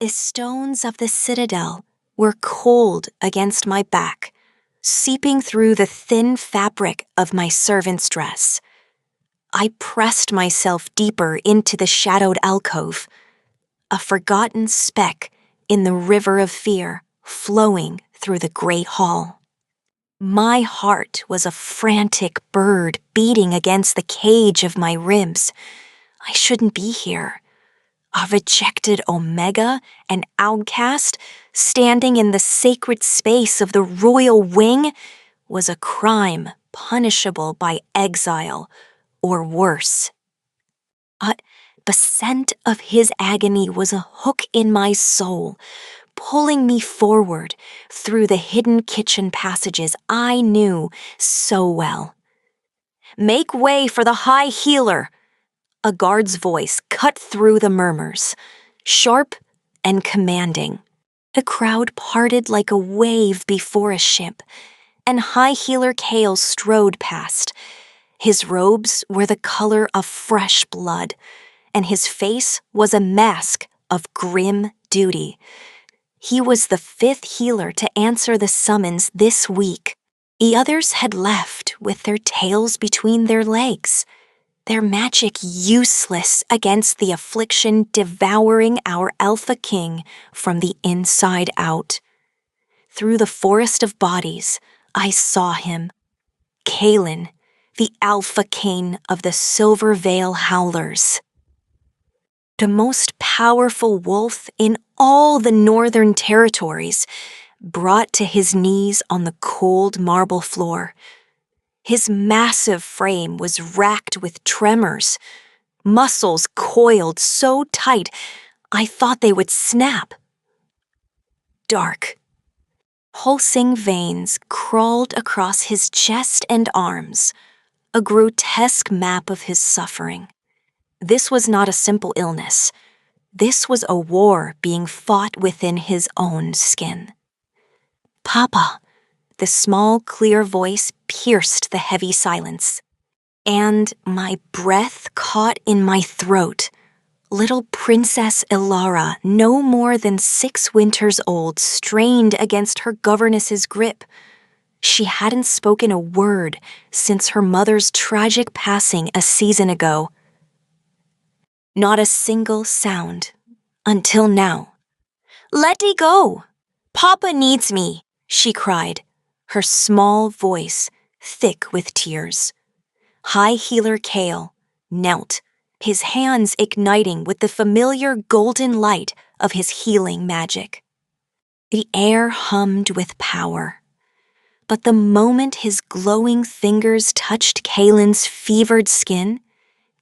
The stones of the citadel were cold against my back, seeping through the thin fabric of my servant's dress. I pressed myself deeper into the shadowed alcove, a forgotten speck in the river of fear flowing through the great hall. My heart was a frantic bird beating against the cage of my ribs. I shouldn't be here. A rejected omega, an outcast, standing in the sacred space of the royal wing, was a crime punishable by exile, or worse. The scent of his agony was a hook in my soul, pulling me forward through the hidden kitchen passages I knew so well. "Make way for the high healer!" A guard's voice cut through the murmurs, sharp and commanding. The crowd parted like a wave before a ship, and High Healer Kale strode past. His robes were the color of fresh blood, and his face was a mask of grim duty. He was the 5th healer to answer the summons this week. The others had left with their tails between their legs, their magic useless against the affliction devouring our Alpha King from the inside out. Through the forest of bodies, I saw him, Kalen, the Alpha King of the Silver Veil Howlers. The most powerful wolf in all the northern territories, brought to his knees on the cold marble floor. His massive frame was racked with tremors, muscles coiled so tight I thought they would snap. Dark, pulsing veins crawled across his chest and arms, a grotesque map of his suffering. This was not a simple illness. This was a war being fought within his own skin. "Papa," the small, clear voice pierced the heavy silence, and my breath caught in my throat. Little Princess Ilara, no more than 6 winters old, strained against her governess's grip. She hadn't spoken a word since her mother's tragic passing a season ago. Not a single sound, until now. "Let me go! Papa needs me!" she cried, her small voice thick with tears. High Healer Kale knelt, his hands igniting with the familiar golden light of his healing magic. The air hummed with power. But the moment his glowing fingers touched Kalen's fevered skin,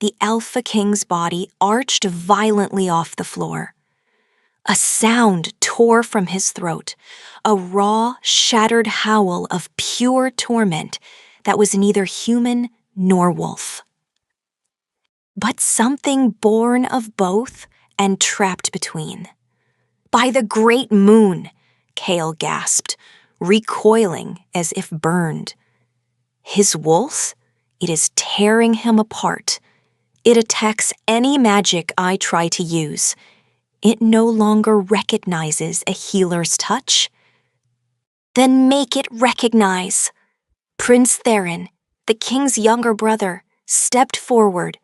the Alpha King's body arched violently off the floor. A sound tore from his throat, a raw, shattered howl of pure torment that was neither human nor wolf. But something born of both and trapped between. "By the great moon!" Kale gasped, recoiling as if burned. "His wolf? It is tearing him apart. It attacks any magic I try to use. It no longer recognizes a healer's touch." "Then make it recognize." Prince Theron, the king's younger brother, stepped forward.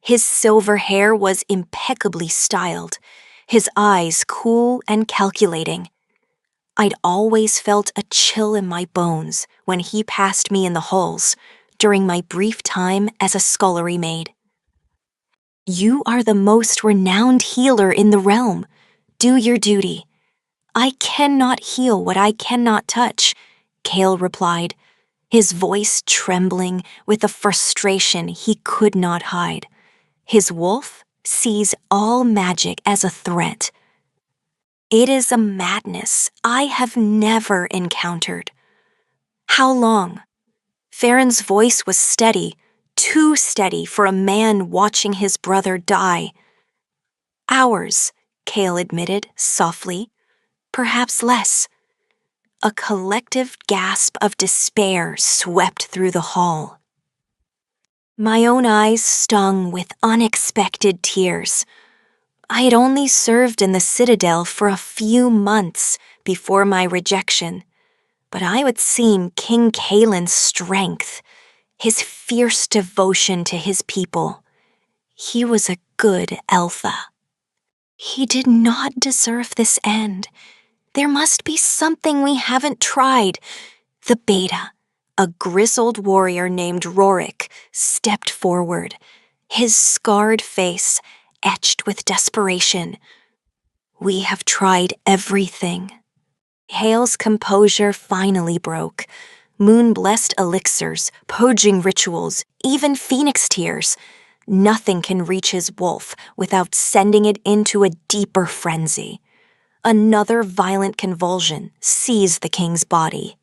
His silver hair was impeccably styled, his eyes cool and calculating. I'd always felt a chill in my bones when he passed me in the halls during my brief time as a scullery maid. "You are the most renowned healer in the realm. Do your duty." "I cannot heal what I cannot touch," Kale replied, his voice trembling with a frustration he could not hide. His wolf sees all magic as a threat. "It is a madness I have never encountered." "How long?" Farron's voice was steady, too steady for a man watching his brother die. "Hours," Kale admitted softly. "Perhaps less." A collective gasp of despair swept through the hall. My own eyes stung with unexpected tears. I had only served in the citadel for a few months before my rejection, but I had seen King Kalen's strength, his fierce devotion to his people. He was a good Eltha. He did not deserve this end. There must be something we haven't tried. The Beta, a grizzled warrior named Rorik, stepped forward, his scarred face etched with desperation. We have tried everything. Hale's composure finally broke. Moon-blessed elixirs, purging rituals, even phoenix tears. Nothing can reach his wolf without sending it into a deeper frenzy. Another violent convulsion seized the king's body.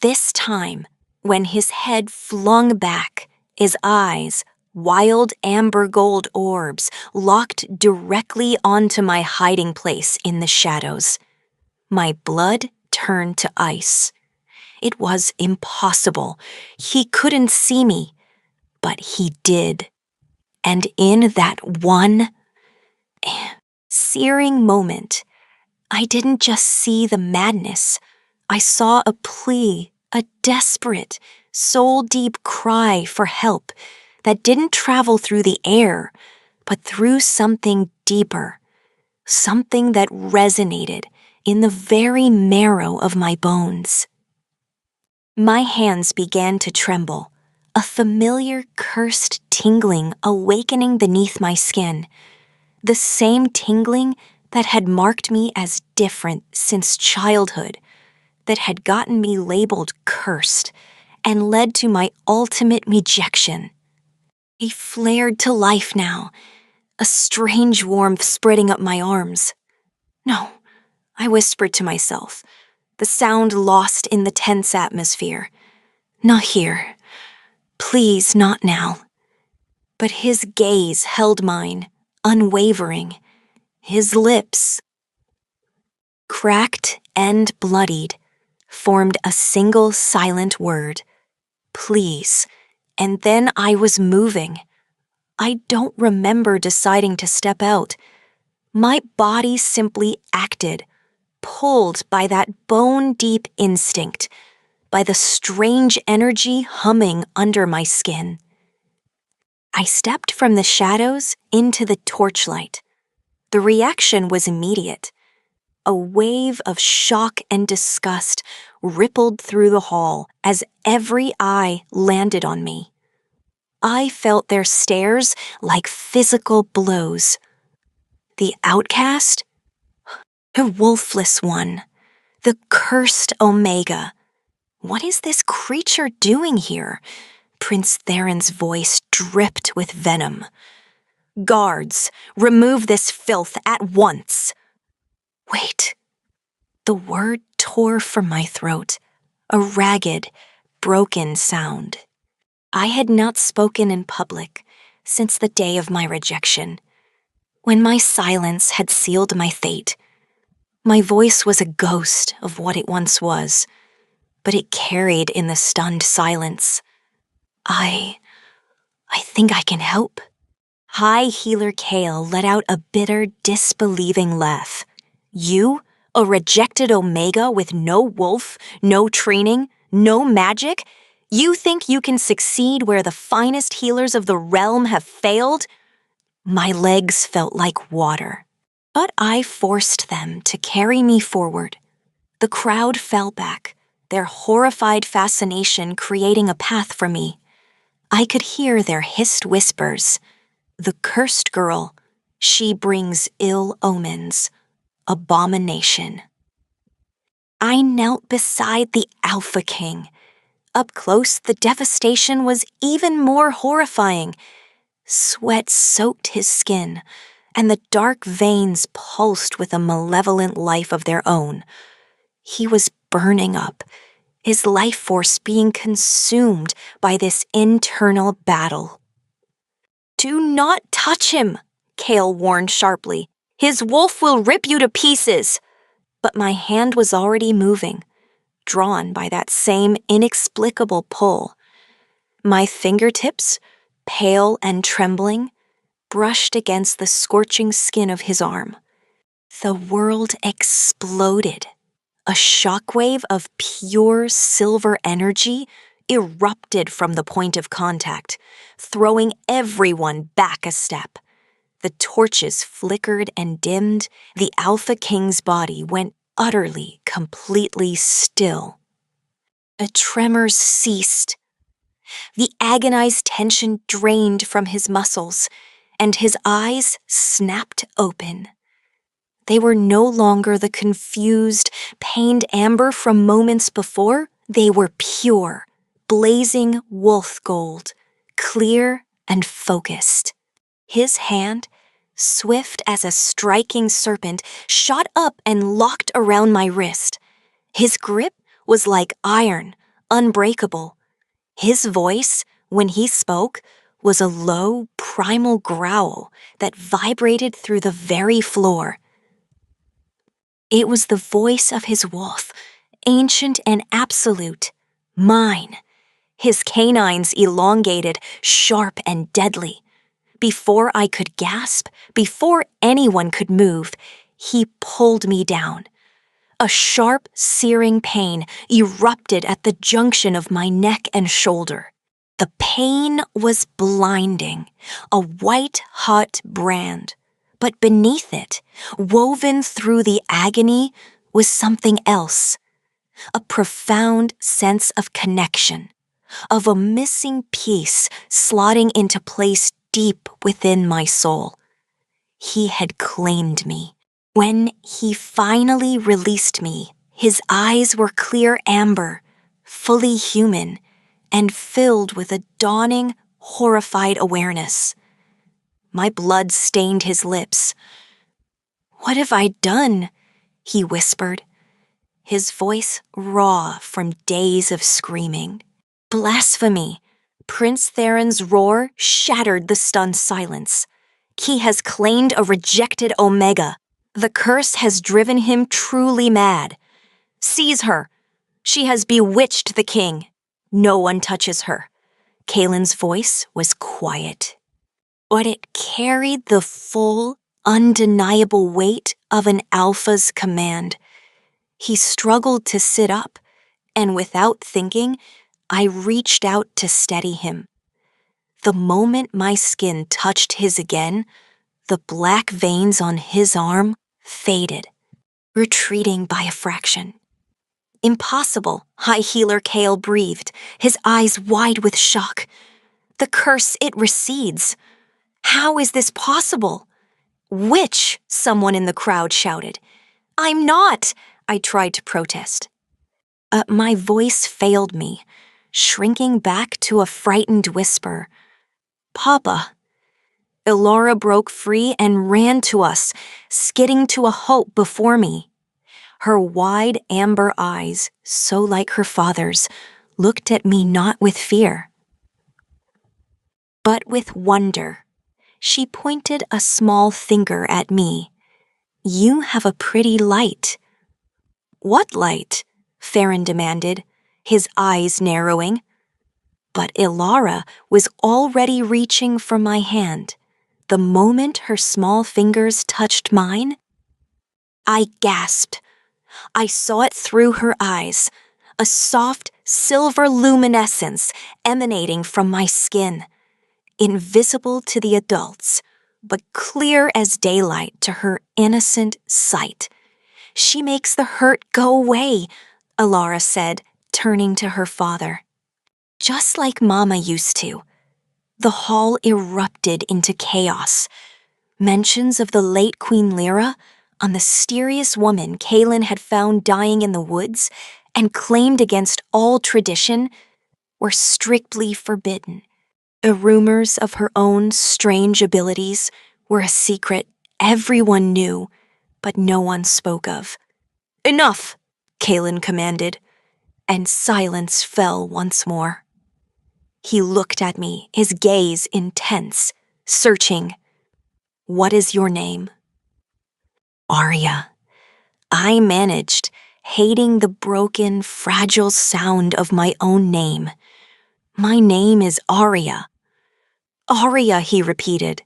This time, when his head flung back, his eyes, wild amber gold orbs, locked directly onto my hiding place in the shadows. My blood turned to ice. It was impossible. He couldn't see me, but he did. And in that one searing moment, I didn't just see the madness. I saw a plea, a desperate, soul-deep cry for help that didn't travel through the air, but through something deeper, something that resonated in the very marrow of my bones. My hands began to tremble, a familiar cursed tingling awakening beneath my skin, the same tingling that had marked me as different since childhood, that had gotten me labeled cursed and led to my ultimate rejection. He flared to life now, a strange warmth spreading up my arms. No, I whispered to myself, the sound lost in the tense atmosphere. Not here. Please, not now. But his gaze held mine, unwavering. His lips, cracked and bloodied, formed a single silent word. Please. And then I was moving. I don't remember deciding to step out. My body simply acted, pulled by that bone-deep instinct, by the strange energy humming under my skin. I stepped from the shadows into the torchlight. The reaction was immediate. A wave of shock and disgust rippled through the hall as every eye landed on me. I felt their stares like physical blows. The outcast? The wolfless one. The cursed Omega. What is this creature doing here? Prince Theron's voice dripped with venom. Guards, remove this filth at once. Wait. The word tore from my throat, a ragged, broken sound. I had not spoken in public since the day of my rejection, when my silence had sealed my fate. My voice was a ghost of what it once was, but it carried in the stunned silence. I think I can help. High Healer Kale let out a bitter, disbelieving laugh. You, a rejected Omega with no wolf, no training, no magic? You think you can succeed where the finest healers of the realm have failed? My legs felt like water, but I forced them to carry me forward. The crowd fell back, their horrified fascination creating a path for me. I could hear their hissed whispers. The cursed girl, she brings ill omens, abomination. I knelt beside the Alpha King. Up close, the devastation was even more horrifying. Sweat soaked his skin, and the dark veins pulsed with a malevolent life of their own. He was burning up, his life force being consumed by this internal battle. Do not touch him, Kale warned sharply. His wolf will rip you to pieces. But my hand was already moving, drawn by that same inexplicable pull. My fingertips, pale and trembling, brushed against the scorching skin of his arm. The world exploded. A shockwave of pure silver energy erupted from the point of contact, throwing everyone back a step. The torches flickered and dimmed. The Alpha King's body went utterly, completely still. A tremor ceased. The agonized tension drained from his muscles, and his eyes snapped open. They were no longer the confused, pained amber from moments before. They were pure, blazing wolf gold, clear and focused. His hand, swift as a striking serpent, shot up and locked around my wrist. His grip was like iron, unbreakable. His voice, when he spoke, was a low, primal growl that vibrated through the very floor. It was the voice of his wolf, ancient and absolute, mine. His canines elongated, sharp and deadly. Before I could gasp, before anyone could move, he pulled me down. A sharp, searing pain erupted at the junction of my neck and shoulder. The pain was blinding, a white-hot brand. But beneath it, woven through the agony, was something else. A profound sense of connection, of a missing piece slotting into place deep within my soul. He had claimed me. When he finally released me, his eyes were clear amber, fully human, and filled with a dawning, horrified awareness. My blood stained his lips. "What have I done?" he whispered, his voice raw from days of screaming. "Blasphemy!" Prince Theron's roar shattered the stunned silence. "He has claimed a rejected Omega. The curse has driven him truly mad. Seize her! She has bewitched the king. No one touches her." Kaelin's voice was quiet, but it carried the full, undeniable weight of an alpha's command. He struggled to sit up, and without thinking, I reached out to steady him. The moment my skin touched his again, the black veins on his arm faded, retreating by a fraction. "Impossible," High Healer Kael breathed, his eyes wide with shock. "The curse, it recedes. How is this possible?" "Witch," someone in the crowd shouted. "I'm not," I tried to protest. My voice failed me, shrinking back to a frightened whisper. "Papa." Elara broke free and ran to us, skidding to a halt before me. Her wide amber eyes, so like her father's, looked at me not with fear, but with wonder. She pointed a small finger at me. "You have a pretty light." "What light?" Ferryman demanded, his eyes narrowing. But Elara was already reaching for my hand. The moment her small fingers touched mine, I gasped. I saw it through her eyes, a soft silver luminescence emanating from my skin, invisible to the adults, but clear as daylight to her innocent sight. "She makes the hurt go away," Elara said, turning to her father. "Just like Mama used to." The hall erupted into chaos. Mentions of the late Queen Lyra, a mysterious woman Kaelin had found dying in the woods and claimed against all tradition, were strictly forbidden. The rumors of her own strange abilities were a secret everyone knew, but no one spoke of. "Enough," Kaelin commanded, and silence fell once more. He looked at me, his gaze intense, searching. "What is your name?" "Arya." I managed, hating the broken, fragile sound of my own name. "My name is Arya." "Arya," he repeated,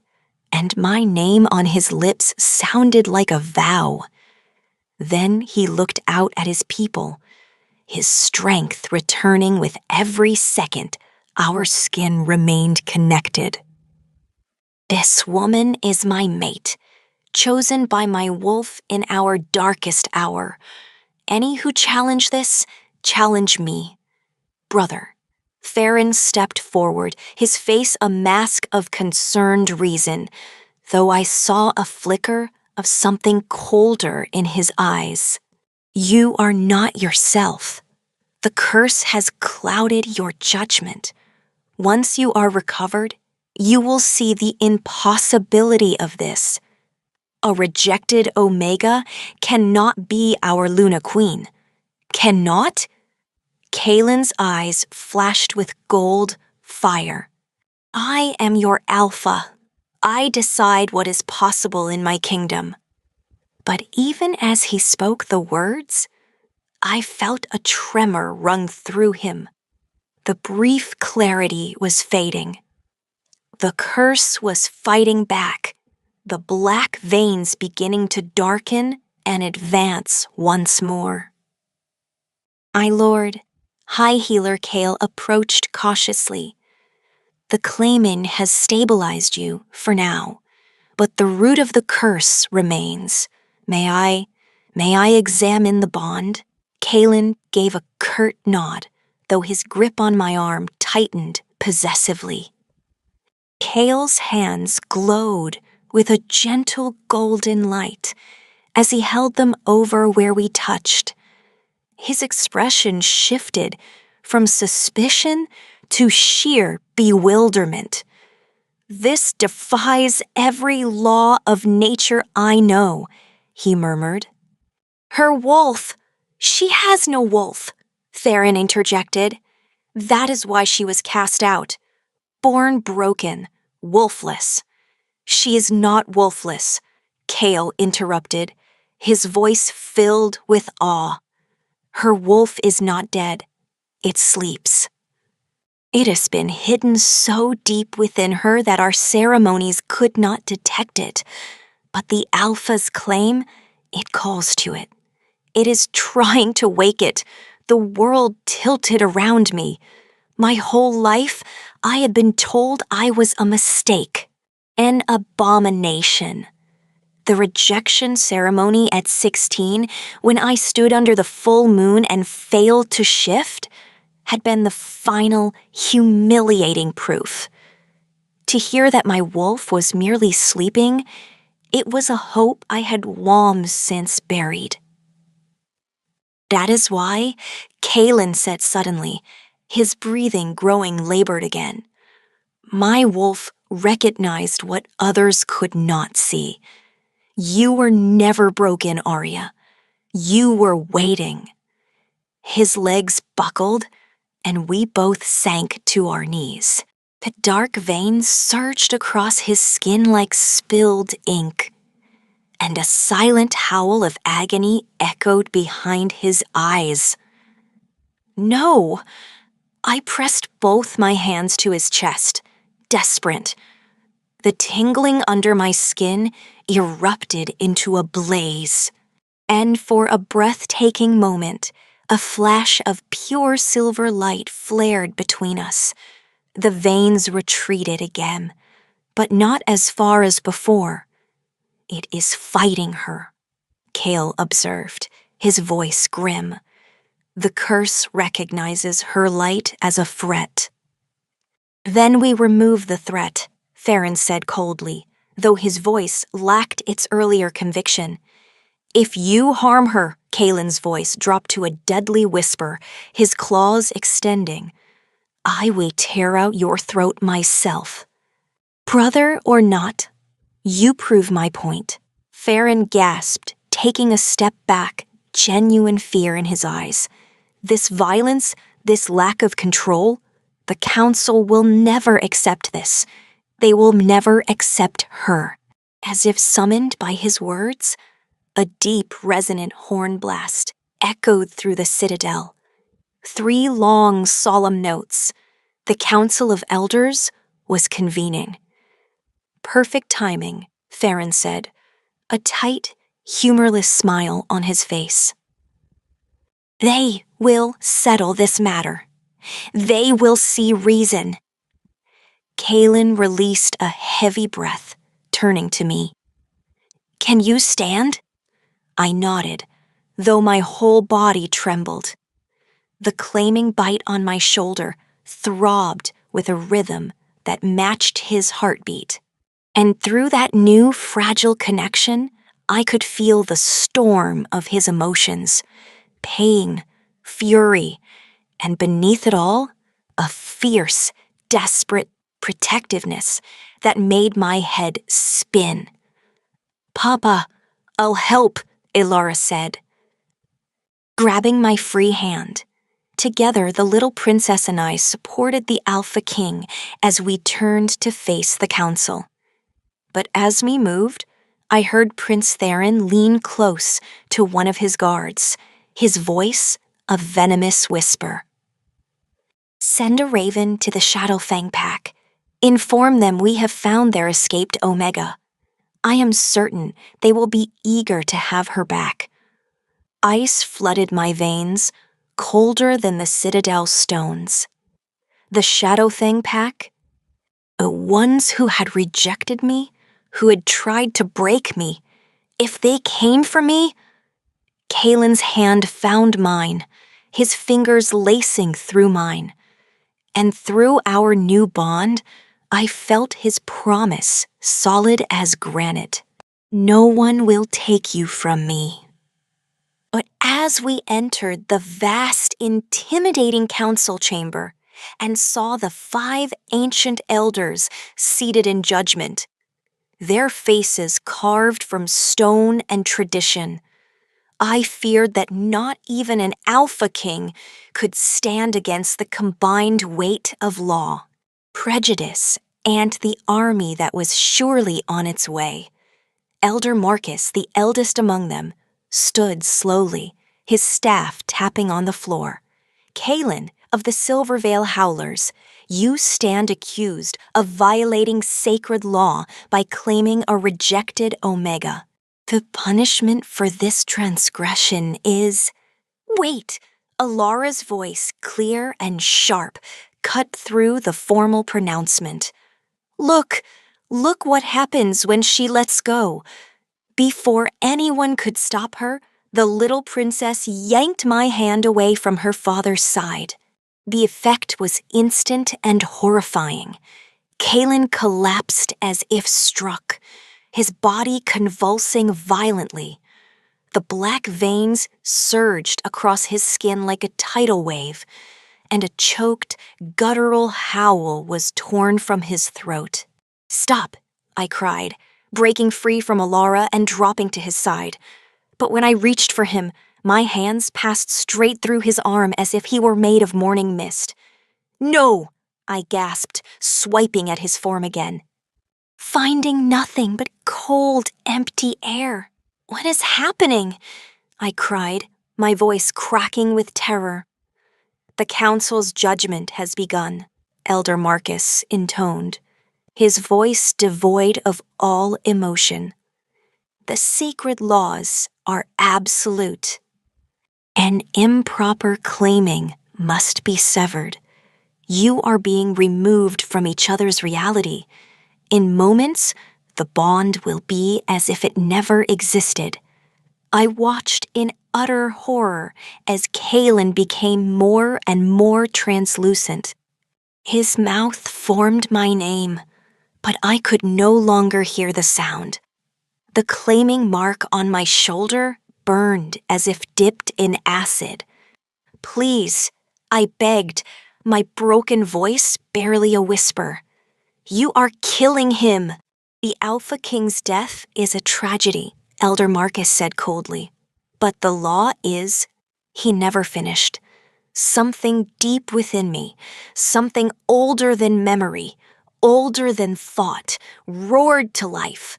and my name on his lips sounded like a vow. Then he looked out at his people, his strength returning with every second our skin remained connected. This woman is my mate, chosen by my wolf in our darkest hour. Any who challenge this, challenge me. Brother, Ferryman stepped forward, his face a mask of concerned reason, though I saw a flicker of something colder in his eyes. You are not yourself. The curse has clouded your judgment. Once you are recovered, you will see the impossibility of this. A rejected Omega cannot be our Luna Queen. Cannot? Kalen's eyes flashed with gold fire. I am your Alpha. I decide what is possible in my kingdom. But even as he spoke the words, I felt a tremor run through him. The brief clarity was fading. The curse was fighting back, the black veins beginning to darken and advance once more. My lord, High Healer Kale approached cautiously. The claimant has stabilized you for now, but the root of the curse remains. May I examine the bond? Kalen gave a curt nod, though his grip on my arm tightened possessively. Kale's hands glowed with a gentle golden light as he held them over where we touched. His expression shifted from suspicion to sheer bewilderment. This defies every law of nature I know, he murmured. Her wolf! She has no wolf, Ferryman interjected. That is why she was cast out. Born broken, wolfless. She is not wolfless, Kale interrupted, his voice filled with awe. Her wolf is not dead. It sleeps. It has been hidden so deep within her that our ceremonies could not detect it. But the Alpha's claim, it calls to it. It is trying to wake it. The world tilted around me. My whole life, I had been told I was a mistake, an abomination. The rejection ceremony at 16, when I stood under the full moon and failed to shift, had been the final, humiliating proof. To hear that my wolf was merely sleeping, it was a hope I had long since buried. That is why, Kalen said suddenly, his breathing growing labored again. My wolf recognized what others could not see. You were never broken, Arya. You were waiting. His legs buckled, and we both sank to our knees. The dark veins surged across his skin like spilled ink, and a silent howl of agony echoed behind his eyes. No! I pressed both my hands to his chest, desperate. The tingling under my skin erupted into a blaze, and for a breathtaking moment, a flash of pure silver light flared between us. The veins retreated again, but not as far as before. It is fighting her, Kale observed, his voice grim. The curse recognizes her light as a threat. Then we remove the threat, Ferryman said coldly, though his voice lacked its earlier conviction. If you harm her, Kalen's voice dropped to a deadly whisper, his claws extending. I will tear out your throat myself. Brother or not, you prove my point. Ferryman gasped, taking a step back, genuine fear in his eyes. This violence, this lack of control, the council will never accept this. They will never accept her. As if summoned by his words, a deep, resonant horn blast echoed through the citadel. 3 long, solemn notes. The Council of Elders was convening. perfect timing, Ferryman said, a tight, humorless smile on his face. They will settle this matter. They will see reason. Kaelin released a heavy breath, turning to me. Can you stand? I nodded, though my whole body trembled. The claiming bite on my shoulder throbbed with a rhythm that matched his heartbeat. And through that new, fragile connection, I could feel the storm of his emotions, pain, fury, and beneath it all, a fierce, desperate protectiveness that made my head spin. Papa, I'll help, Elara said. Grabbing my free hand, together the little princess and I supported the Alpha King as we turned to face the council. But as we moved, I heard Prince Theron lean close to one of his guards, his voice a venomous whisper. Send a raven to the Shadowfang Pack. Inform them we have found their escaped Omega. I am certain they will be eager to have her back. Ice flooded my veins, colder than the Citadel stones. The Shadowfang Pack? The ones who had rejected me, who had tried to break me. If they came for me... Kaelin's hand found mine, his fingers lacing through mine. And through our new bond, I felt his promise solid as granite. No one will take you from me. But as we entered the vast, intimidating council chamber and saw the 5 ancient elders seated in judgment, their faces carved from stone and tradition, I feared that not even an Alpha King could stand against the combined weight of law, prejudice, and the army that was surely on its way. Elder Marcus, the eldest among them, stood slowly, his staff tapping on the floor. Kaelin, of the Silvervale Howlers, you stand accused of violating sacred law by claiming a rejected Omega. The punishment for this transgression is... Wait! Alara's voice, clear and sharp, cut through the formal pronouncement. Look what happens when she lets go. Before anyone could stop her, the little princess yanked my hand away from her father's side. The effect was instant and horrifying. Kaelin collapsed as if struck, his body convulsing violently. The black veins surged across his skin like a tidal wave, and a choked, guttural howl was torn from his throat. Stop, I cried, breaking free from Alara and dropping to his side. But when I reached for him, my hands passed straight through his arm as if he were made of morning mist. No, I gasped, swiping at his form again. Finding nothing but cold, empty air. What is happening? I cried, my voice cracking with terror. The council's judgment has begun, Elder Marcus intoned, his voice devoid of all emotion. The sacred laws are absolute. An improper claiming must be severed. You are being removed from each other's reality. In moments, the bond will be as if it never existed. I watched in utter horror as Kaelin became more and more translucent. His mouth formed my name, but I could no longer hear the sound. The claiming mark on my shoulder burned as if dipped in acid. Please, I begged, my broken voice barely a whisper. You are killing him. The Alpha King's death is a tragedy, Elder Marcus said coldly. But the law is... He never finished. Something deep within me, something older than memory, older than thought, roared to life.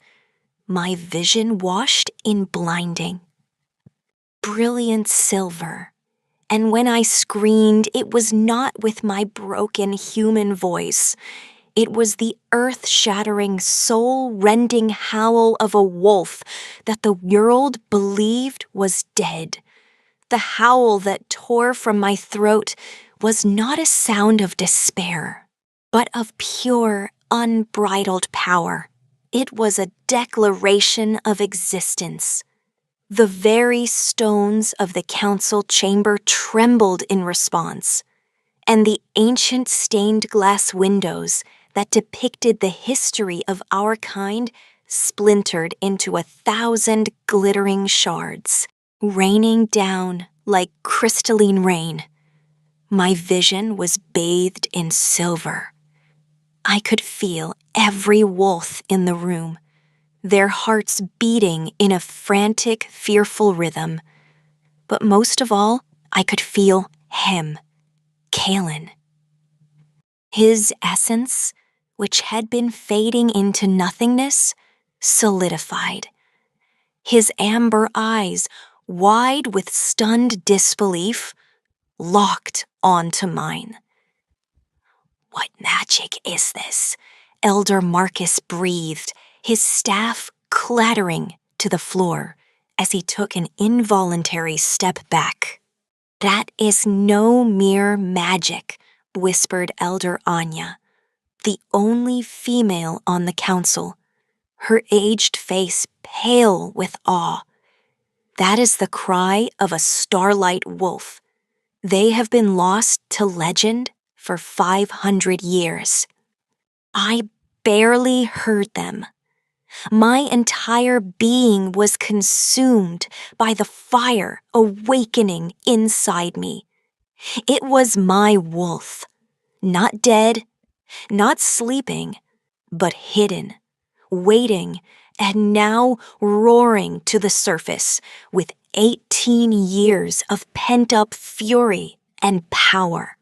My vision washed in blinding. Brilliant silver. And when I screamed, it was not with my broken human voice. It was the earth-shattering, soul-rending howl of a wolf that the world believed was dead. The howl that tore from my throat was not a sound of despair, but of pure, unbridled power. It was a declaration of existence. The very stones of the council chamber trembled in response, and the ancient stained glass windows that depicted the history of our kind splintered into 1,000 glittering shards, raining down like crystalline rain. My vision was bathed in silver. I could feel every wolf in the room, their hearts beating in a frantic, fearful rhythm. But most of all, I could feel him, Kalen. His essence, which had been fading into nothingness, solidified. His amber eyes, wide with stunned disbelief, locked onto mine. "What magic is this?" Elder Marcus breathed, his staff clattering to the floor as he took an involuntary step back. "That is no mere magic," whispered Elder Anya, the only female on the council, her aged face pale with awe. "That is the cry of a starlight wolf. They have been lost to legend for 500 years. I barely heard them. My entire being was consumed by the fire awakening inside me. It was my wolf, not dead, not sleeping, but hidden, waiting, and now roaring to the surface with 18 years of pent-up fury and power.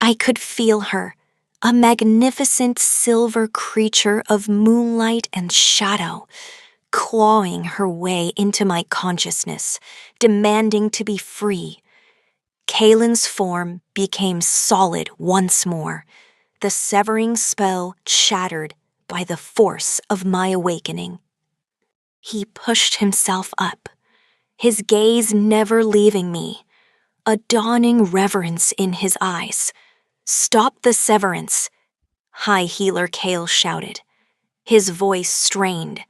I could feel her, a magnificent silver creature of moonlight and shadow, clawing her way into my consciousness, demanding to be free. Kalen's form became solid once more, the severing spell shattered by the force of my awakening. He pushed himself up, his gaze never leaving me, a dawning reverence in his eyes. "Stop the severance," High Healer Kale shouted, his voice strained.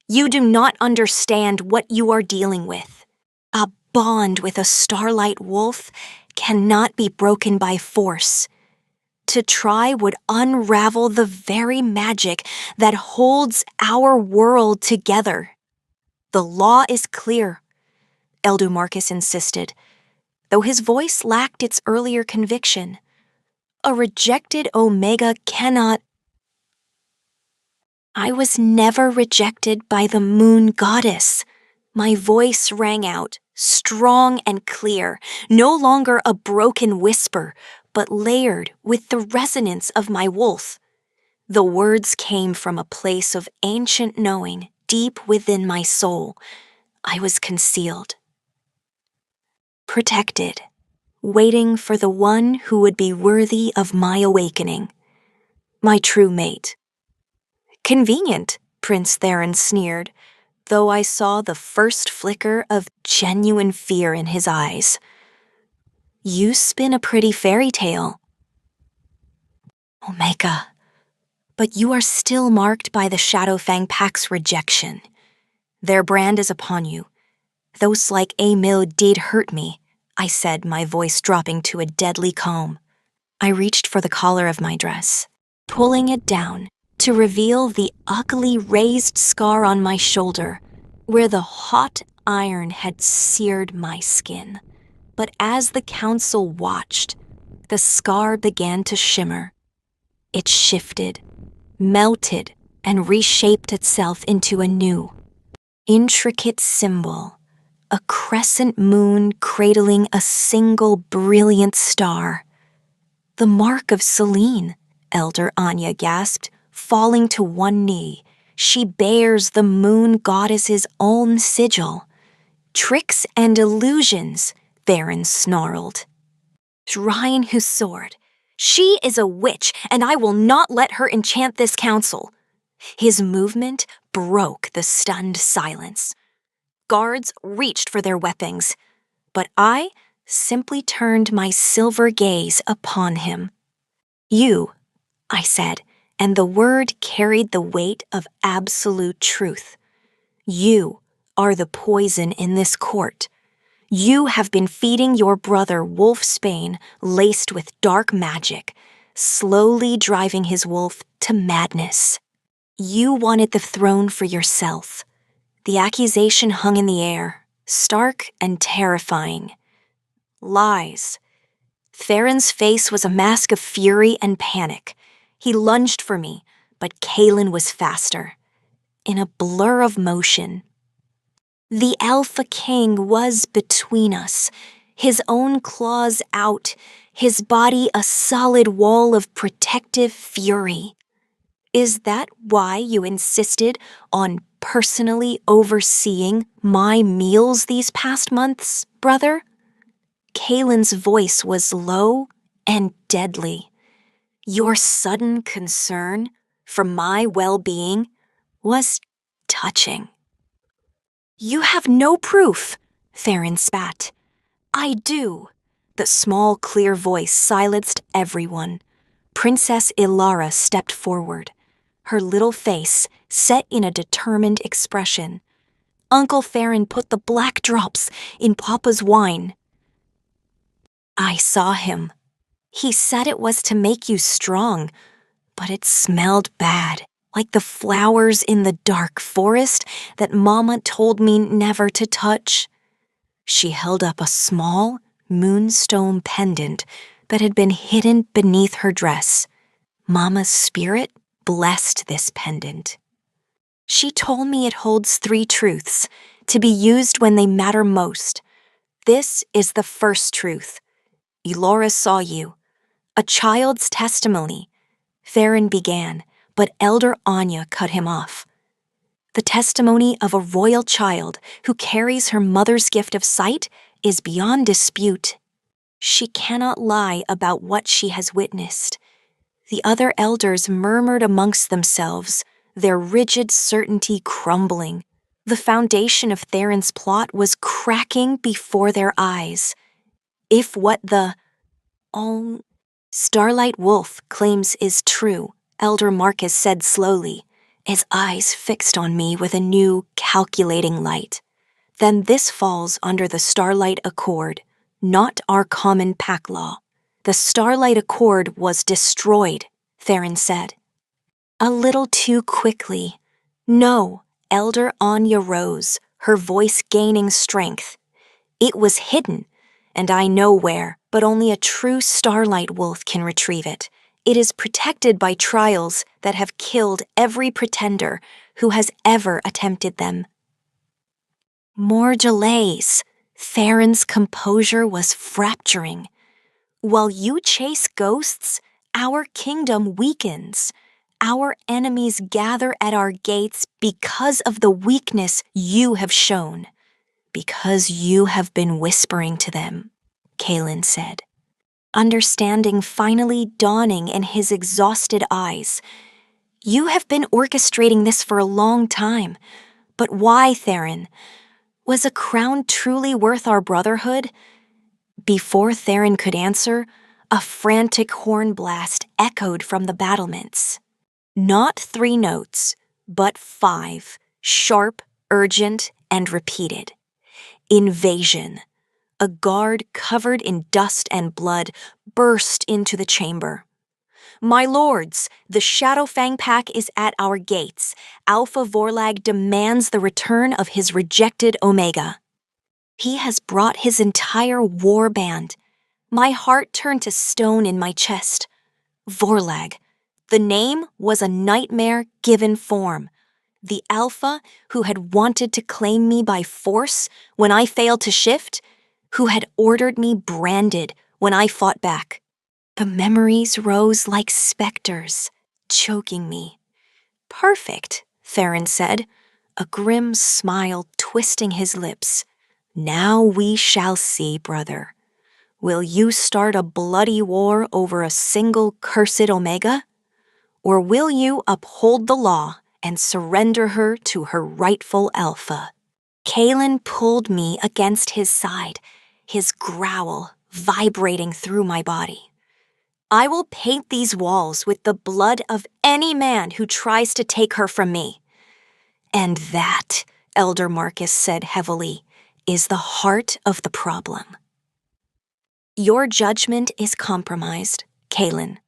"You do not understand what you are dealing with. A bond with a starlight wolf cannot be broken by force. To try would unravel the very magic that holds our world together. The law is clear," Elder Marcus insisted, though his voice lacked its earlier conviction. "A rejected Omega cannot—" "I was never rejected by the moon goddess." My voice rang out, strong and clear, no longer a broken whisper, but layered with the resonance of my wolf. The words came from a place of ancient knowing deep within my soul. I was concealed, protected, waiting for the one who would be worthy of my awakening, my true mate. "Convenient," Prince Theron sneered, though I saw the first flicker of genuine fear in his eyes. "You spin a pretty fairy tale, Omega, but you are still marked by the Shadowfang Pack's rejection. Their brand is upon you. Those like Emil did hurt me," I said, my voice dropping to a deadly calm. I reached for the collar of my dress, pulling it down to reveal the ugly raised scar on my shoulder, where the hot iron had seared my skin. But as the council watched, the scar began to shimmer. It shifted, melted, and reshaped itself into a new, intricate symbol, a crescent moon cradling a single brilliant star. "The mark of Selene," Elder Anya gasped, falling to one knee. "She bears the moon goddess's own sigil." "Tricks and illusions," Theron snarled. Drawing his sword, She is a witch, and I will not let her enchant this council. His movement broke the stunned silence. Guards reached for their weapons, but I simply turned my silver gaze upon him. You, I said, and the word carried the weight of absolute truth. You are the poison in this court. You have been feeding your brother wolfsbane laced with dark magic, slowly driving his wolf to madness. You wanted the throne for yourself. The accusation hung in the air, stark and terrifying. Lies. Theron's face was a mask of fury and panic. He lunged for me, but Kaelin was faster. In a blur of motion. The Alpha King was between us, his own claws out, his body a solid wall of protective fury. Is that why you insisted on personally overseeing my meals these past months, brother? Kaelin's voice was low and deadly. Your sudden concern for my well-being was touching. You have no proof, Theron spat. I do. The small, clear voice silenced everyone. Princess Ilara stepped forward, her little face set in a determined expression. Uncle Theron put the black drops in Papa's wine. I saw him. He said it was to make you strong, but it smelled bad, like the flowers in the dark forest that Mama told me never to touch. She held up a small, moonstone pendant that had been hidden beneath her dress. Mama's spirit blessed this pendant. She told me it holds 3 truths, to be used when they matter most. This is the first truth. Elora saw you. A child's testimony. Theron began, but Elder Anya cut him off. The testimony of a royal child who carries her mother's gift of sight is beyond dispute. She cannot lie about what she has witnessed. The other elders murmured amongst themselves, their rigid certainty crumbling. The foundation of Theron's plot was cracking before their eyes. If what the Starlight Wolf claims is true, Elder Marcus said slowly, his eyes fixed on me with a new, calculating light. Then this falls under the Starlight Accord, not our common pack law. The Starlight Accord was destroyed, Theron said. A little too quickly. No, Elder Anya rose, her voice gaining strength. It was hidden, and I know where, but only a true Starlight Wolf can retrieve it. It is protected by trials that have killed every pretender who has ever attempted them. More delays. Theron's composure was fracturing. While you chase ghosts, our kingdom weakens. Our enemies gather at our gates because of the weakness you have shown. Because you have been whispering to them, Kaelin said. Understanding finally dawning in his exhausted eyes. You have been orchestrating this for a long time. But why, Theron? Was a crown truly worth our brotherhood? Before Theron could answer, a frantic horn blast echoed from the battlements. Not 3 notes, but 5, sharp, urgent, and repeated. Invasion. A guard covered in dust and blood burst into the chamber. My lords, the Shadowfang Pack is at our gates. Alpha Vorlag demands the return of his rejected Omega. He has brought his entire war band. My heart turned to stone in my chest. Vorlag. The name was a nightmare given form. The Alpha who had wanted to claim me by force when I failed to shift, who had ordered me branded when I fought back. The memories rose like specters, choking me. Perfect, Theron said, a grim smile twisting his lips. Now we shall see, brother. Will you start a bloody war over a single cursed Omega? Or will you uphold the law and surrender her to her rightful Alpha? Kalen pulled me against his side, his growl vibrating through my body. I will paint these walls with the blood of any man who tries to take her from me. And that, Elder Marcus said heavily, is the heart of the problem. Your judgment is compromised, Kalen.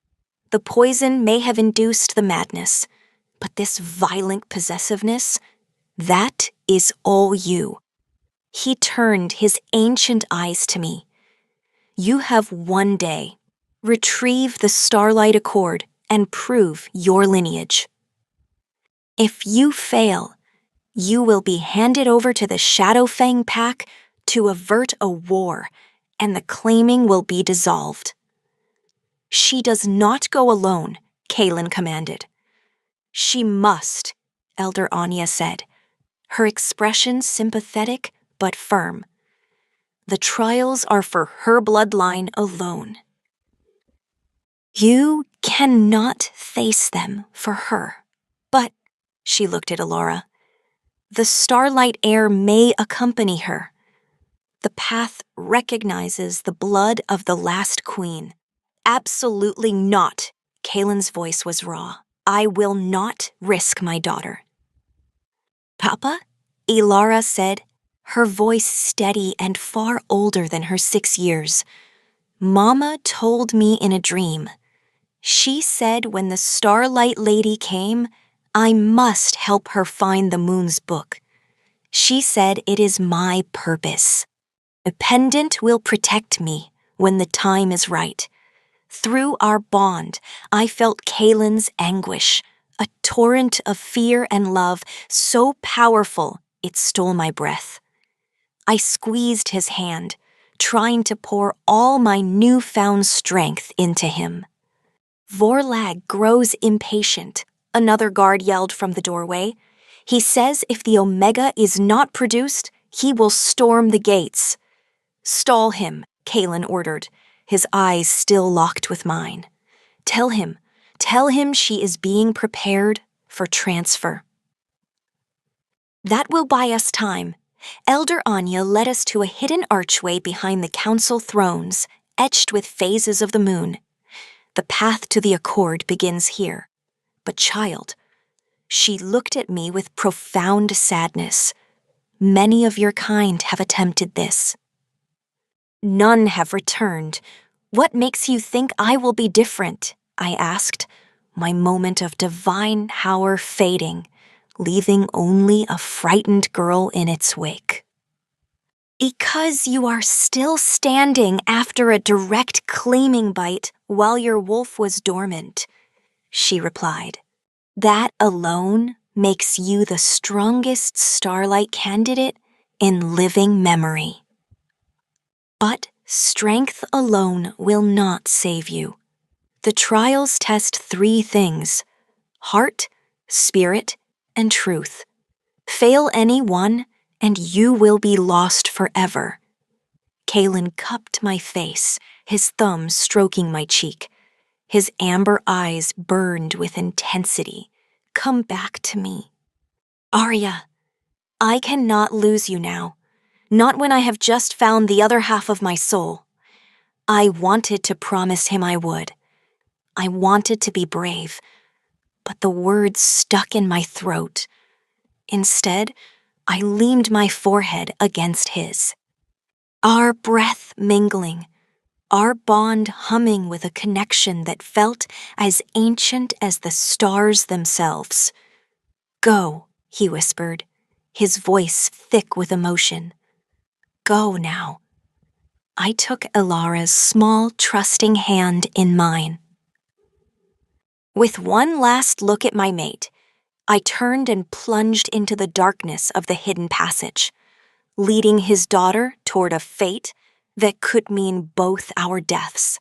The poison may have induced the madness, but this violent possessiveness, that is all you. He turned his ancient eyes to me. You have one day. Retrieve the Starlight Accord and prove your lineage. If you fail, you will be handed over to the Shadowfang Pack to avert a war, and the claiming will be dissolved. She does not go alone, Kalen commanded. She must, Elder Anya said, her expression sympathetic but firm. The trials are for her bloodline alone. You cannot face them for her. But, she looked at Alora, the Starlight Heir may accompany her. The path recognizes the blood of the last queen. Absolutely not, Kalen's voice was raw. I will not risk my daughter. Papa? Ilara said, her voice steady and far older than her 6 years. Mama told me in a dream. She said when the Starlight Lady came, I must help her find the moon's book. She said it is my purpose. The pendant will protect me when the time is right. Through our bond, I felt Kalen's anguish, a torrent of fear and love so powerful it stole my breath. I squeezed his hand, trying to pour all my newfound strength into him. Vorlag grows impatient, another guard yelled from the doorway. He says if the Omega is not produced, he will storm the gates. Stall him, Kalen ordered, his eyes still locked with mine. Tell him she is being prepared for transfer. That will buy us time. Elder Anya led us to a hidden archway behind the council thrones, etched with phases of the moon. The path to the Accord begins here. But child, she looked at me with profound sadness. Many of your kind have attempted this. None have returned. What makes you think I will be different? I asked, my moment of divine power fading, leaving only a frightened girl in its wake. Because you are still standing after a direct claiming bite while your wolf was dormant, she replied. That alone makes you the strongest Starlight candidate in living memory. But strength alone will not save you. The trials test 3 things: heart, spirit, and truth. Fail any one, and you will be lost forever. Kalen cupped my face, his thumb stroking my cheek. His amber eyes burned with intensity. Come back to me. Arya, I cannot lose you now. Not when I have just found the other half of my soul. I wanted to promise him I would. I wanted to be brave, but the words stuck in my throat. Instead, I leaned my forehead against his. Our breath mingling, our bond humming with a connection that felt as ancient as the stars themselves. Go, he whispered, his voice thick with emotion. Go now. I took Ilara's small, trusting hand in mine. With one last look at my mate, I turned and plunged into the darkness of the hidden passage, leading his daughter toward a fate that could mean both our deaths.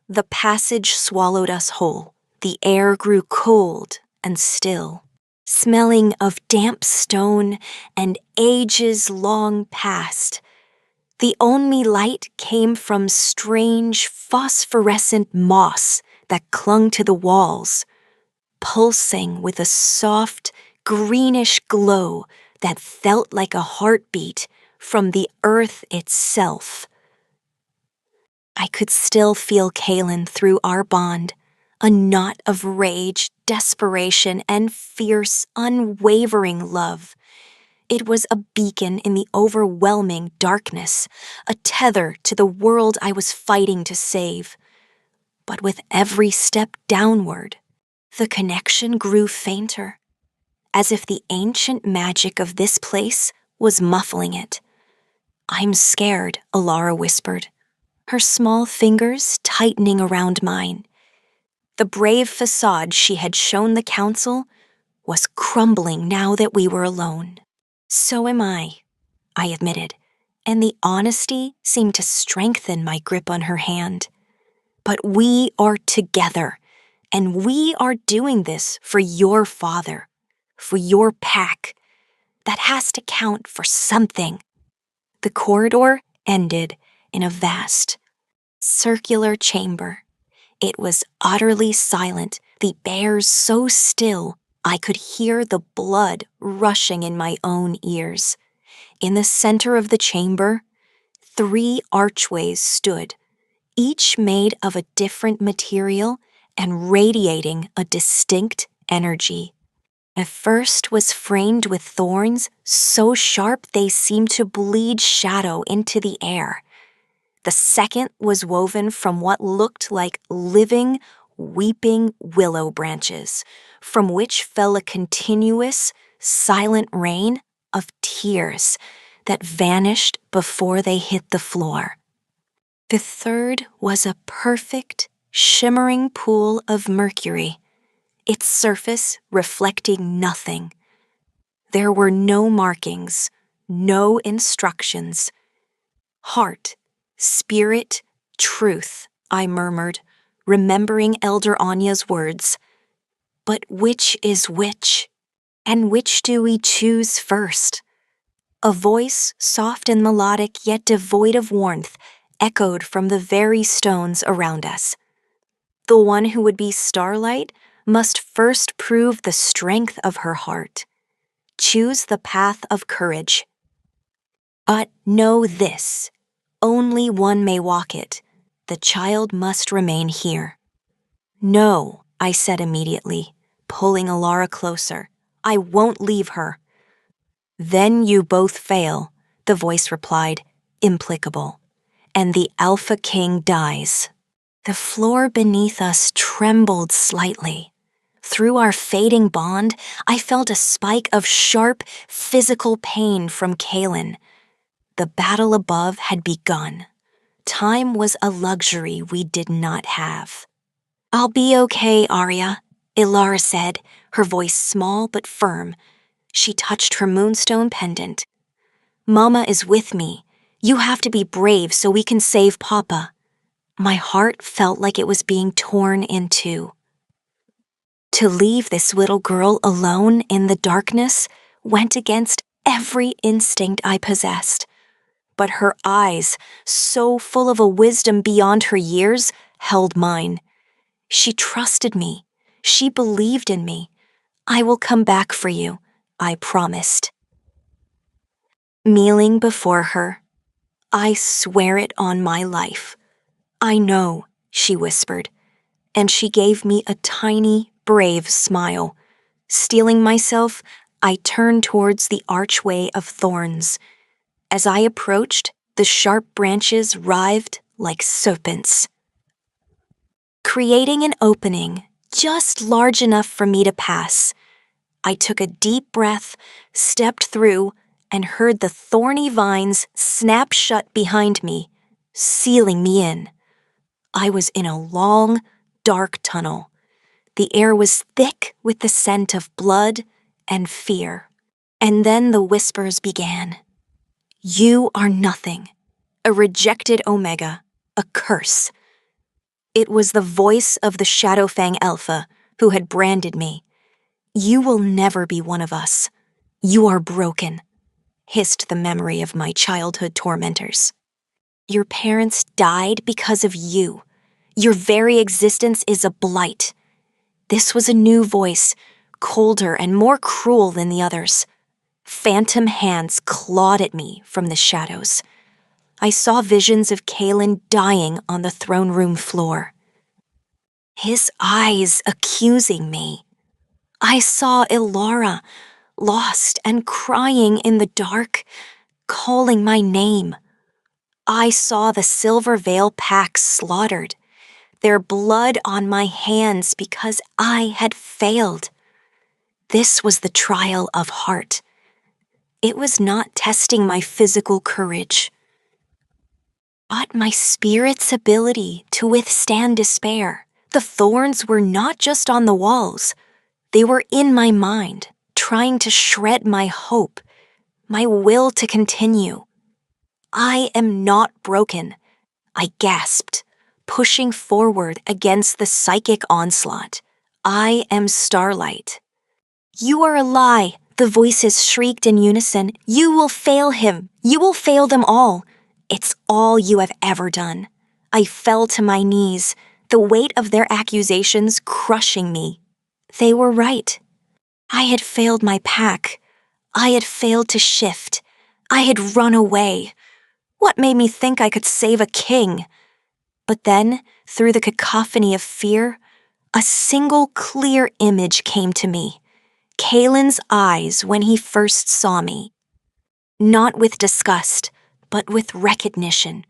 The passage swallowed us whole. The air grew cold and still, smelling of damp stone and ages long past. The only light came from strange phosphorescent moss that clung to the walls, pulsing with a soft, greenish glow that felt like a heartbeat from the earth itself. I could still feel Kaylin through our bond, a knot of rage, desperation, and fierce, unwavering love. It was a beacon in the overwhelming darkness, a tether to the world I was fighting to save. But with every step downward, the connection grew fainter, as if the ancient magic of this place was muffling it. "I'm scared," Alara whispered, her small fingers tightening around mine. The brave facade she had shown the council was crumbling now that we were alone. "So am I admitted, and the honesty seemed to strengthen my grip on her hand. "But we are together, and we are doing this for your father, for your pack. That has to count for something." The corridor ended in a vast, circular chamber. It was utterly silent, the bears so still I could hear the blood rushing in my own ears. In the center of the chamber, 3 archways stood, each made of a different material and radiating a distinct energy. The first was framed with thorns so sharp they seemed to bleed shadow into the air. The second was woven from what looked like living, weeping willow branches, from which fell a continuous, silent rain of tears that vanished before they hit the floor. The third was a perfect, shimmering pool of mercury, its surface reflecting nothing. There were no markings, no instructions. "Heart, spirit, truth," I murmured, remembering Elder Anya's words. "But which is which? And which do we choose first?" A voice, soft and melodic yet devoid of warmth, echoed from the very stones around us. The one who would be Starlight must first prove the strength of her heart. Choose the path of courage. But know this, only one may walk it. The child must remain here. "No," I said immediately, pulling Alara closer. "I won't leave her." "Then you both fail," the voice replied, implacable, "and the Alpha King dies." The floor beneath us trembled slightly. Through our fading bond, I felt a spike of sharp, physical pain from Kaylin. The battle above had begun. Time was a luxury we did not have. "I'll be okay, Arya," Ilara said, her voice small but firm. She touched her moonstone pendant. "Mama is with me. You have to be brave so we can save Papa." My heart felt like it was being torn in two. To leave this little girl alone in the darkness went against every instinct I possessed. But her eyes, so full of a wisdom beyond her years, held mine. She trusted me. She believed in me. "I will come back for you," I promised. Kneeling before her, "I swear it on my life." "I know," she whispered, and she gave me a tiny, brave smile. Steeling myself, I turned towards the archway of thorns. As I approached, the sharp branches writhed like serpents, creating an opening just large enough for me to pass. I took a deep breath, stepped through, and heard the thorny vines snap shut behind me, sealing me in. I was in a long, dark tunnel. The air was thick with the scent of blood and fear. And then the whispers began. "You are nothing, a rejected Omega, a curse." It was the voice of the Shadowfang Alpha who had branded me. "You will never be one of us. You are broken," hissed the memory of my childhood tormentors. Your parents died because of you. Your very existence is a blight. This was a new voice, colder and more cruel than the others. Phantom hands clawed at me from the shadows. I saw visions of Kalen dying on the throne room floor. His eyes accusing me. I saw Ilara, lost and crying in the dark, calling my name. I saw the Silver Veil Pack slaughtered, their blood on my hands because I had failed. This was the trial of heart. It was not testing my physical courage, but my spirit's ability to withstand despair. The thorns were not just on the walls. They were in my mind, trying to shred my hope, my will to continue. I am not broken, I gasped, pushing forward against the psychic onslaught. I am Starlight. You are a lie, the voices shrieked in unison. You will fail him. You will fail them all. It's all you have ever done. I fell to my knees, the weight of their accusations crushing me. They were right. I had failed my pack. I had failed to shift. I had run away. What made me think I could save a king? But then, through the cacophony of fear, a single clear image came to me. Kalen's eyes when he first saw me. Not with disgust, but with recognition.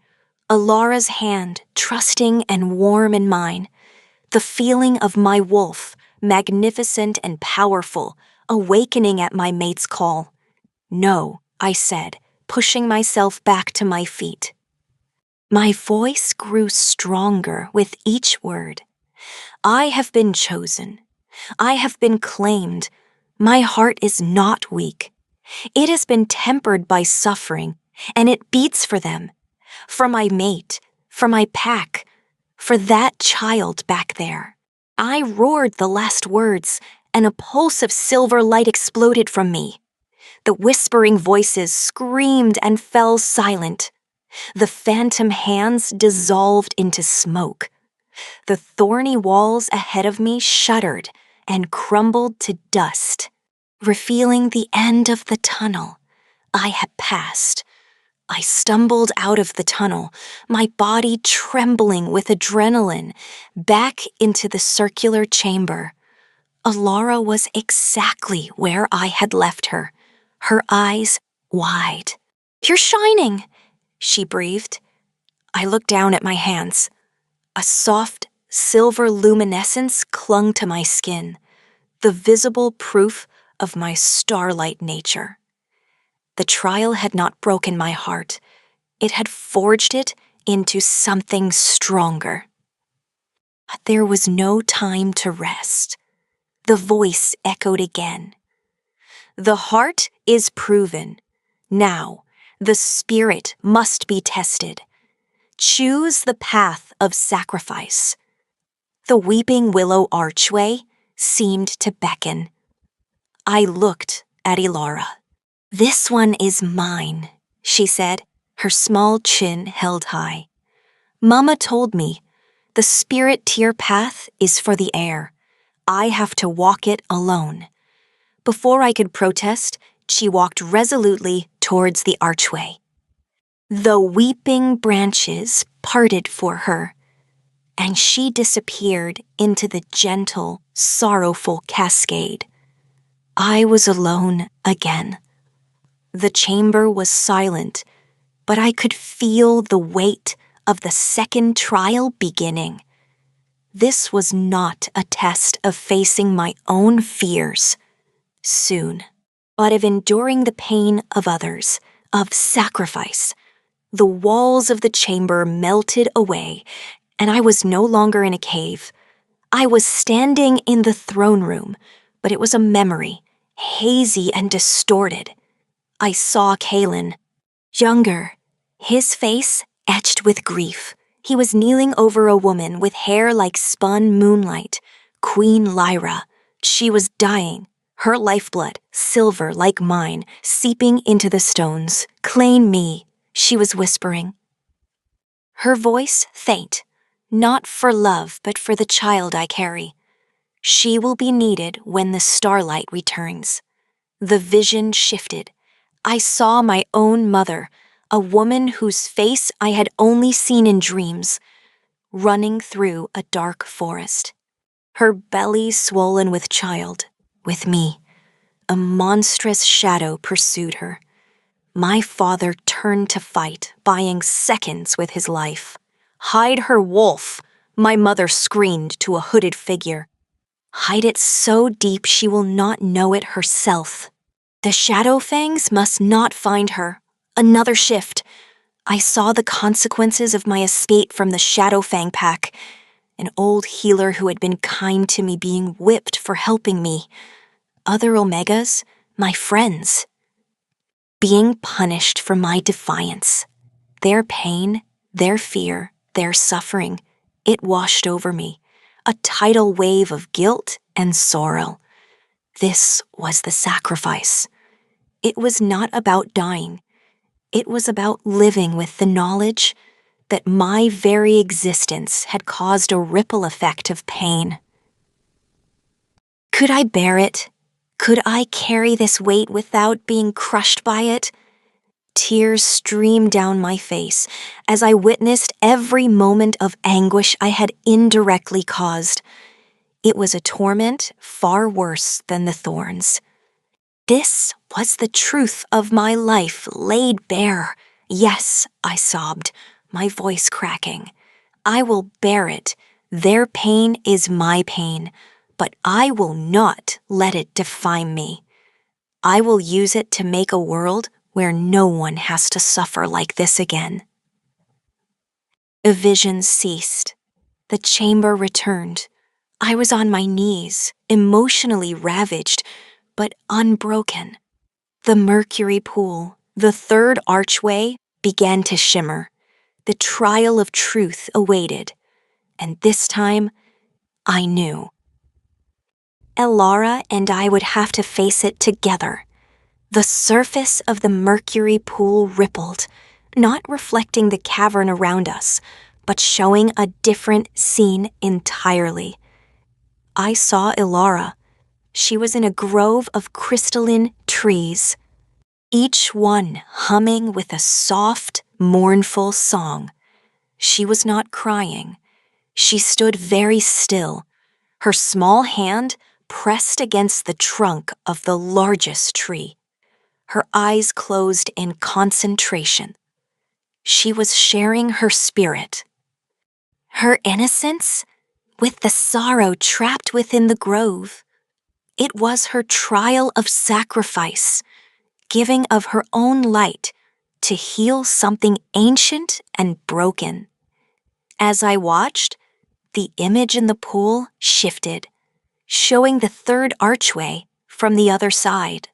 Alara's hand, trusting and warm in mine. The feeling of my wolf, magnificent and powerful, awakening at my mate's call. No, I said, pushing myself back to my feet. My voice grew stronger with each word. I have been chosen. I have been claimed. My heart is not weak. It has been tempered by suffering, and it beats for them. For my mate, for my pack, for that child back there. I roared the last words, and a pulse of silver light exploded from me. The whispering voices screamed and fell silent. The phantom hands dissolved into smoke. The thorny walls ahead of me shuddered and crumbled to dust, revealing the end of the tunnel I had passed. I stumbled out of the tunnel, my body trembling with adrenaline, back into the circular chamber. Alara was exactly where I had left her, her eyes wide. "You're shining," she breathed. I looked down at my hands. A soft, silver luminescence clung to my skin, the visible proof of my starlight nature. The trial had not broken my heart. It had forged it into something stronger. But there was no time to rest. The voice echoed again. The heart is proven. Now, the spirit must be tested. Choose the path of sacrifice. The weeping willow archway seemed to beckon. I looked at Ilara. "This one is mine," she said, her small chin held high. "Mama told me, the spirit tier path is for the air. I have to walk it alone." Before I could protest, she walked resolutely towards the archway. The weeping branches parted for her, and she disappeared into the gentle, sorrowful cascade. I was alone again. The chamber was silent, but I could feel the weight of the second trial beginning. This was not a test of facing my own fears soon, but of enduring the pain of others, of sacrifice. The walls of the chamber melted away, and I was no longer in a cave. I was standing in the throne room, but it was a memory, hazy and distorted. I saw Kalen, younger, his face etched with grief. He was kneeling over a woman with hair like spun moonlight, Queen Lyra. She was dying, her lifeblood, silver like mine, seeping into the stones. "Claim me," she was whispering. Her voice faint, not for love but for the child I carry. She will be needed when the starlight returns. The vision shifted. I saw my own mother, a woman whose face I had only seen in dreams, running through a dark forest. Her belly swollen with child, with me. A monstrous shadow pursued her. My father turned to fight, buying seconds with his life. "Hide her, wolf!" my mother screamed to a hooded figure. "Hide it so deep she will not know it herself. The shadow fangs must not find her." Another shift. I saw the consequences of my escape from the Shadow Fang pack. An old healer who had been kind to me being whipped for helping me. Other Omegas, my friends, being punished for my defiance. Their pain, their fear, their suffering, it washed over me, a tidal wave of guilt and sorrow. This was the sacrifice. It was not about dying. It was about living with the knowledge that my very existence had caused a ripple effect of pain. Could I bear it? Could I carry this weight without being crushed by it? Tears streamed down my face as I witnessed every moment of anguish I had indirectly caused. It was a torment far worse than the thorns. This was the truth of my life laid bare. Yes, I sobbed, my voice cracking. I will bear it. Their pain is my pain, but I will not let it define me. I will use it to make a world where no one has to suffer like this again. The vision ceased. The chamber returned. I was on my knees, emotionally ravaged, but unbroken. The mercury pool, the third archway, began to shimmer. The trial of truth awaited, and this time, I knew. Elara and I would have to face it together. The surface of the mercury pool rippled, not reflecting the cavern around us, but showing a different scene entirely. I saw Elara. She was in a grove of crystalline trees, each one humming with a soft, mournful song. She was not crying. She stood very still, her small hand pressed against the trunk of the largest tree, her eyes closed in concentration. She was sharing her spirit. Her innocence with the sorrow trapped within the grove. It was her trial of sacrifice, giving of her own light to heal something ancient and broken. As I watched, the image in the pool shifted, showing the third archway from the other side.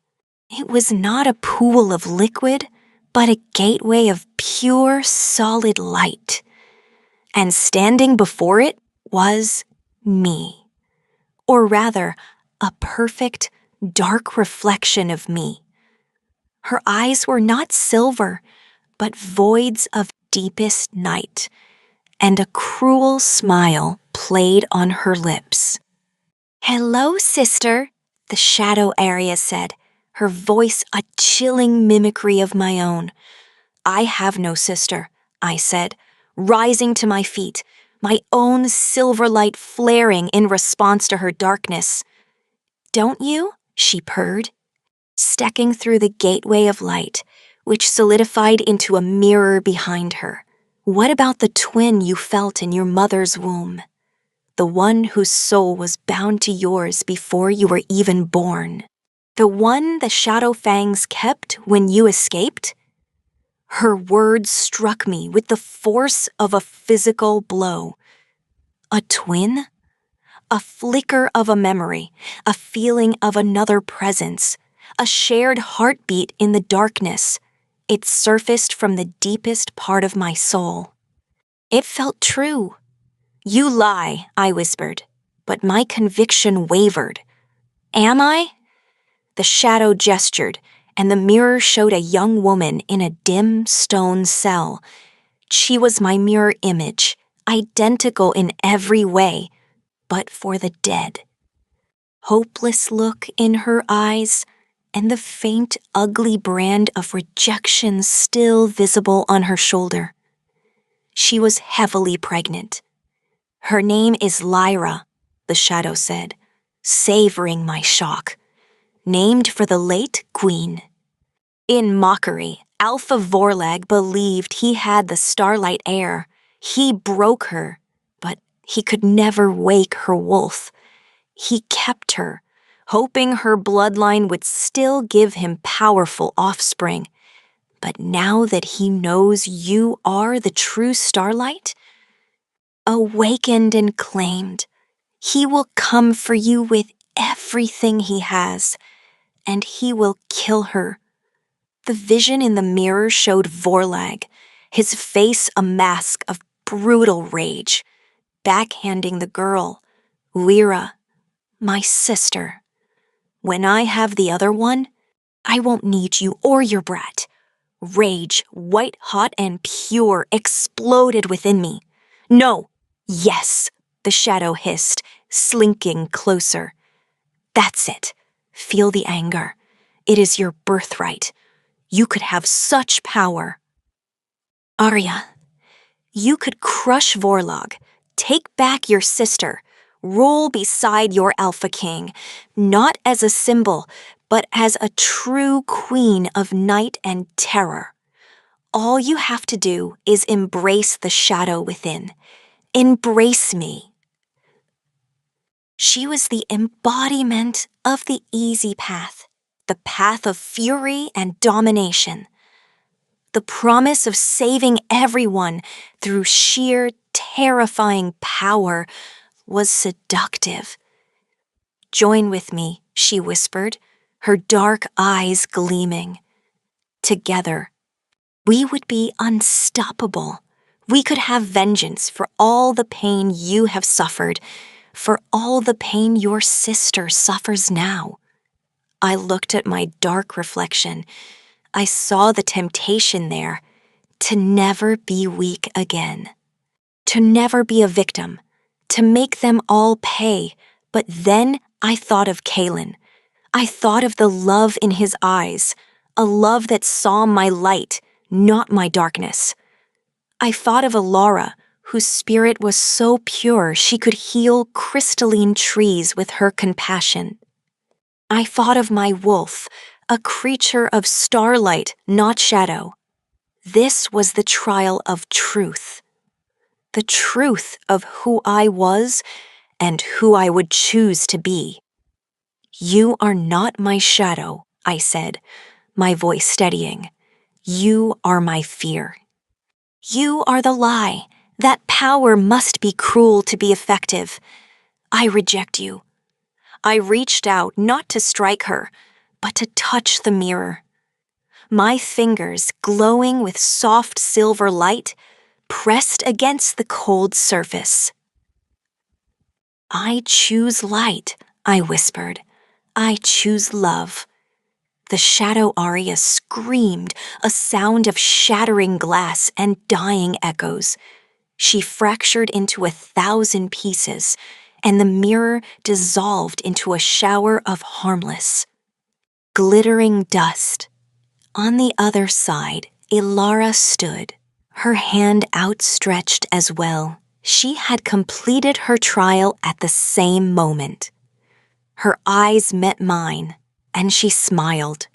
It was not a pool of liquid, but a gateway of pure, solid light. And standing before it was me. Or rather, a perfect, dark reflection of me. Her eyes were not silver, but voids of deepest night, and a cruel smile played on her lips. "Hello, sister," the shadow area said, her voice a chilling mimicry of my own. "I have no sister," I said, rising to my feet, my own silver light flaring in response to her darkness. "Don't you?" she purred, stepping through the gateway of light, which solidified into a mirror behind her. "What about the twin you felt in your mother's womb? The one whose soul was bound to yours before you were even born? The one the Shadow Fangs kept when you escaped?" Her words struck me with the force of a physical blow. A twin? A flicker of a memory, a feeling of another presence, a shared heartbeat in the darkness. It surfaced from the deepest part of my soul. It felt true. "You lie," I whispered, but my conviction wavered. "Am I?" The shadow gestured, and the mirror showed a young woman in a dim stone cell, She was my mirror image, identical in every way, but for the dead. Hopeless look in her eyes, and the faint, ugly brand of rejection still visible on her shoulder. She was heavily pregnant. "Her name is Lyra," the shadow said, savoring my shock. "Named for the late queen." In mockery, Alpha Vorlag believed he had the starlight heir. He broke her, but he could never wake her wolf. He kept her, hoping her bloodline would still give him powerful offspring. But now that he knows you are the true starlight, awakened and claimed, he will come for you with everything he has, and he will kill her. The vision in the mirror showed Vorlag, his face a mask of brutal rage, backhanding the girl, Lyra, my sister. "When I have the other one, I won't need you or your brat." Rage, white hot and pure, exploded within me. "No, yes," the shadow hissed, slinking closer. "That's it. Feel the anger. It is your birthright. You could have such power." "Arya, you could crush Vorlog, take back your sister, rule beside your Alpha King, not as a symbol, but as a true queen of night and terror. All you have to do is embrace the shadow within. Embrace me." She was the embodiment of the easy path, the path of fury and domination. The promise of saving everyone through sheer, terrifying power was seductive. "Join with me," she whispered, her dark eyes gleaming. "Together, we would be unstoppable. We could have vengeance for all the pain you have suffered, for all the pain your sister suffers now." I looked at my dark reflection. I saw the temptation there, to never be weak again, to never be a victim, to make them all pay. But then I thought of Kalen. I thought of the love in his eyes, a love that saw my light, not my darkness. I thought of Alara, whose spirit was so pure she could heal crystalline trees with her compassion. I thought of my wolf, a creature of starlight, not shadow. This was the trial of truth. The truth of who I was and who I would choose to be. "You are not my shadow," I said, my voice steadying. "You are my fear. You are the lie. That power must be cruel to be effective. I reject you." I reached out not to strike her, but to touch the mirror. My fingers, glowing with soft silver light, pressed against the cold surface. "I choose light," I whispered. "I choose love." The shadow Arya screamed, a sound of shattering glass and dying echoes. She fractured into 1,000 pieces, and the mirror dissolved into a shower of harmless, glittering dust. On the other side, Ilara stood, her hand outstretched as well. She had completed her trial at the same moment. Her eyes met mine, and she smiled.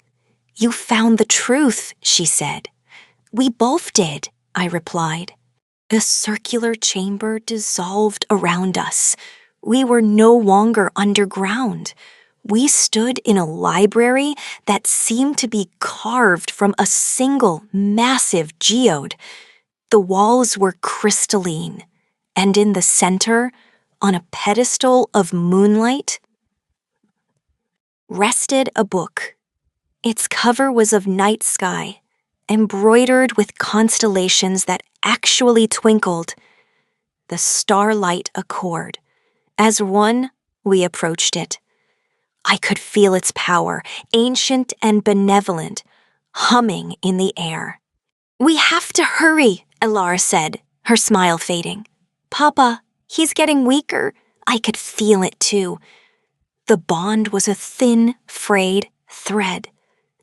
"You found the truth," she said. "We both did," I replied. The circular chamber dissolved around us. We were no longer underground. We stood in a library that seemed to be carved from a single massive geode. The walls were crystalline, and in the center, on a pedestal of moonlight, rested a book. Its cover was of night sky, embroidered with constellations that actually twinkled. The Starlight Accord. As one, we approached it. I could feel its power, ancient and benevolent, humming in the air. "We have to hurry," Elara said, her smile fading. Papa, he's getting weaker. I could feel it too. The bond was a thin, frayed thread.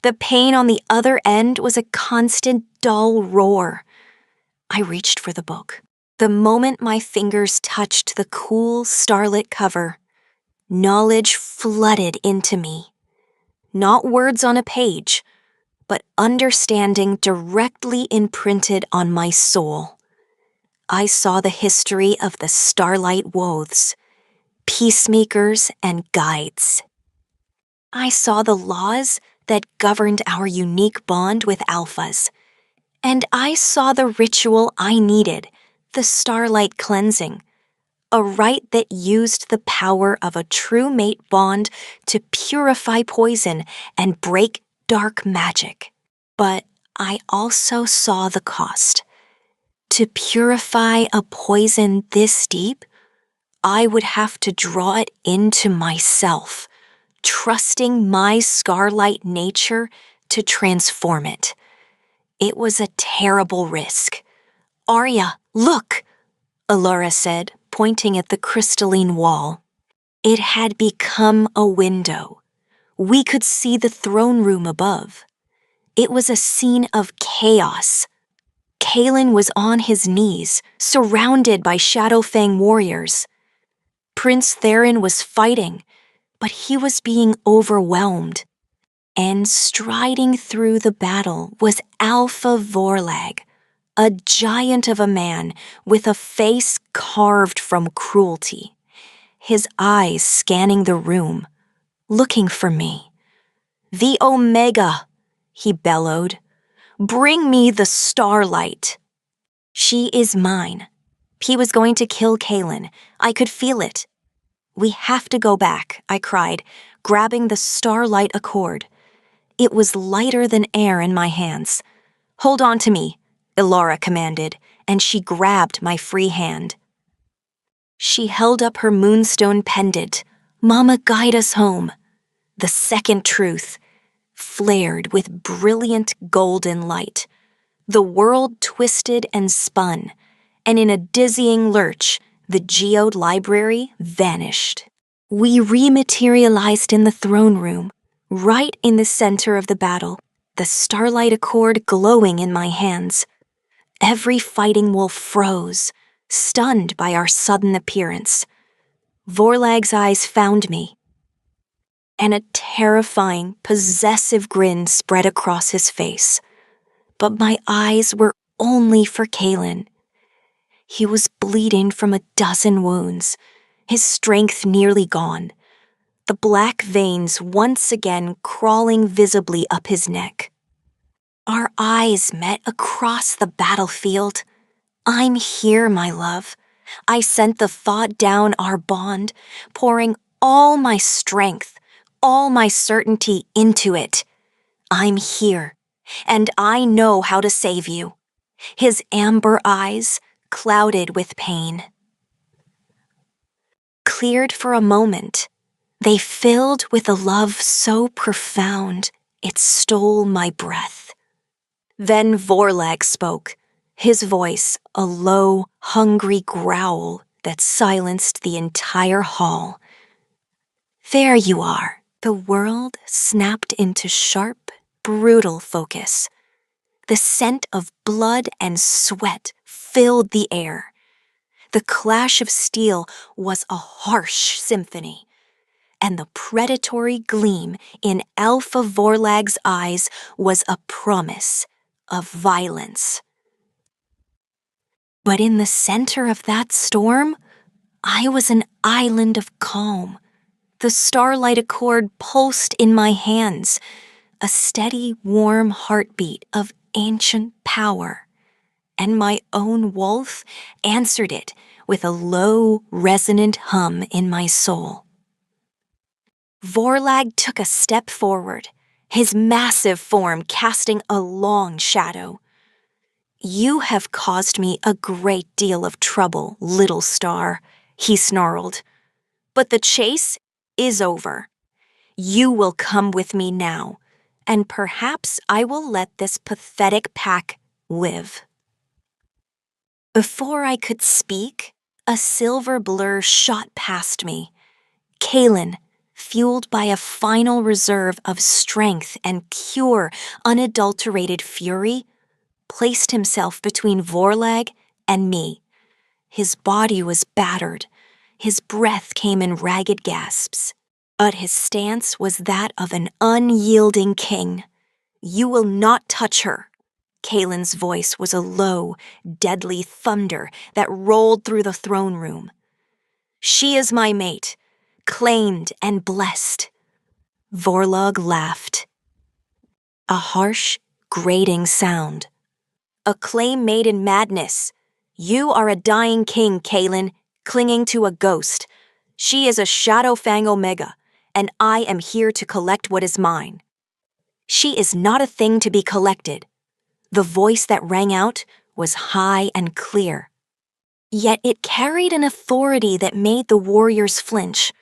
The pain on the other end was a constant, dull roar. I reached for the book. The moment my fingers touched the cool, starlit cover, knowledge flooded into me. Not words on a page, but understanding directly imprinted on my soul. I saw the history of the Starlight Woths, peacemakers and guides. I saw the laws that governed our unique bond with alphas. And I saw the ritual I needed, the Starlight Cleansing, a rite that used the power of a true mate bond to purify poison and break dark magic. But I also saw the cost. To purify a poison this deep, I would have to draw it into myself, trusting my Scarlight nature to transform it. It was a terrible risk. Arya, look, Elara said, pointing at the crystalline wall. It had become a window. We could see the throne room above. It was a scene of chaos. Kalen was on his knees, surrounded by Shadowfang warriors. Prince Theron was fighting, but he was being overwhelmed. And striding through the battle was Alpha Vorlag, a giant of a man with a face carved from cruelty, his eyes scanning the room, looking for me. The Omega, he bellowed. Bring me the Starlight. She is mine. He was going to kill Kalen. I could feel it. We have to go back, I cried, grabbing the Starlight Accord. It was lighter than air in my hands. Hold on to me, Elara commanded, and she grabbed my free hand. She held up her moonstone pendant. Mama, guide us home. The second truth flared with brilliant golden light. The world twisted and spun, and in a dizzying lurch, the geode library vanished. We rematerialized in the throne room, right in the center of the battle, the Starlight Accord glowing in my hands. Every fighting wolf froze, stunned by our sudden appearance. Vorlag's eyes found me, and a terrifying, possessive grin spread across his face. But my eyes were only for Kalen. He was bleeding from a dozen wounds, his strength nearly gone, the black veins once again crawling visibly up his neck. Our eyes met across the battlefield. I'm here, my love. I sent the thought down our bond, pouring all my strength, all my certainty into it. I'm here, and I know how to save you. His amber eyes clouded with pain. Cleared for a moment, they filled with a love so profound it stole my breath. Then Vorlag spoke, his voice a low, hungry growl that silenced the entire hall. There you are. The world snapped into sharp, brutal focus. The scent of blood and sweat filled the air. The clash of steel was a harsh symphony, and the predatory gleam in Alpha Vorlag's eyes was a promise of violence. But in the center of that storm, I was an island of calm. The Starlight Accord pulsed in my hands, a steady, warm heartbeat of ancient power. And my own wolf answered it with a low, resonant hum in my soul. Vorlag took a step forward, his massive form casting a long shadow. You have caused me a great deal of trouble, little star, he snarled. But the chase is over. You will come with me now, and perhaps I will let this pathetic pack live. Before I could speak, a silver blur shot past me. Kalen, fueled by a final reserve of strength and pure, unadulterated fury, placed himself between Vorlag and me. His body was battered. His breath came in ragged gasps. But his stance was that of an unyielding king. "You will not touch her." Kalen's voice was a low, deadly thunder that rolled through the throne room. "She is my mate, claimed and blessed." Vorlog laughed. A harsh, grating sound. "A claim made in madness. You are a dying king, Kalen, clinging to a ghost. She is a Shadowfang Omega, and I am here to collect what is mine." "She is not a thing to be collected." The voice that rang out was high and clear. Yet it carried an authority that made the warriors flinch.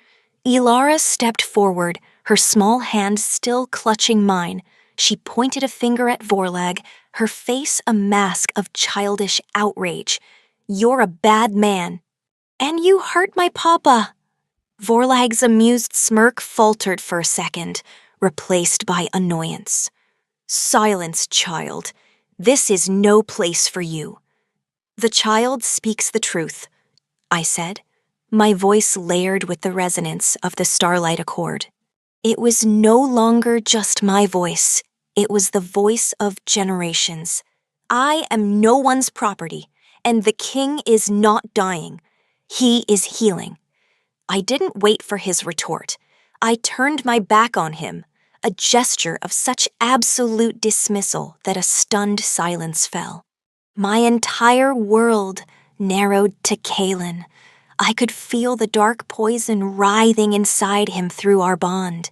Ilara stepped forward, her small hand still clutching mine. She pointed a finger at Vorlag, her face a mask of childish outrage. "You're a bad man." "And you hurt my papa." Vorlag's amused smirk faltered for a second, replaced by annoyance. "Silence, child. This is no place for you." "The child speaks the truth," I said, my voice layered with the resonance of the Starlight Accord. It was no longer just my voice. It was the voice of generations. "I am no one's property, and the king is not dying. He is healing." I didn't wait for his retort. I turned my back on him, a gesture of such absolute dismissal that a stunned silence fell. My entire world narrowed to Kalen. I could feel the dark poison writhing inside him through our bond,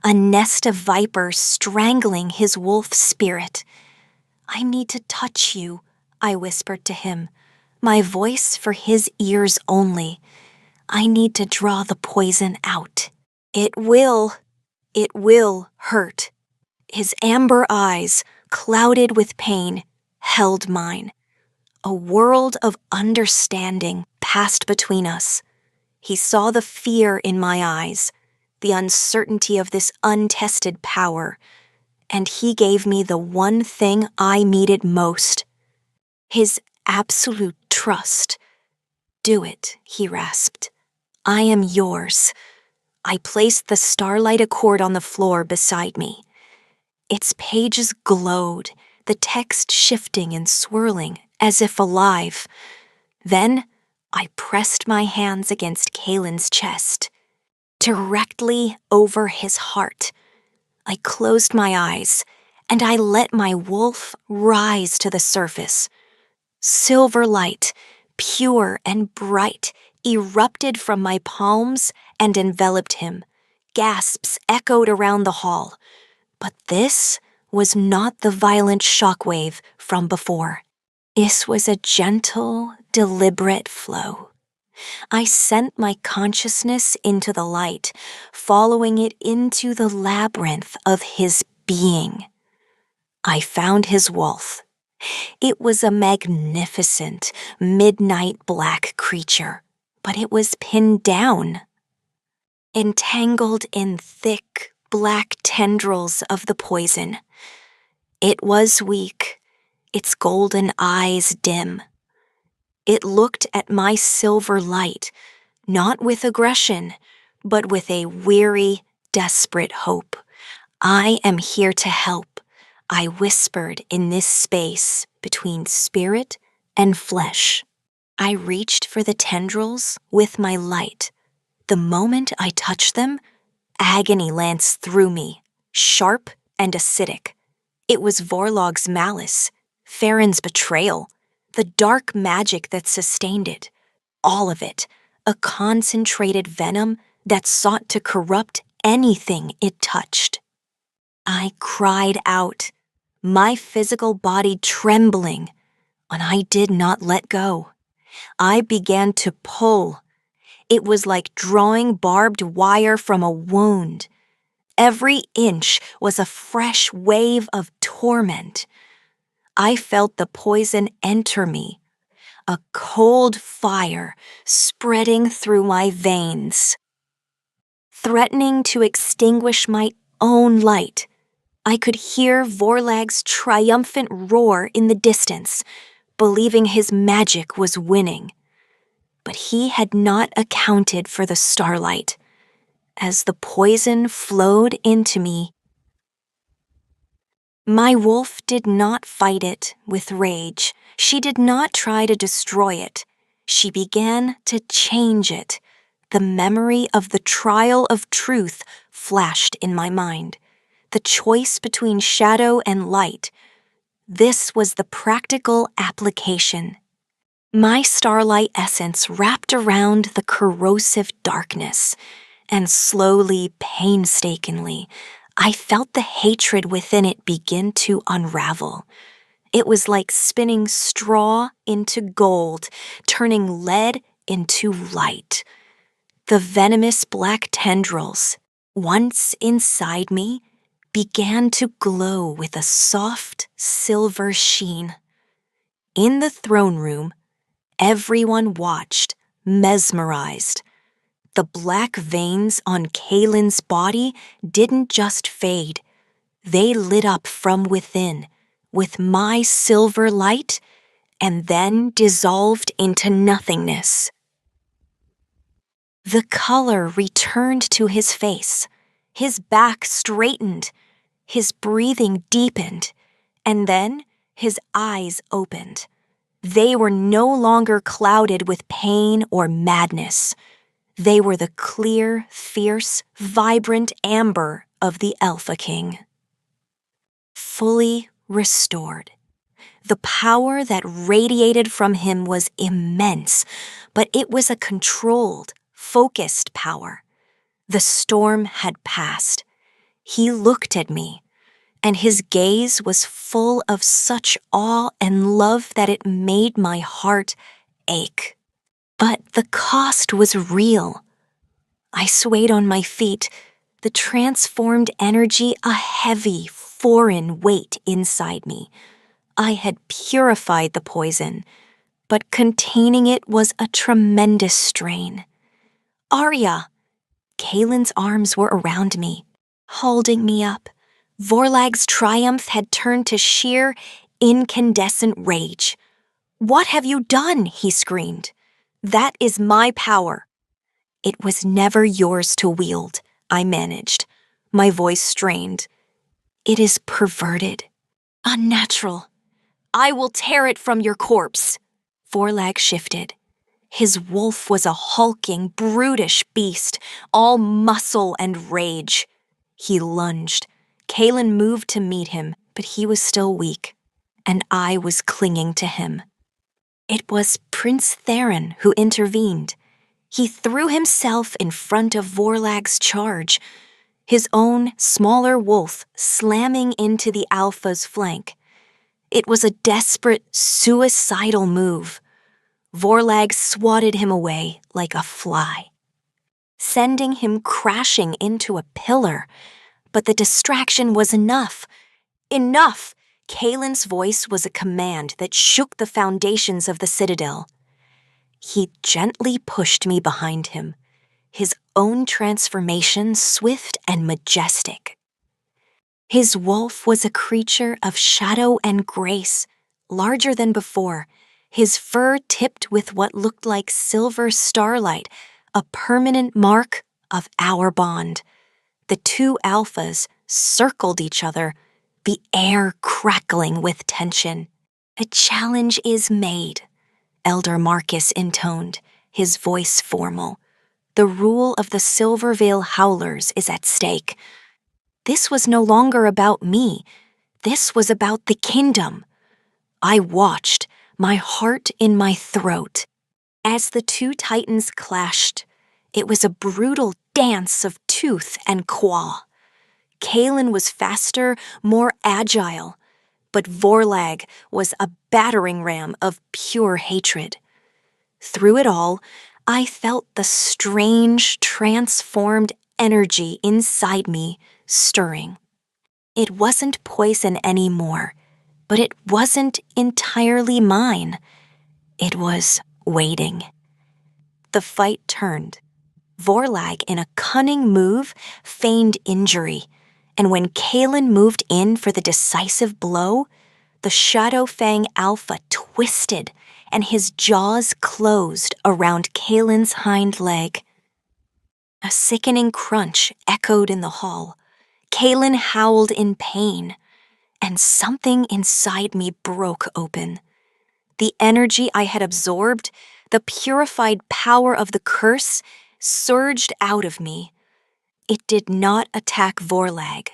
a nest of vipers strangling his wolf spirit. "I need to touch you," I whispered to him, my voice for his ears only. "I need to draw the poison out. It will hurt." His amber eyes, clouded with pain, held mine. A world of understanding passed between us. He saw the fear in my eyes, the uncertainty of this untested power, and he gave me the one thing I needed most: his absolute trust. "Do it," he rasped. "I am yours." I placed the Starlight Accord on the floor beside me. Its pages glowed, the text shifting and swirling as if alive. Then I pressed my hands against Kalen's chest, directly over his heart. I closed my eyes, and I let my wolf rise to the surface. Silver light, pure and bright, erupted from my palms and enveloped him. Gasps echoed around the hall. But this was not the violent shockwave from before. This was a gentle, deliberate flow. I sent my consciousness into the light, following it into the labyrinth of his being. I found his wolf. It was a magnificent, midnight black creature, but it was pinned down, entangled in thick, black tendrils of the poison. It was weak, its golden eyes dim. It looked at my silver light, not with aggression, but with a weary, desperate hope. "I am here to help," I whispered in this space between spirit and flesh. I reached for the tendrils with my light. The moment I touched them, agony lanced through me, sharp and acidic. It was Vorlog's malice, Farron's betrayal, the dark magic that sustained it. All of it, a concentrated venom that sought to corrupt anything it touched. I cried out, my physical body trembling, and I did not let go. I began to pull. It was like drawing barbed wire from a wound. Every inch was a fresh wave of torment. I felt the poison enter me, a cold fire spreading through my veins. Threatening to extinguish my own light, I could hear Vorlag's triumphant roar in the distance, believing his magic was winning. But he had not accounted for the starlight. As the poison flowed into me, my wolf did not fight it with rage. She did not try to destroy it. She began to change it. The memory of the trial of truth flashed in my mind. The choice between shadow and light. This was the practical application. My starlight essence wrapped around the corrosive darkness, and slowly, painstakingly, I felt the hatred within it begin to unravel. It was like spinning straw into gold, turning lead into light. The venomous black tendrils, once inside me, began to glow with a soft silver sheen. In the throne room, everyone watched, mesmerized. The black veins on Kalen's body didn't just fade. They lit up from within, with my silver light, and then dissolved into nothingness. The color returned to his face. His back straightened. His breathing deepened. And then his eyes opened. They were no longer clouded with pain or madness. They were the clear, fierce, vibrant amber of the Alpha King. Fully restored. The power that radiated from him was immense, but it was a controlled, focused power. The storm had passed. He looked at me, and his gaze was full of such awe and love that it made my heart ache. But the cost was real. I swayed on my feet, the transformed energy a heavy, foreign weight inside me. I had purified the poison, but containing it was a tremendous strain. Arya! Kalen's arms were around me, holding me up. Vorlag's triumph had turned to sheer, incandescent rage. "What have you done?" he screamed. "That is my power." "It was never yours to wield," I managed, my voice strained. "It is perverted, unnatural. I will tear it from your corpse." Vorlag shifted. His wolf was a hulking, brutish beast, all muscle and rage. He lunged. Kalen moved to meet him, but he was still weak, and I was clinging to him. It was Prince Theron who intervened. He threw himself in front of Vorlag's charge, his own smaller wolf slamming into the Alpha's flank. It was a desperate, suicidal move. Vorlag swatted him away like a fly, sending him crashing into a pillar. But the distraction was enough. Enough! Kalen's voice was a command that shook the foundations of the citadel. He gently pushed me behind him, his own transformation swift and majestic. His wolf was a creature of shadow and grace, larger than before, his fur tipped with what looked like silver starlight, a permanent mark of our bond. The two alphas circled each other, the air crackling with tension. "A challenge is made," Elder Marcus intoned, his voice formal. "The rule of the Silvervale Howlers is at stake." This was no longer about me. This was about the kingdom. I watched, my heart in my throat. As the two titans clashed, it was a brutal dance of tooth and claw. Kalen was faster, more agile, but Vorlag was a battering ram of pure hatred. Through it all, I felt the strange, transformed energy inside me stirring. It wasn't poison anymore, but it wasn't entirely mine. It was waiting. The fight turned. Vorlag, in a cunning move, feigned injury, and when Kalen moved in for the decisive blow, the Shadow Fang Alpha twisted and his jaws closed around Kalen's hind leg. A sickening crunch echoed in the hall. Kalen howled in pain, and something inside me broke open. The energy I had absorbed, the purified power of the curse, surged out of me. It did not attack Vorlag.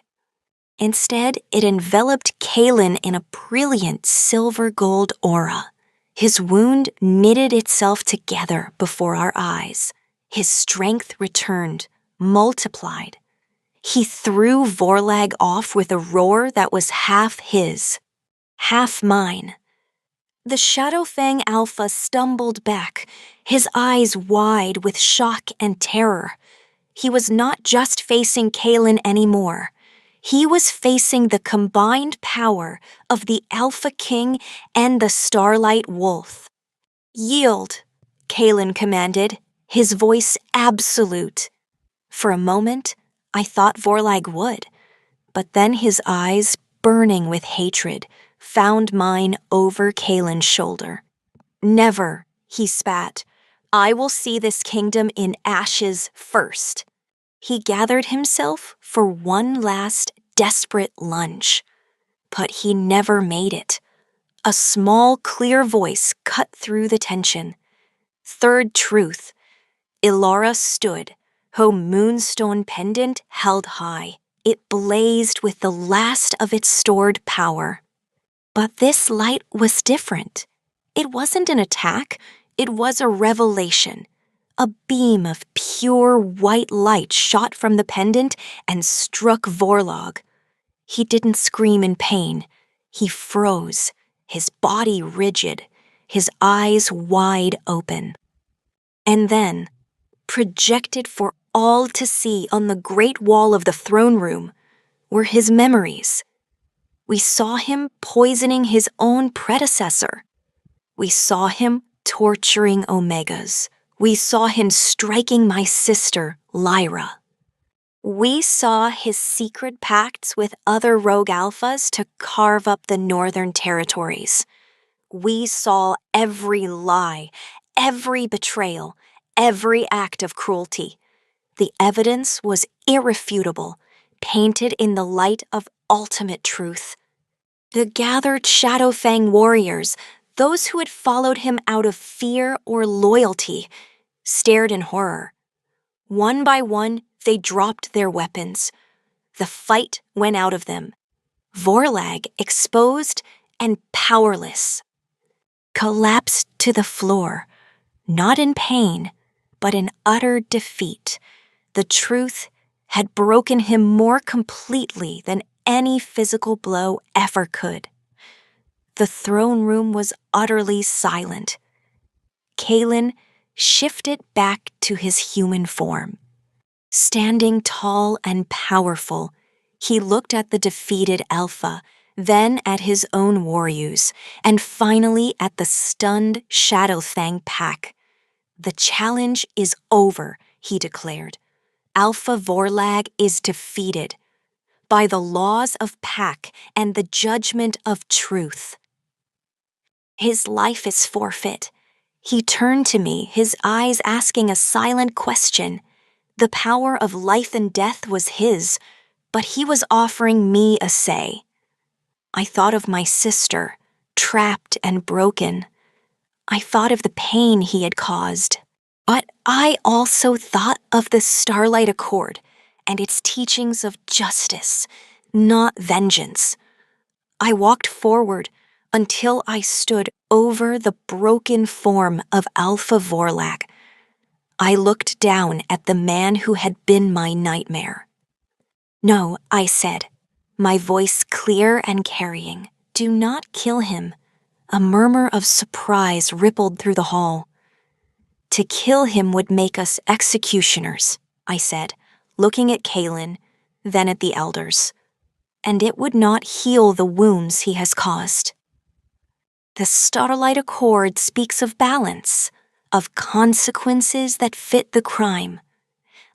Instead, it enveloped Kalen in a brilliant silver-gold aura. His wound knitted itself together before our eyes. His strength returned, multiplied. He threw Vorlag off with a roar that was half his, half mine. The Shadow Fang Alpha stumbled back, his eyes wide with shock and terror. He was not just facing Kalen anymore. He was facing the combined power of the Alpha King and the Starlight Wolf. "Yield," Kalen commanded, his voice absolute. For a moment, I thought Vorlag would, but then his eyes, burning with hatred, found mine over Kalen's shoulder. "Never," he spat. "I will see this kingdom in ashes first." He gathered himself for one last desperate lunge. But he never made it. A small, clear voice cut through the tension. "Third truth." Ilara stood, her moonstone pendant held high. It blazed with the last of its stored power. But this light was different. It wasn't an attack, it was a revelation. A beam of pure white light shot from the pendant and struck Vorlag. He didn't scream in pain. He froze, his body rigid, his eyes wide open. And then, projected for all to see on the great wall of the throne room, were his memories. We saw him poisoning his own predecessor. We saw him torturing Omegas. We saw him striking my sister, Lyra. We saw his secret pacts with other rogue alphas to carve up the northern territories. We saw every lie, every betrayal, every act of cruelty. The evidence was irrefutable, painted in the light of ultimate truth. The gathered Shadow Fang warriors, those who had followed him out of fear or loyalty, stared in horror. One by one, they dropped their weapons. The fight went out of them. Vorlag, exposed and powerless, collapsed to the floor, not in pain, but in utter defeat. The truth had broken him more completely than any physical blow ever could. The throne room was utterly silent. Kalen shifted back to his human form. Standing tall and powerful, he looked at the defeated Alpha, then at his own warriors, and finally at the stunned Shadow Fang pack. "The challenge is over," he declared. "Alpha Vorlag is defeated by the laws of pack and the judgment of truth. His life is forfeit." He turned to me, his eyes asking a silent question. The power of life and death was his, but he was offering me a say. I thought of my sister, trapped and broken. I thought of the pain he had caused. But I also thought of the Starlight Accord and its teachings of justice, not vengeance. I walked forward until I stood over the broken form of Alpha Vorlag. I looked down at the man who had been my nightmare. "No," I said, my voice clear and carrying. "Do not kill him." A murmur of surprise rippled through the hall. "To kill him would make us executioners," I said, looking at Kalen, then at the elders. "And it would not heal the wounds he has caused." The Starlight Accord speaks of balance, of consequences that fit the crime.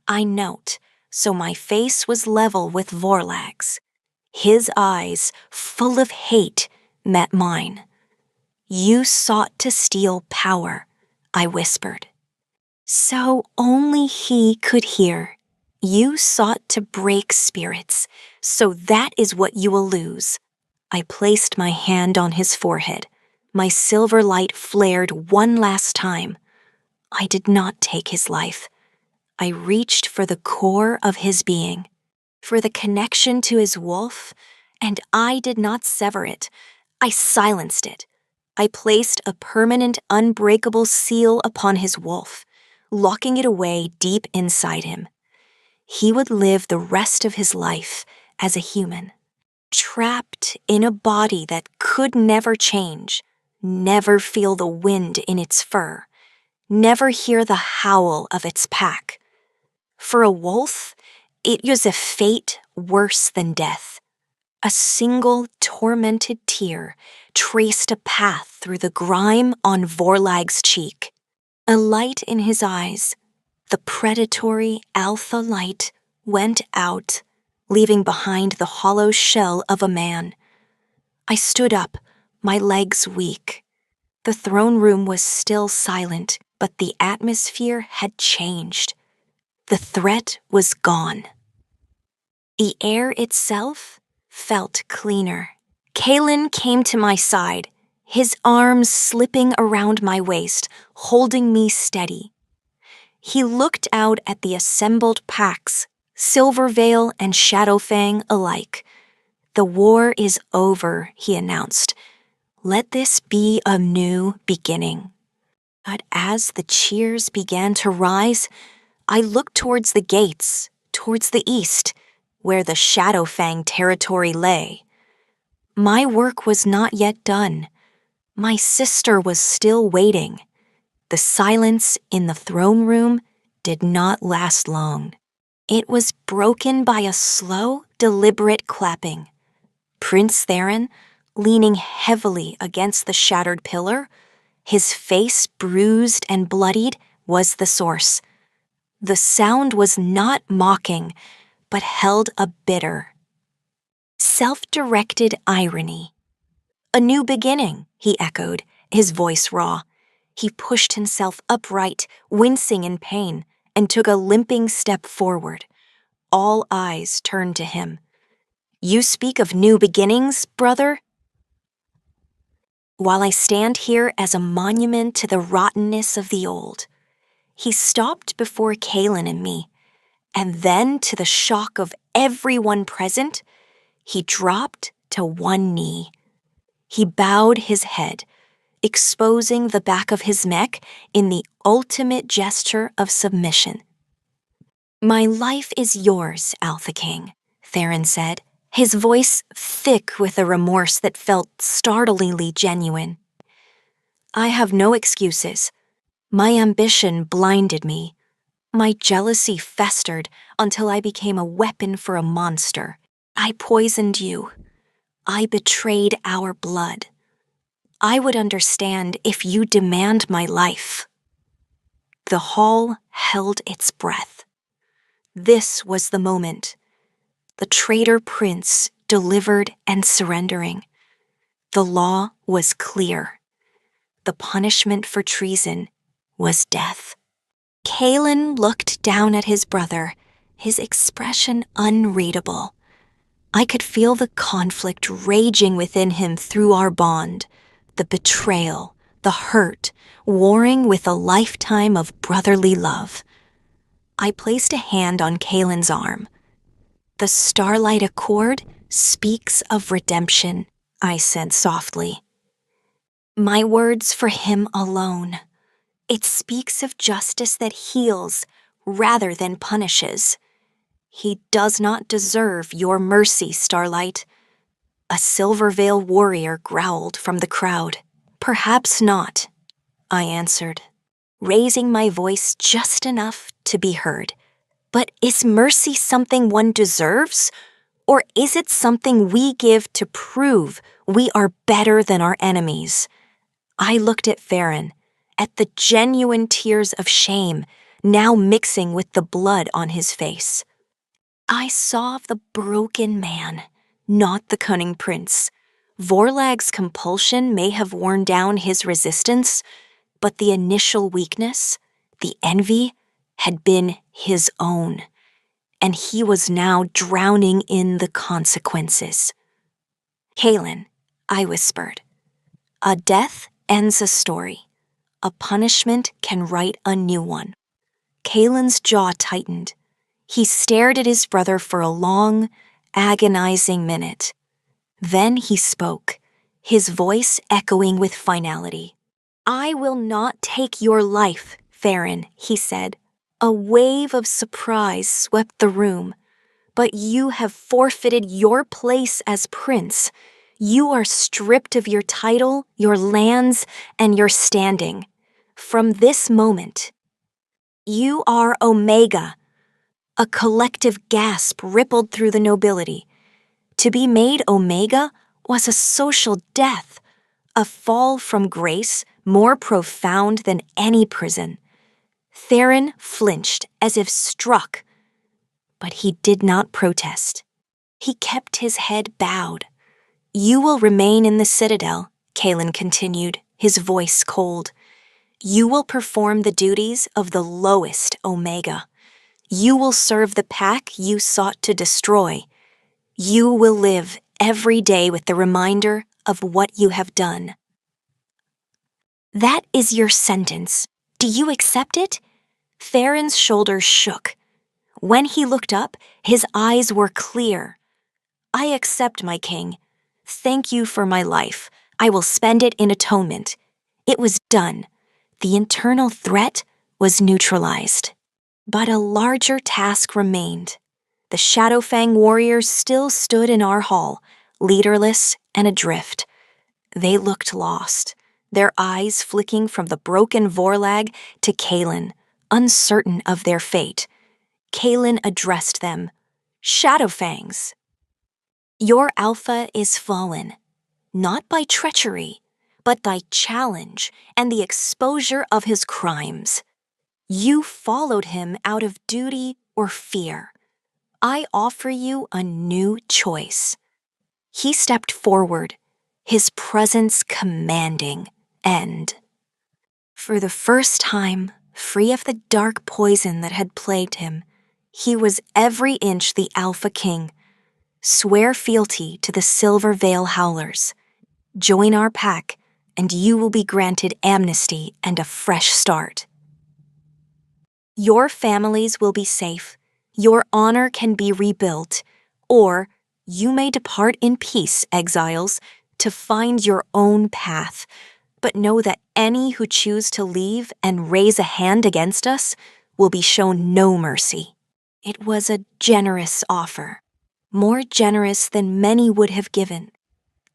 I note, so my face was level with Vorlag's. His eyes, full of hate, met mine. You sought to steal power, I whispered. So only he could hear. You sought to break spirits, so that is what you will lose. I placed my hand on his forehead. My silver light flared one last time. I did not take his life. I reached for the core of his being, for the connection to his wolf, and I did not sever it. I silenced it. I placed a permanent, unbreakable seal upon his wolf, locking it away deep inside him. He would live the rest of his life as a human, trapped in a body that could never change, never feel the wind in its fur, never hear the howl of its pack. For a wolf, it is a fate worse than death. A single tormented tear traced a path through the grime on Vorlag's cheek. A light in his eyes, the predatory alpha light, went out, leaving behind the hollow shell of a man. I stood up, my legs weak. The throne room was still silent, but the atmosphere had changed. The threat was gone. The air itself felt cleaner. Kalen came to my side, his arms slipping around my waist, holding me steady. He looked out at the assembled packs, Silverveil and Shadowfang alike. The war is over, he announced. Let this be a new beginning. But as the cheers began to rise, I looked towards the gates, towards the east, where the Shadowfang territory lay. My work was not yet done. My sister was still waiting. The silence in the throne room did not last long. It was broken by a slow, deliberate clapping. Prince Theron, leaning heavily against the shattered pillar, his face bruised and bloodied, was the source. The sound was not mocking, but held a bitter, self-directed irony. A new beginning, he echoed, his voice raw. He pushed himself upright, wincing in pain, and took a limping step forward. All eyes turned to him. You speak of new beginnings, brother? While I stand here as a monument to the rottenness of the old. He stopped before Kalen and me, and then, to the shock of everyone present, he dropped to one knee. He bowed his head, exposing the back of his neck in the ultimate gesture of submission. My life is yours, Alpha King, Theron said, his voice thick with a remorse that felt startlingly genuine. I have no excuses. My ambition blinded me. My jealousy festered until I became a weapon for a monster. I poisoned you. I betrayed our blood. I would understand if you demand my life. The hall held its breath. This was the moment. The traitor prince delivered and surrendering. The law was clear. The punishment for treason was death. Kalen looked down at his brother, his expression unreadable. I could feel the conflict raging within him through our bond, the betrayal, the hurt, warring with a lifetime of brotherly love. I placed a hand on Kalen's arm. The Starlight Accord speaks of redemption, I said softly. My words for him alone. It speaks of justice that heals rather than punishes. He does not deserve your mercy, Starlight. A Silverveil warrior growled from the crowd. Perhaps not, I answered, raising my voice just enough to be heard. But is mercy something one deserves? Or is it something we give to prove we are better than our enemies? I looked at Farron, at the genuine tears of shame now mixing with the blood on his face. I saw the broken man, not the cunning prince. Vorlag's compulsion may have worn down his resistance, but the initial weakness, the envy, had been his own, and he was now drowning in the consequences. "Kaelin," I whispered, "a death ends a story. A punishment can write a new one." Kaelin's jaw tightened. He stared at his brother for a long, agonizing minute. Then he spoke, his voice echoing with finality. "I will not take your life, Farron," he said. A wave of surprise swept the room. "But you have forfeited your place as prince. You are stripped of your title, your lands, and your standing. From this moment, you are Omega." A collective gasp rippled through the nobility. To be made Omega was a social death, a fall from grace more profound than any prison. Theron flinched as if struck, but he did not protest. He kept his head bowed. "You will remain in the citadel," Kaelin continued, his voice cold. "You will perform the duties of the lowest Omega. You will serve the pack you sought to destroy. You will live every day with the reminder of what you have done." "That is your sentence. Do you accept it?" Theron's shoulders shook. When he looked up, his eyes were clear. "I accept, my king. Thank you for my life. I will spend it in atonement." It was done. The internal threat was neutralized. But a larger task remained. The Shadowfang warriors still stood in our hall, leaderless and adrift. They looked lost, their eyes flicking from the broken Vorlag to Kaelin, uncertain of their fate. Kaelin addressed them. "Shadowfangs, your alpha is fallen, not by treachery, but by challenge and the exposure of his crimes. You followed him out of duty or fear. I offer you a new choice." He stepped forward, his presence commanding, and, for the first time, free of the dark poison that had plagued him, he was every inch the Alpha King. "Swear fealty to the Silver Veil Howlers. Join our pack, and you will be granted amnesty and a fresh start. Your families will be safe, your honor can be rebuilt, or you may depart in peace, exiles, to find your own path. But know that any who choose to leave and raise a hand against us will be shown no mercy." It was a generous offer, more generous than many would have given.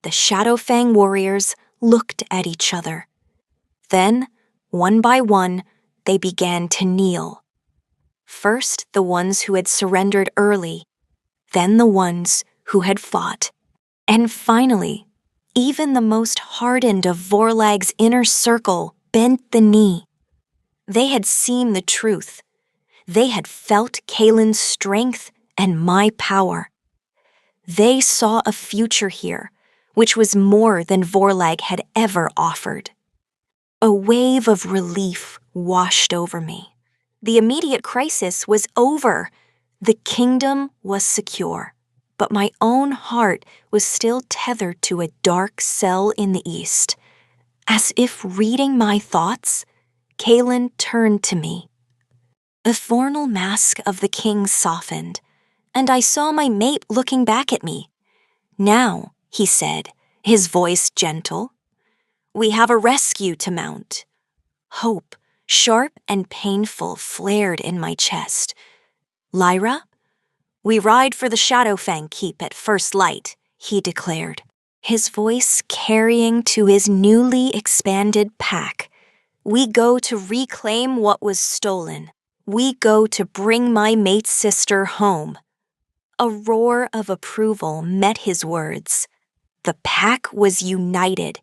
The Shadowfang warriors looked at each other. Then, one by one, they began to kneel. First the ones who had surrendered early, then the ones who had fought, and finally, even the most hardened of Vorlag's inner circle bent the knee. They had seen the truth. They had felt Kaelin's strength and my power. They saw a future here, which was more than Vorlag had ever offered. A wave of relief washed over me. The immediate crisis was over. The kingdom was secure. But my own heart was still tethered to a dark cell in the east. As if reading my thoughts, Kaelin turned to me. The formal mask of the king softened, and I saw my mate looking back at me. "Now," he said, his voice gentle, "we have a rescue to mount." Hope, sharp and painful, flared in my chest. "Lyra, we ride for the Shadowfang Keep at first light," he declared, his voice carrying to his newly expanded pack. "We go to reclaim what was stolen. We go to bring my mate's sister home." A roar of approval met his words. The pack was united,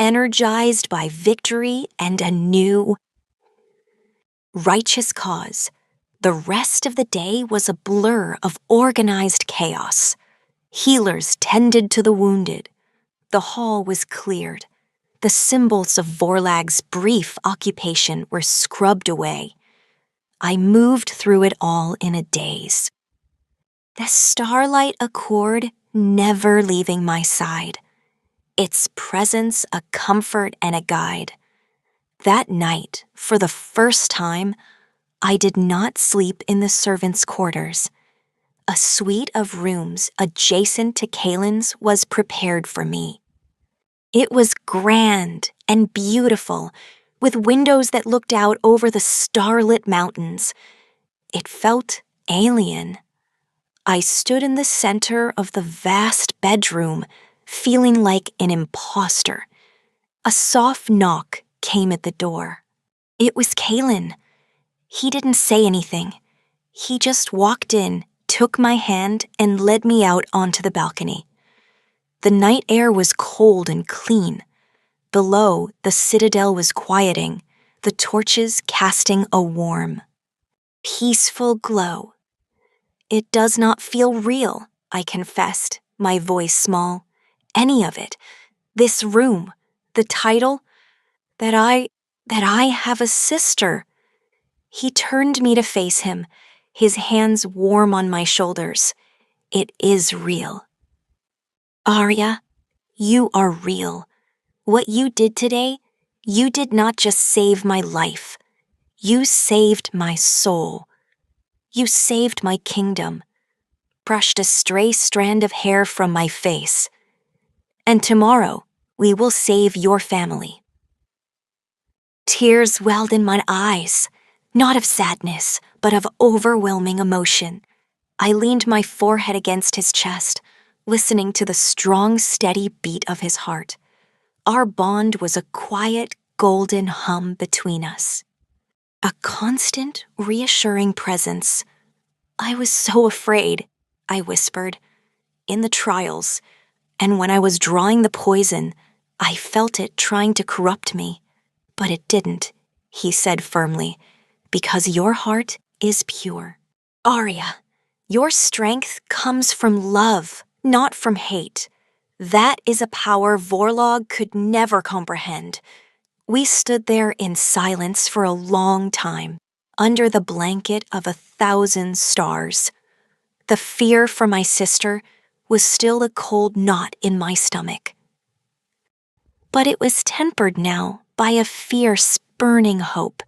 energized by victory and a new, righteous cause. The rest of the day was a blur of organized chaos. Healers tended to the wounded. The hall was cleared. The symbols of Vorlag's brief occupation were scrubbed away. I moved through it all in a daze. The starlight accord never leaving my side. Its presence a comfort and a guide. That night, for the first time, I did not sleep in the servants' quarters. A suite of rooms adjacent to Kalen's was prepared for me. It was grand and beautiful, with windows that looked out over the starlit mountains. It felt alien. I stood in the center of the vast bedroom, feeling like an imposter. A soft knock came at the door. It was Kalen. He didn't say anything. He just walked in, took my hand, and led me out onto the balcony. The night air was cold and clean. Below, the citadel was quieting, the torches casting a warm, peaceful glow. It does not feel real, I confessed, my voice small. Any of it. This room, the title, that I have a sister. He turned me to face him, his hands warm on my shoulders. It is real. Arya, you are real. What you did today, you did not just save my life. You saved my soul. You saved my kingdom, brushed a stray strand of hair from my face. And tomorrow, we will save your family. Tears welled in my eyes, not of sadness, but of overwhelming emotion. I leaned my forehead against his chest, listening to the strong, steady beat of his heart. Our bond was a quiet, golden hum between us. A constant, reassuring presence. I was so afraid, I whispered, in the trials, and when I was drawing the poison, I felt it trying to corrupt me. But it didn't, he said firmly, because your heart is pure. Arya, your strength comes from love, not from hate. That is a power Vorlog could never comprehend. We stood there in silence for a long time, under the blanket of 1,000 stars. The fear for my sister was still a cold knot in my stomach. But it was tempered now by a fierce, burning hope,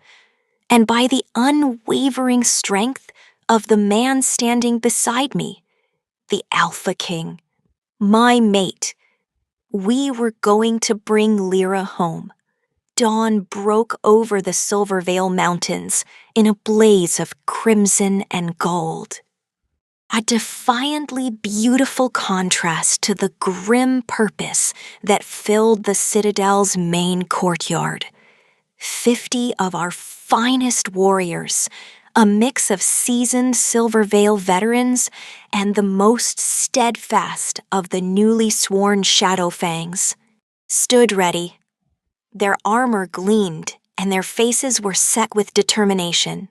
and by the unwavering strength of the man standing beside me, the Alpha King, my mate. We were going to bring Lyra home. Dawn broke over the Silvervale Mountains in a blaze of crimson and gold. A defiantly beautiful contrast to the grim purpose that filled the Citadel's main courtyard. 50 of our finest warriors, a mix of seasoned Silvervale veterans and the most steadfast of the newly sworn Shadowfangs, stood ready. Their armor gleamed, and their faces were set with determination.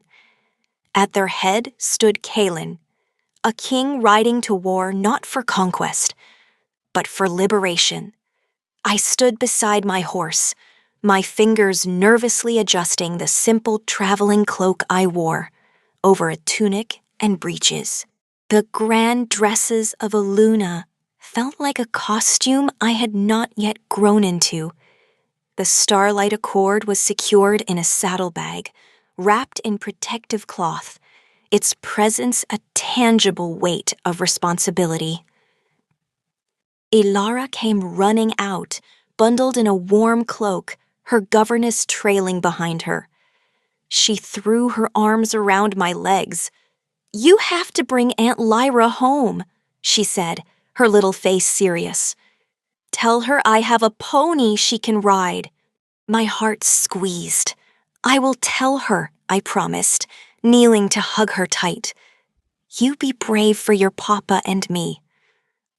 At their head stood Kalen, a king riding to war not for conquest, but for liberation. I stood beside my horse, my fingers nervously adjusting the simple traveling cloak I wore over a tunic and breeches. The grand dresses of Aluna felt like a costume I had not yet grown into. The starlight accord was secured in a saddlebag, wrapped in protective cloth, its presence a tangible weight of responsibility. Ilara came running out, bundled in a warm cloak, her governess trailing behind her. She threw her arms around my legs. "You have to bring Aunt Lyra home," she said, her little face serious. "Tell her I have a pony she can ride." My heart squeezed. "I will tell her," I promised, kneeling to hug her tight. "You be brave for your papa and me."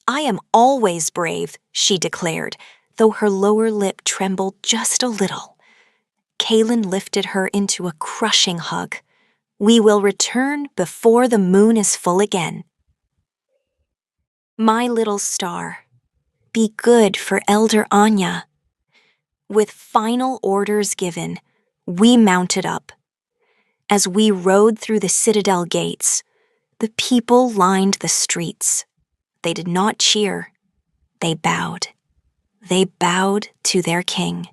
"I am always brave," she declared, though her lower lip trembled just a little. Kaelin lifted her into a crushing hug. "We will return before the moon is full again." My little star, be good for Elder Anya. With final orders given, we mounted up. As we rode through the citadel gates, the people lined the streets. They did not cheer. They bowed. They bowed to their king.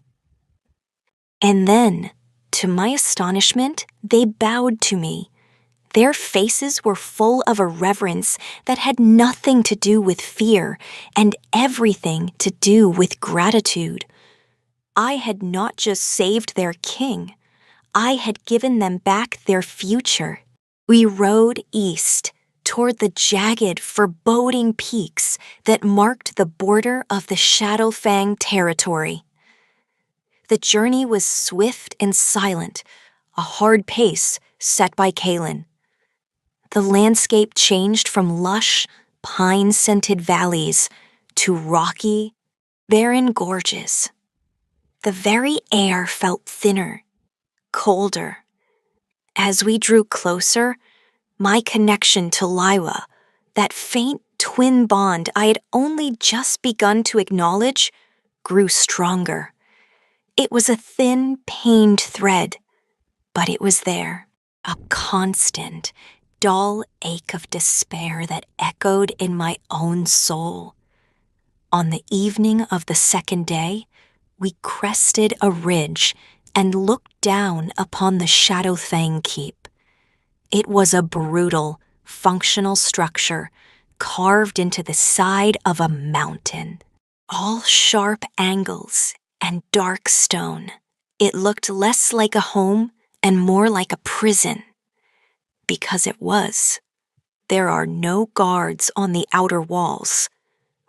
And then, to my astonishment, they bowed to me. Their faces were full of a reverence that had nothing to do with fear and everything to do with gratitude. I had not just saved their king, I had given them back their future. We rode east toward the jagged, foreboding peaks that marked the border of the Shadowfang territory. The journey was swift and silent, a hard pace set by Kaelin. The landscape changed from lush, pine-scented valleys to rocky, barren gorges. The very air felt thinner, colder. As we drew closer, my connection to Liwa, that faint twin bond I had only just begun to acknowledge, grew stronger. It was a thin, pained thread, but it was there, a constant, dull ache of despair that echoed in my own soul. On the evening of the second day, we crested a ridge and looked down upon the Shadowfang Keep. It was a brutal, functional structure carved into the side of a mountain. All sharp angles and dark stone, it looked less like a home and more like a prison. Because it was. There are no guards on the outer walls.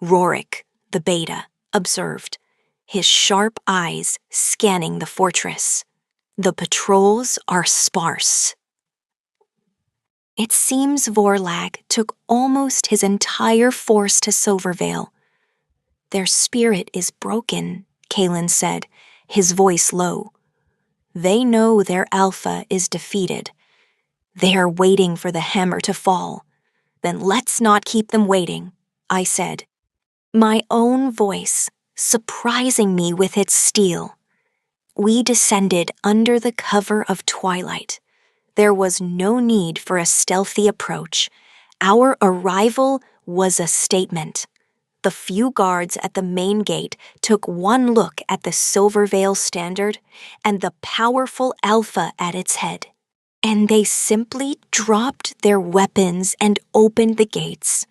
Rorik, the beta, observed, his sharp eyes scanning the fortress. The patrols are sparse. It seems Vorlag took almost his entire force to Silvervale. Their spirit is broken, Kaelin said, his voice low. They know their alpha is defeated. They are waiting for the hammer to fall. Then let's not keep them waiting, I said. My own voice, surprising me with its steel. We descended under the cover of twilight. There was no need for a stealthy approach. Our arrival was a statement. The few guards at the main gate took one look at the Silvervale standard and the powerful Alpha at its head, and they simply dropped their weapons and opened the gates.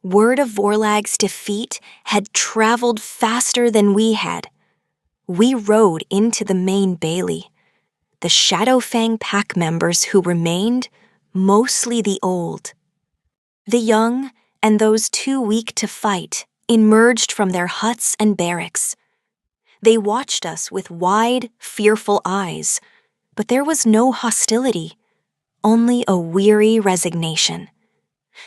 Word of Vorlag's defeat had traveled faster than we had. We rode into the main bailey. The Shadowfang pack members who remained, mostly the old. The young and those too weak to fight emerged from their huts and barracks. They watched us with wide, fearful eyes, but there was no hostility, only a weary resignation.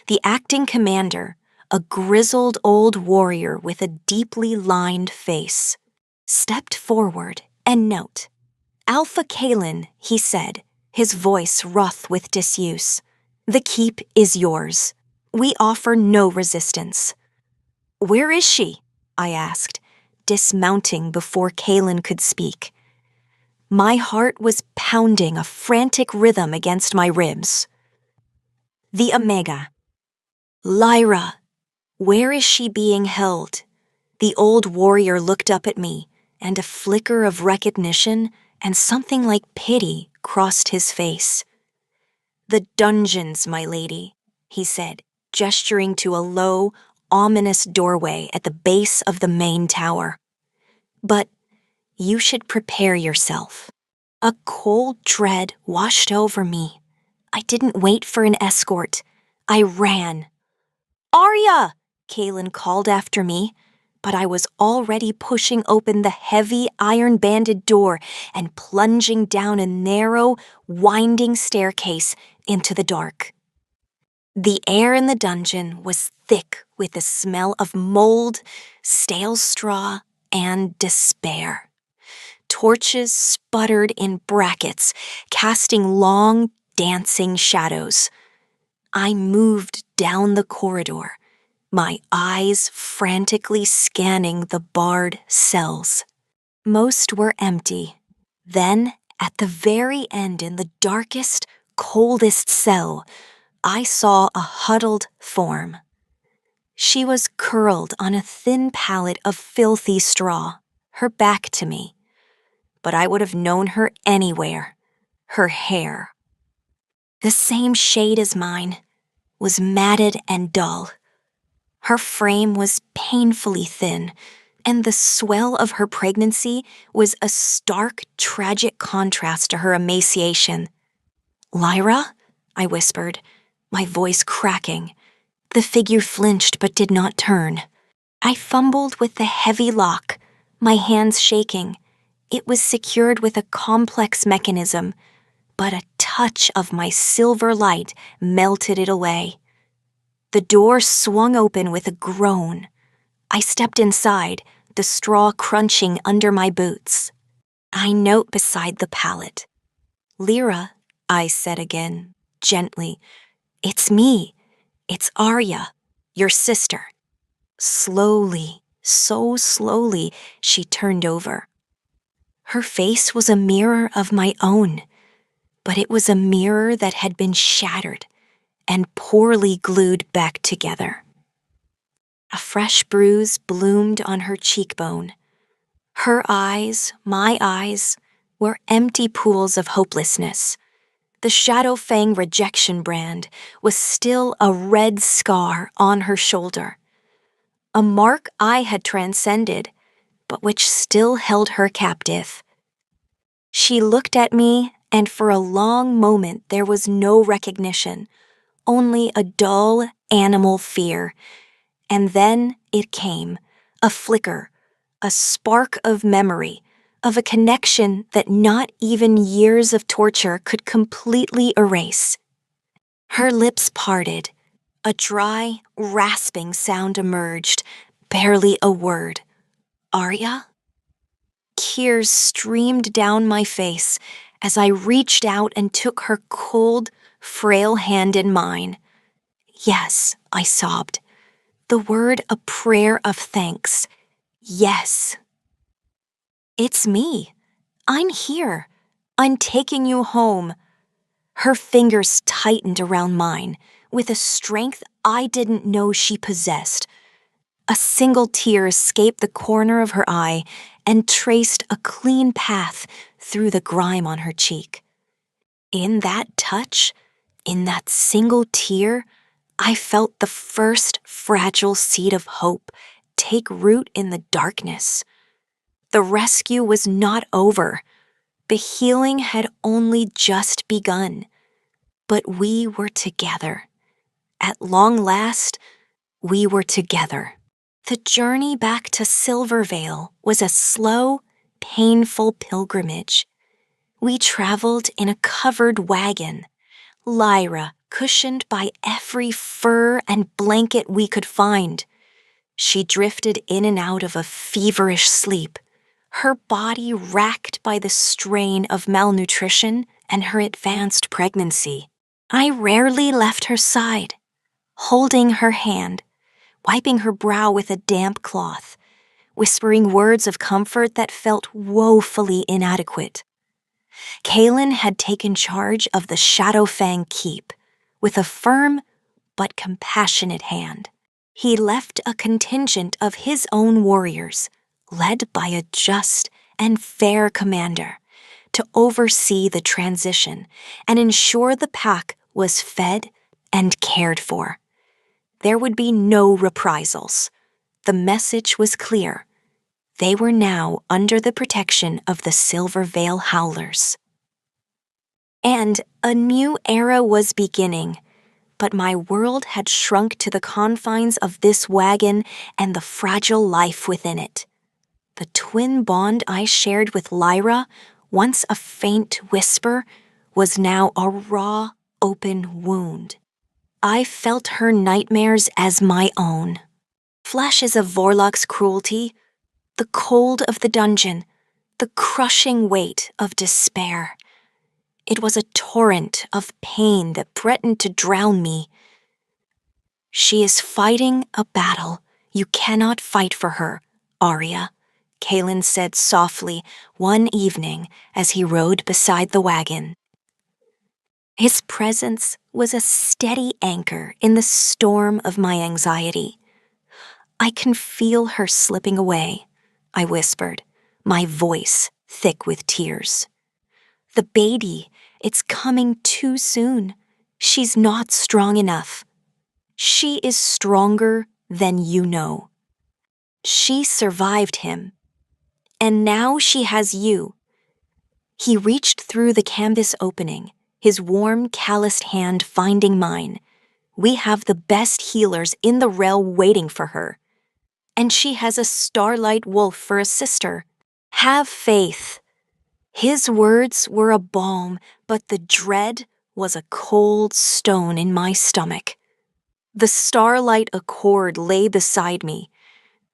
The acting commander, a grizzled old warrior with a deeply lined face, stepped forward and note. Alpha Kaelin, he said, his voice rough with disuse. The keep is yours. We offer no resistance. Where is she? I asked, dismounting before Kaelin could speak. My heart was pounding a frantic rhythm against my ribs. The Omega. Lyra. Where is she being held? The old warrior looked up at me, and a flicker of recognition and something like pity crossed his face. The dungeons, my lady, he said, gesturing to a low, ominous doorway at the base of the main tower. But you should prepare yourself. A cold dread washed over me. I didn't wait for an escort. I ran. Arya! Kaelin called after me, but I was already pushing open the heavy iron-banded door and plunging down a narrow, winding staircase into the dark. The air in the dungeon was thick with the smell of mold, stale straw, and despair. Torches sputtered in brackets, casting long, dancing shadows. I moved down the corridor, my eyes frantically scanning the barred cells. Most were empty. Then, at the very end in the darkest, coldest cell, I saw a huddled form. She was curled on a thin pallet of filthy straw, her back to me. But I would have known her anywhere. Her hair, the same shade as mine, was matted and dull. Her frame was painfully thin, and the swell of her pregnancy was a stark, tragic contrast to her emaciation. "Lyra?" I whispered, my voice cracking. The figure flinched but did not turn. I fumbled with the heavy lock, my hands shaking. It was secured with a complex mechanism, but a touch of my silver light melted it away. The door swung open with a groan. I stepped inside, the straw crunching under my boots. I knelt beside the pallet. "Lyra," I said again, gently. "It's me. It's Arya, your sister." Slowly, so slowly, she turned over. Her face was a mirror of my own, but it was a mirror that had been shattered and poorly glued back together. A fresh bruise bloomed on her cheekbone. Her eyes, my eyes, were empty pools of hopelessness. The Shadowfang rejection brand was still a red scar on her shoulder, a mark I had transcended, but which still held her captive. She looked at me, and for a long moment there was no recognition, only a dull, animal fear. And then it came, a flicker, a spark of memory, of a connection that not even years of torture could completely erase. Her lips parted. A dry, rasping sound emerged, barely a word. "Arya?" Tears streamed down my face as I reached out and took her cold, frail hand in mine. "Yes," I sobbed. The word a prayer of thanks. "Yes." "It's me. I'm here. I'm taking you home." Her fingers tightened around mine with a strength I didn't know she possessed. A single tear escaped the corner of her eye and traced a clean path through the grime on her cheek. In that touch, in that single tear, I felt the first fragile seed of hope take root in the darkness. The rescue was not over. The healing had only just begun. But we were together. At long last, we were together. The journey back to Silvervale was a slow, painful pilgrimage. We traveled in a covered wagon, Lyra cushioned by every fur and blanket we could find. She drifted in and out of a feverish sleep, her body racked by the strain of malnutrition and her advanced pregnancy. I rarely left her side, holding her hand, wiping her brow with a damp cloth, whispering words of comfort that felt woefully inadequate. Kaelin had taken charge of the Shadowfang Keep with a firm but compassionate hand. He left a contingent of his own warriors, led by a just and fair commander, to oversee the transition and ensure the pack was fed and cared for. There would be no reprisals. The message was clear. They were now under the protection of the Silvervale Howlers. And a new era was beginning, but my world had shrunk to the confines of this wagon and the fragile life within it. The twin bond I shared with Lyra, once a faint whisper, was now a raw, open wound. I felt her nightmares as my own. Flashes of Vorloc's cruelty, The cold of the dungeon, the crushing weight of despair. It was a torrent of pain that threatened to drown me. "She is fighting a battle you cannot fight for her, Arya," Kalen said softly one evening as he rode beside the wagon. His presence was a steady anchor in the storm of my anxiety. "I can feel her slipping away," I whispered, my voice thick with tears. "The baby, it's coming too soon. She's not strong enough. She is stronger than you know. She survived him. And now she has you." He reached through the canvas opening, his warm, calloused hand finding mine. "We have the best healers in the realm waiting for her. And she has a starlight wolf for a sister. Have faith." His words were a balm, but the dread was a cold stone in my stomach. The starlight accord lay beside me,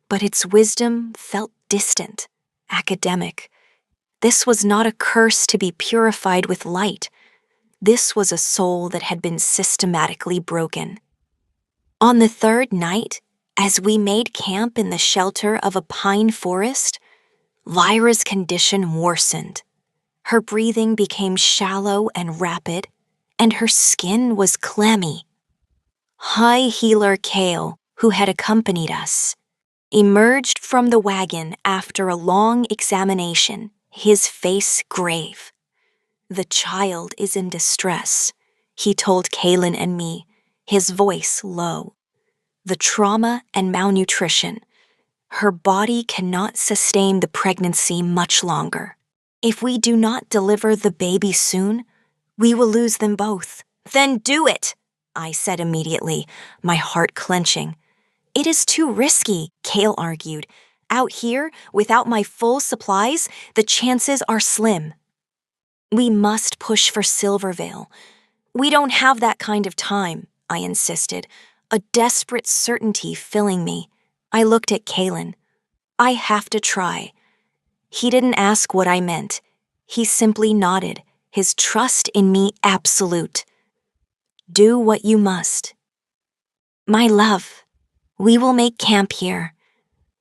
but its wisdom felt distant, academic. This was not a curse to be purified with light. This was a soul that had been systematically broken. On the third night, as we made camp in the shelter of a pine forest, Lyra's condition worsened. Her breathing became shallow and rapid, and her skin was clammy. High Healer Kale, who had accompanied us, emerged from the wagon after a long examination, his face grave. "The child is in distress," he told Kalen and me, his voice low. "The trauma and malnutrition. Her body cannot sustain the pregnancy much longer. If we do not deliver the baby soon, we will lose them both." "Then do it," I said immediately, my heart clenching. "It is too risky," Kale argued. "Out here, without my full supplies, the chances are slim." "We must push for Silvervale. We don't have that kind of time," I insisted, a desperate certainty filling me. I looked at Kalen. "I have to try." He didn't ask what I meant. He simply nodded, his trust in me absolute. "Do what you must." "My love, we will make camp here."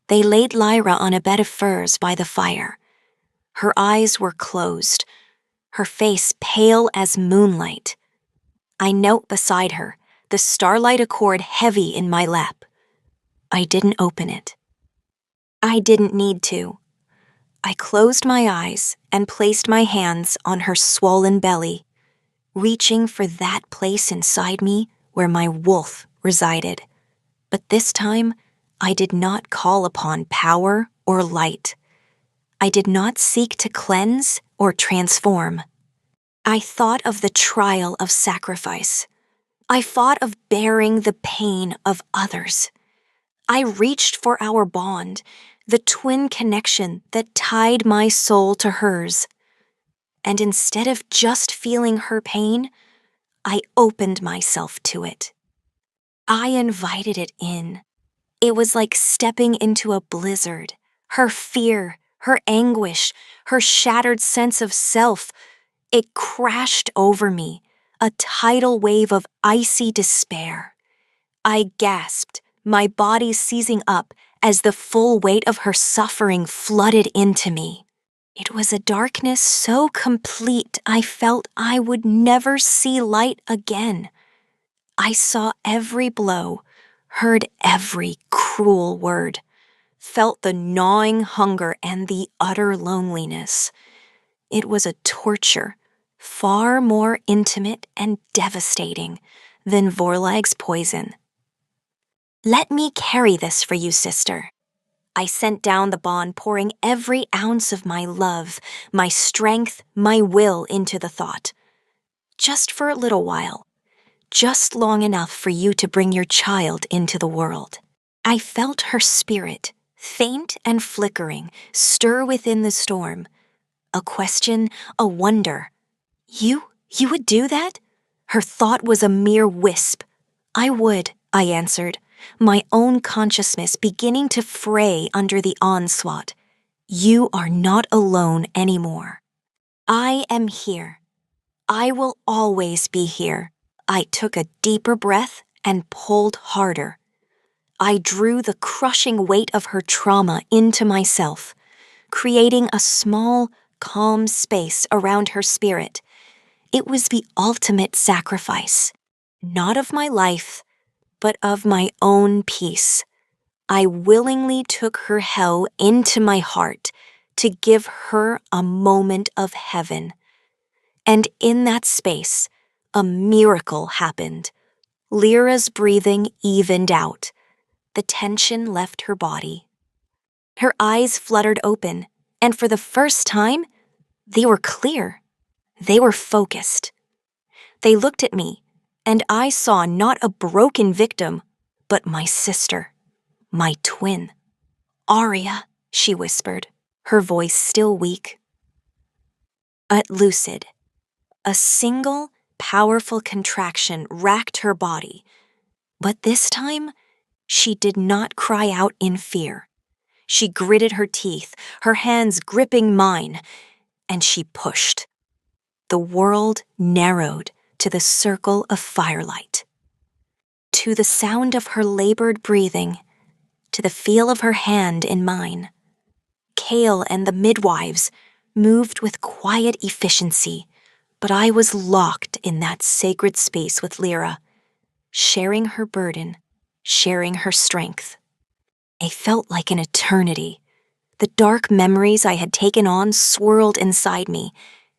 They laid Lyra on a bed of furs by the fire. Her eyes were closed, her face pale as moonlight. I knelt beside her, the starlight accord heavy in my lap. I didn't open it. I didn't need to. I closed my eyes and placed my hands on her swollen belly, reaching for that place inside me where my wolf resided. But this time, I did not call upon power or light. I did not seek to cleanse or transform. I thought of the trial of sacrifice. I thought of bearing the pain of others. I reached for our bond, the twin connection that tied my soul to hers. And instead of just feeling her pain, I opened myself to it. I invited it in. It was like stepping into a blizzard. Her fear, her anguish, her shattered sense of self, it crashed over me, a tidal wave of icy despair. I gasped, my body seizing up as the full weight of her suffering flooded into me. It was a darkness so complete I felt I would never see light again. I saw every blow, heard every cruel word, felt the gnawing hunger and the utter loneliness. It was a torture, far more intimate and devastating than Vorlag's poison. "Let me carry this for you, sister." I sent down the bond, pouring every ounce of my love, my strength, my will into the thought. "Just for a little while. Just long enough for you to bring your child into the world." I felt her spirit, faint and flickering, stir within the storm. A question, a wonder. You would do that?" Her thought was a mere wisp. "I would," I answered. my own consciousness beginning to fray under the onslaught. You are not alone anymore. I am here. I will always be here. I took a deeper breath and pulled harder. I drew the crushing weight of her trauma into myself, creating a small, calm space around her spirit. It was the ultimate sacrifice, not of my life, but of my own peace. I willingly took her hell into my heart to give her a moment of heaven. And in that space, a miracle happened. Lyra's breathing evened out. The tension left her body. Her eyes fluttered open, and for the first time, they were clear. They were focused. They looked at me, and I saw not a broken victim, but my sister, my twin. Aria, she whispered, her voice still weak. Lucid. A single, powerful contraction racked her body, but this time, she did not cry out in fear. She gritted her teeth, her hands gripping mine, and she pushed. The world narrowed to the circle of firelight. To the sound of her labored breathing, to the feel of her hand in mine, Kale and the midwives moved with quiet efficiency, but I was locked in that sacred space with Lyra, sharing her burden, sharing her strength. It felt like an eternity. The dark memories I had taken on swirled inside me,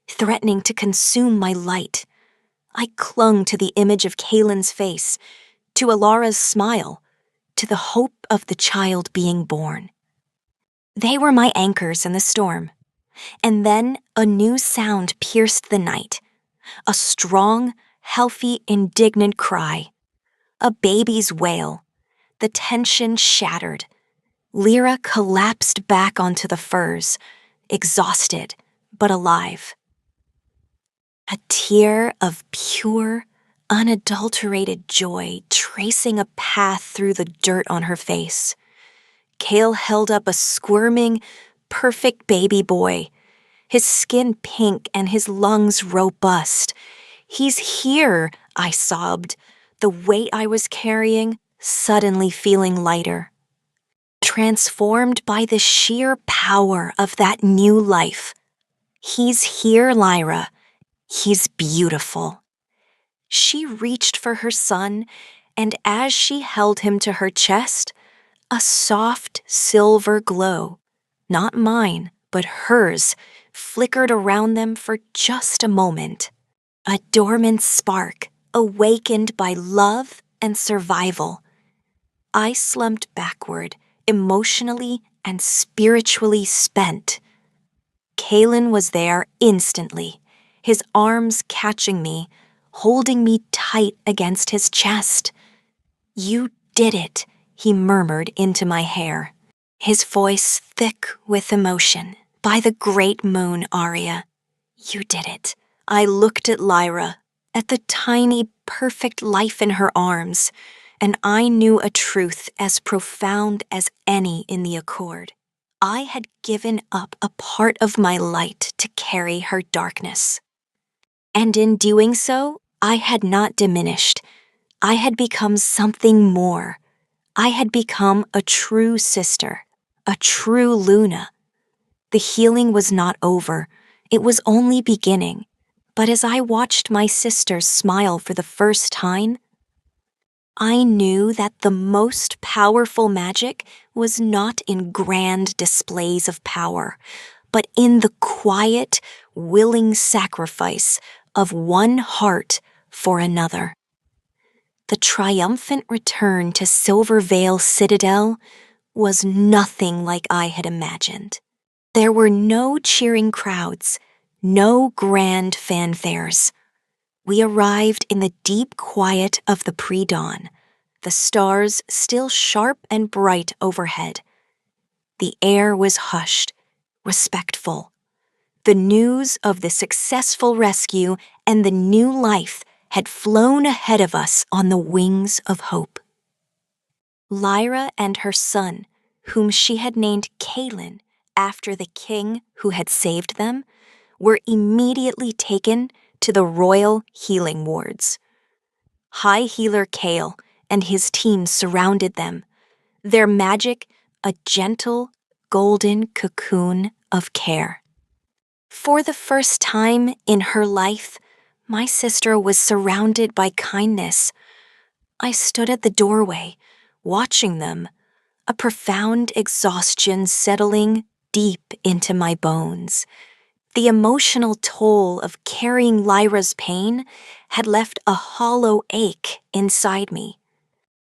threatening to consume my light. I clung to the image of Kalen's face, to Alara's smile, to the hope of the child being born. They were my anchors in the storm. And then a new sound pierced the night. A strong, healthy, indignant cry. A baby's wail. The tension shattered. Lyra collapsed back onto the furs, exhausted but alive. A tear of pure, unadulterated joy tracing a path through the dirt on her face. Kale held up a squirming, perfect baby boy, his skin pink and his lungs robust. "He's here," I sobbed, the weight I was carrying suddenly feeling lighter. Transformed by the sheer power of that new life. "He's here, Lyra. He's beautiful." She reached for her son, and as she held him to her chest, a soft silver glow, not mine, but hers, flickered around them for just a moment. A dormant spark, awakened by love and survival. I slumped backward, emotionally and spiritually spent. Kalen was there instantly, his arms catching me, holding me tight against his chest. "You did it," he murmured into my hair, his voice thick with emotion. "By the great moon, Aria, you did it." I looked at Lyra, at the tiny, perfect life in her arms, and I knew a truth as profound as any in the accord. I had given up a part of my light to carry her darkness. And in doing so, I had not diminished. I had become something more. I had become a true sister, a true Luna. The healing was not over. It was only beginning. But as I watched my sister smile for the first time, I knew that the most powerful magic was not in grand displays of power, but in the quiet, willing sacrifice of one heart for another. The triumphant return to Silver Vale Citadel was nothing like I had imagined. There were no cheering crowds, no grand fanfares. We arrived in the deep quiet of the pre-dawn, the stars still sharp and bright overhead. The air was hushed, respectful. The news of the successful rescue and the new life had flown ahead of us on the wings of hope. Lyra and her son, whom she had named Kaelin after the king who had saved them, were immediately taken to the royal healing wards. High Healer Kael and his team surrounded them, their magic a gentle, golden cocoon of care. For the first time in her life, my sister was surrounded by kindness. I stood at the doorway, watching them, a profound exhaustion settling deep into my bones. The emotional toll of carrying Lyra's pain had left a hollow ache inside me.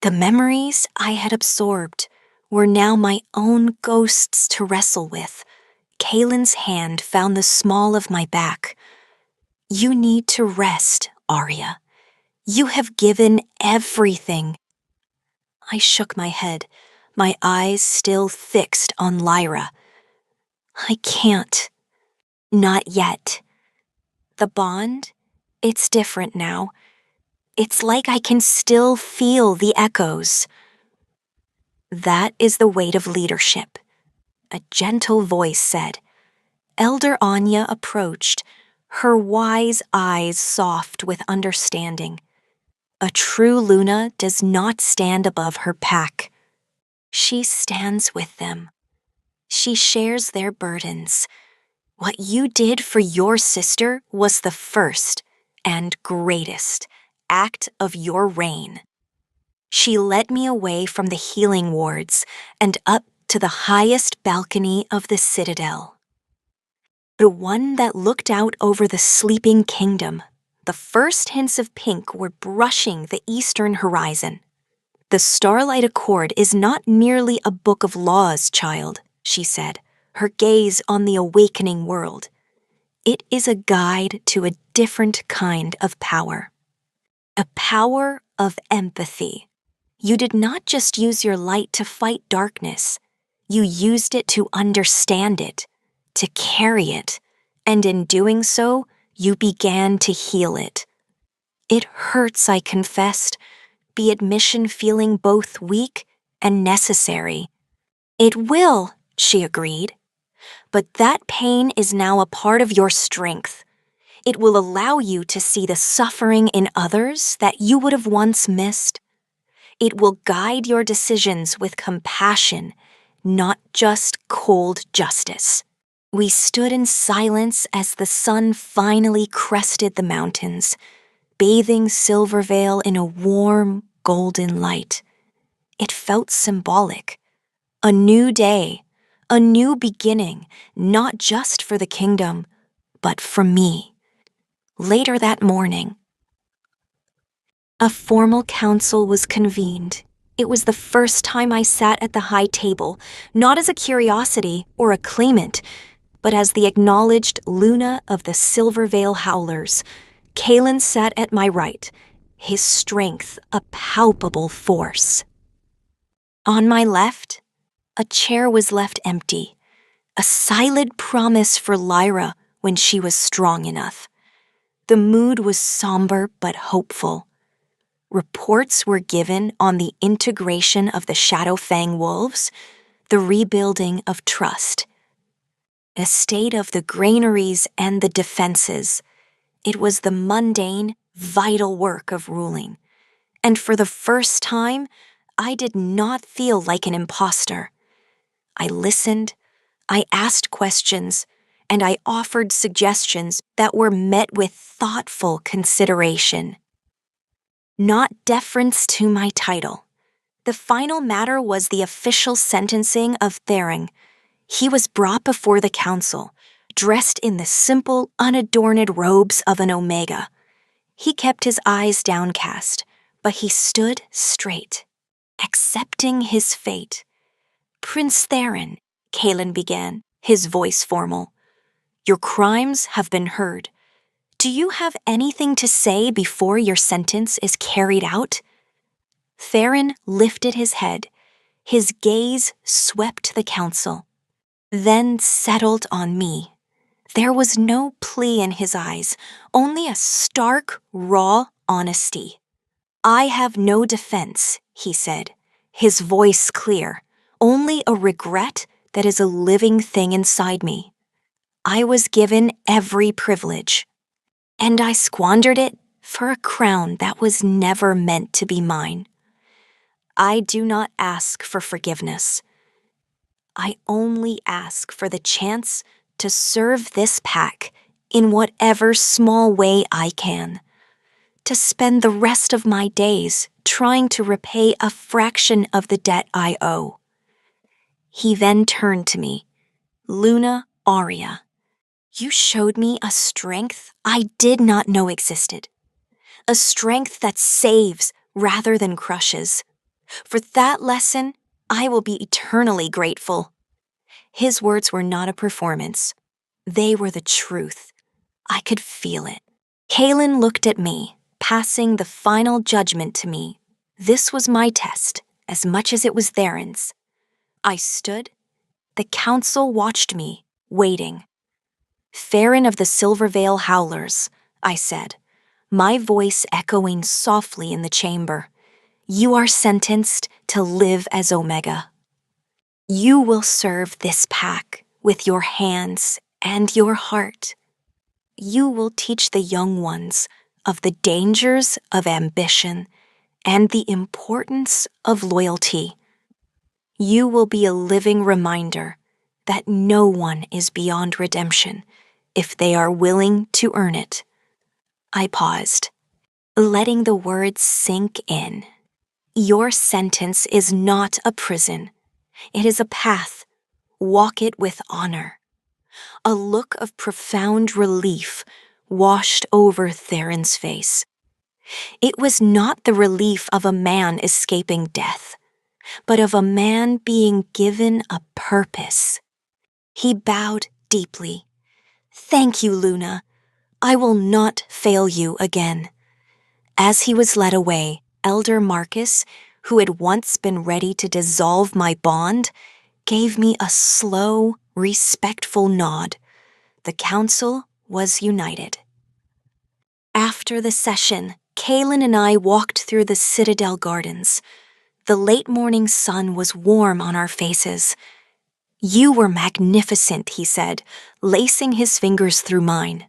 The memories I had absorbed were now my own ghosts to wrestle with. Kaelin's hand found the small of my back. "You need to rest, Arya. You have given everything." I shook my head, my eyes still fixed on Lyra. "I can't. Not yet. The bond, it's different now. It's like I can still feel the echoes." "That is the weight of leadership," a gentle voice said. Elder Anya approached, her wise eyes soft with understanding. A true Luna does not stand above her pack. She stands with them. She shares their burdens. What you did for your sister was the first and greatest act of your reign. She led me away from the healing wards and up to the highest balcony of the citadel. The one that looked out over the sleeping kingdom. The first hints of pink were brushing the eastern horizon. "The Starlight Accord is not merely a book of laws, child," she said, her gaze on the awakening world. "It is a guide to a different kind of power. A power of empathy. You did not just use your light to fight darkness. You used it to understand it, to carry it, and in doing so, you began to heal it. It hurts, I confessed, the admission feeling both weak and necessary." "It will," she agreed. "But that pain is now a part of your strength. It will allow you to see the suffering in others that you would have once missed. It will guide your decisions with compassion, not just cold justice." We stood in silence as the sun finally crested the mountains, bathing Silvervale in a warm, golden light. It felt symbolic. A new day, a new beginning, not just for the kingdom, but for me. Later that morning, a formal council was convened. It was the first time I sat at the high table, not as a curiosity or a claimant, but as the acknowledged Luna of the Silvervale Howlers. Kaelin sat at my right, his strength a palpable force. On my left, a chair was left empty, a silent promise for Lyra when she was strong enough. The mood was somber but hopeful. Reports were given on the integration of the Shadowfang wolves, the rebuilding of trust. A state of the granaries and the defenses. It was the mundane, vital work of ruling. And for the first time, I did not feel like an imposter. I listened, I asked questions, and I offered suggestions that were met with thoughtful consideration. Not deference to my title. The final matter was the official sentencing of Thering. He was brought before the council, dressed in the simple, unadorned robes of an Omega. He kept his eyes downcast, but he stood straight, accepting his fate. "Prince Theron," Kaelin began, his voice formal, "your crimes have been heard. Do you have anything to say before your sentence is carried out?" Theron lifted his head. His gaze swept the council, then settled on me. There was no plea in his eyes, only a stark, raw honesty. "I have no defense," he said, his voice clear, only a regret that is a living thing inside me. I was given every privilege, and I squandered it for a crown that was never meant to be mine. I do not ask for forgiveness. I only ask for the chance to serve this pack in whatever small way I can, to spend the rest of my days trying to repay a fraction of the debt I owe. He then turned to me. Luna Aria, you showed me a strength I did not know existed. A strength that saves rather than crushes. For that lesson, I will be eternally grateful. His words were not a performance. They were the truth. I could feel it. Kaelin looked at me, passing the final judgment to me. This was my test, as much as it was Theron's. I stood. The council watched me, waiting. Ferryman of the Silvervale Howlers, I said, my voice echoing softly in the chamber. You are sentenced to live as Omega. You will serve this pack with your hands and your heart. You will teach the young ones of the dangers of ambition and the importance of loyalty. You will be a living reminder that no one is beyond redemption if they are willing to earn it. I paused, letting the words sink in. Your sentence is not a prison. It is a path. Walk it with honor. A look of profound relief washed over Theron's face. It was not the relief of a man escaping death, but of a man being given a purpose. He bowed deeply. Thank you, Luna. I will not fail you again. As he was led away, Elder Marcus, who had once been ready to dissolve my bond, gave me a slow, respectful nod. The council was united. After the session, Kaelin and I walked through the Citadel gardens. The late morning sun was warm on our faces. You were magnificent, he said, lacing his fingers through mine.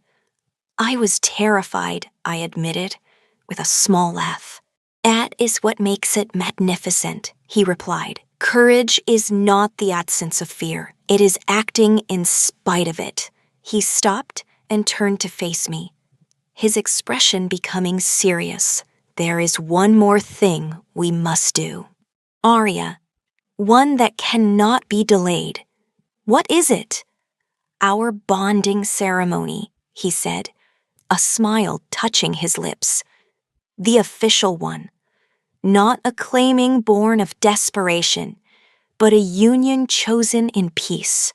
I was terrified, I admitted, with a small laugh. That is what makes it magnificent, he replied. Courage is not the absence of fear. It is acting in spite of it. He stopped and turned to face me, his expression becoming serious. There is one more thing we must do. Aria, one that cannot be delayed. What is it? Our bonding ceremony, he said, a smile touching his lips. The official one. Not a claiming born of desperation, but a union chosen in peace.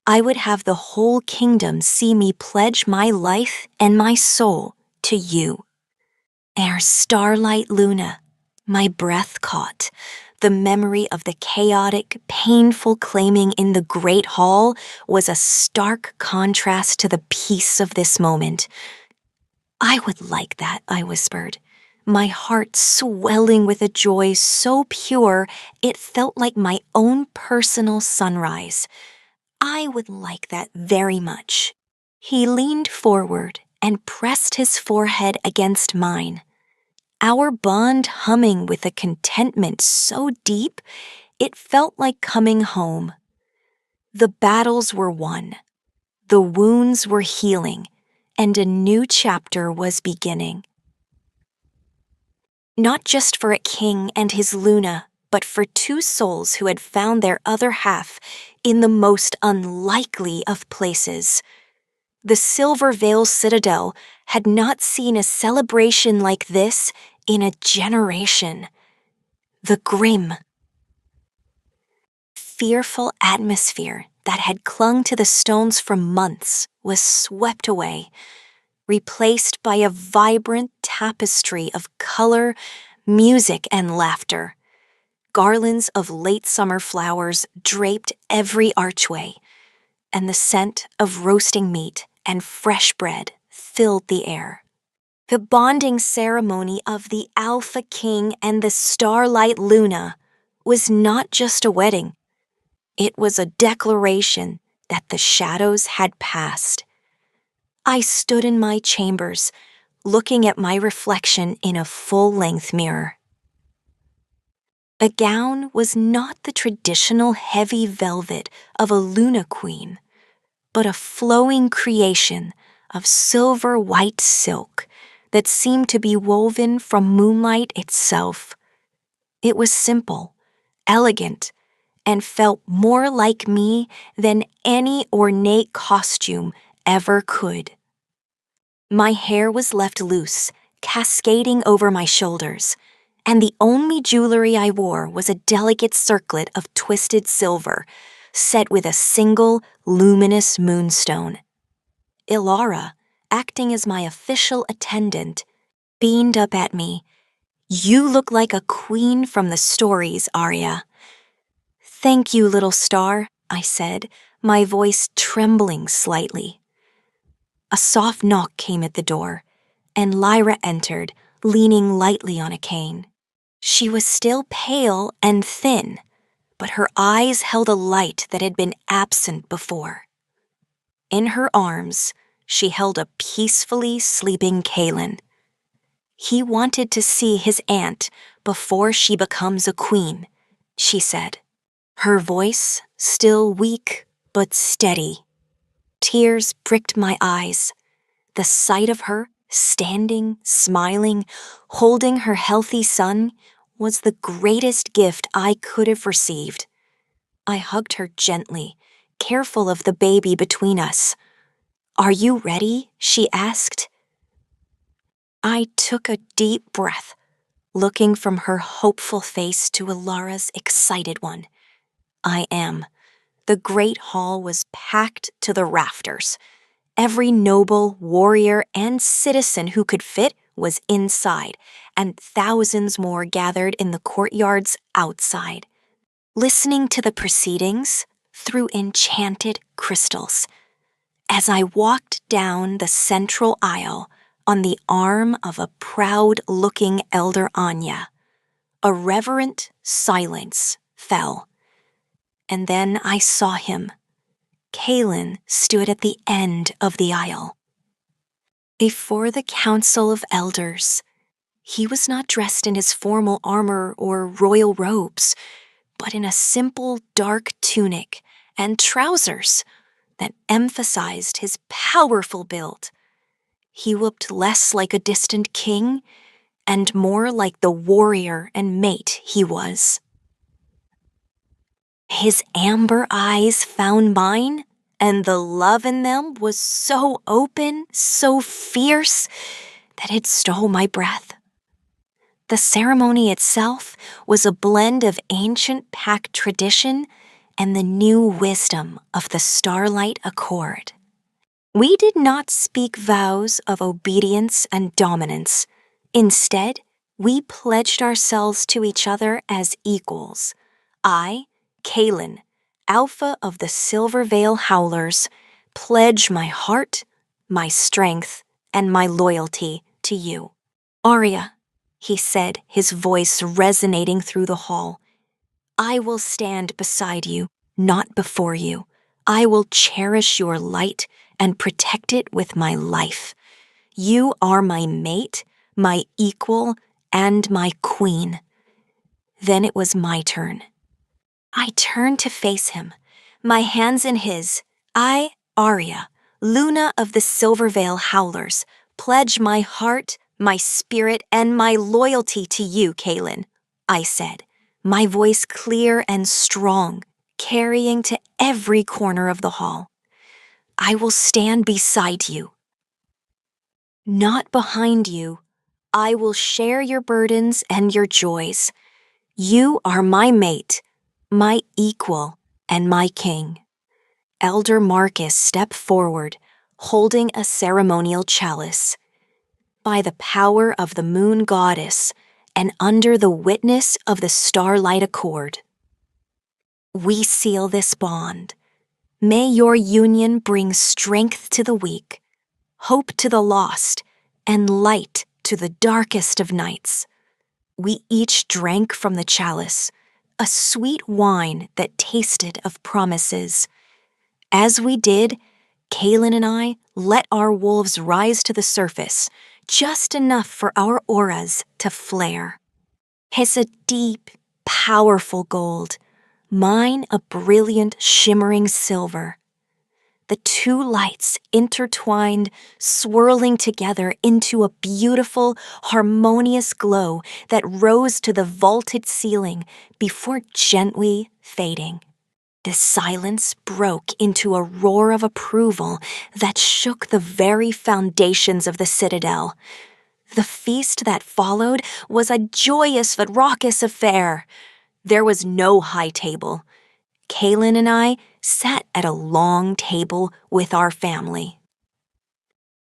I would have the whole kingdom see me pledge my life and my soul to you. Ere starlight Luna, my breath caught. The memory of the chaotic, painful claiming in the great hall was a stark contrast to the peace of this moment. I would like that, I whispered, my heart swelling with a joy so pure it felt like my own personal sunrise. I would like that very much. He leaned forward and pressed his forehead against mine. Our bond humming with a contentment so deep, it felt like coming home. The battles were won. The wounds were healing, and a new chapter was beginning. Not just for a king and his Luna, but for two souls who had found their other half in the most unlikely of places. The Silvervale Citadel had not seen a celebration like this in a generation. The grim, fearful atmosphere that had clung to the stones for months was swept away, replaced by a vibrant tapestry of color, music, and laughter. Garlands of late summer flowers draped every archway, and the scent of roasting meat and fresh bread filled the air. The bonding ceremony of the Alpha King and the Starlight Luna was not just a wedding. It was a declaration that the shadows had passed. I stood in my chambers, looking at my reflection in a full-length mirror. The gown was not the traditional heavy velvet of a Luna queen, but a flowing creation of silver white silk that seemed to be woven from moonlight itself. It was simple, elegant, and felt more like me than any ornate costume ever could. My hair was left loose, cascading over my shoulders, and the only jewelry I wore was a delicate circlet of twisted silver, set with a single luminous moonstone. Ilara, acting as my official attendant, beamed up at me. "You look like a queen from the stories, Arya." "Thank you, little star," I said, my voice trembling slightly. A soft knock came at the door, and Lyra entered, leaning lightly on a cane. She was still pale and thin, but her eyes held a light that had been absent before. In her arms, she held a peacefully sleeping Kaelin. "He wanted to see his aunt before she becomes a queen," she said. Her voice still weak but steady. Tears pricked my eyes. The sight of her, standing, smiling, holding her healthy son, was the greatest gift I could have received. I hugged her gently, careful of the baby between us. "Are you ready?" she asked. I took a deep breath, looking from her hopeful face to Ilara's excited one. "I am." The great hall was packed to the rafters. Every noble, warrior, and citizen who could fit was inside, and thousands more gathered in the courtyards outside, listening to the proceedings through enchanted crystals. As I walked down the central aisle on the arm of a proud-looking elder Anya, a reverent silence fell. And then I saw him. Kaelin stood at the end of the aisle. Before the Council of Elders, he was not dressed in his formal armor or royal robes, but in a simple dark tunic and trousers that emphasized his powerful build. He looked less like a distant king and more like the warrior and mate he was. His amber eyes found mine, and the love in them was so open, so fierce, that it stole my breath. The ceremony itself was a blend of ancient Pact tradition and the new wisdom of the Starlight Accord. We did not speak vows of obedience and dominance. Instead, we pledged ourselves to each other as equals. I, Kaelin, Alpha of the Silver Veil Howlers, pledge my heart, my strength, and my loyalty to you. "Arya," he said, his voice resonating through the hall, "I will stand beside you, not before you. I will cherish your light and protect it with my life. You are my mate, my equal, and my queen." Then it was my turn. I turned to face him, my hands in his. "I, Arya, Luna of the Silver Veil Howlers, pledge my heart, my spirit, and my loyalty to you, Kaelin," I said, my voice clear and strong, carrying to every corner of the hall. "I will stand beside you, not behind you. I will share your burdens and your joys. You are my mate, my equal, and my king." Elder Marcus stepped forward, holding a ceremonial chalice. By the power of the moon goddess and under the witness of the Starlight Accord, we seal this bond. May your union bring strength to the weak, hope to the lost, and light to the darkest of nights. We each drank from the chalice, a sweet wine that tasted of promises. As we did, Kaylin and I let our wolves rise to the surface, just enough for our auras to flare. His a deep, powerful gold, mine a brilliant, shimmering silver. The two lights intertwined, swirling together into a beautiful, harmonious glow that rose to the vaulted ceiling before gently fading. The silence broke into a roar of approval that shook the very foundations of the citadel. The feast that followed was a joyous but raucous affair. There was no high table. Kaylin and I sat at a long table with our family.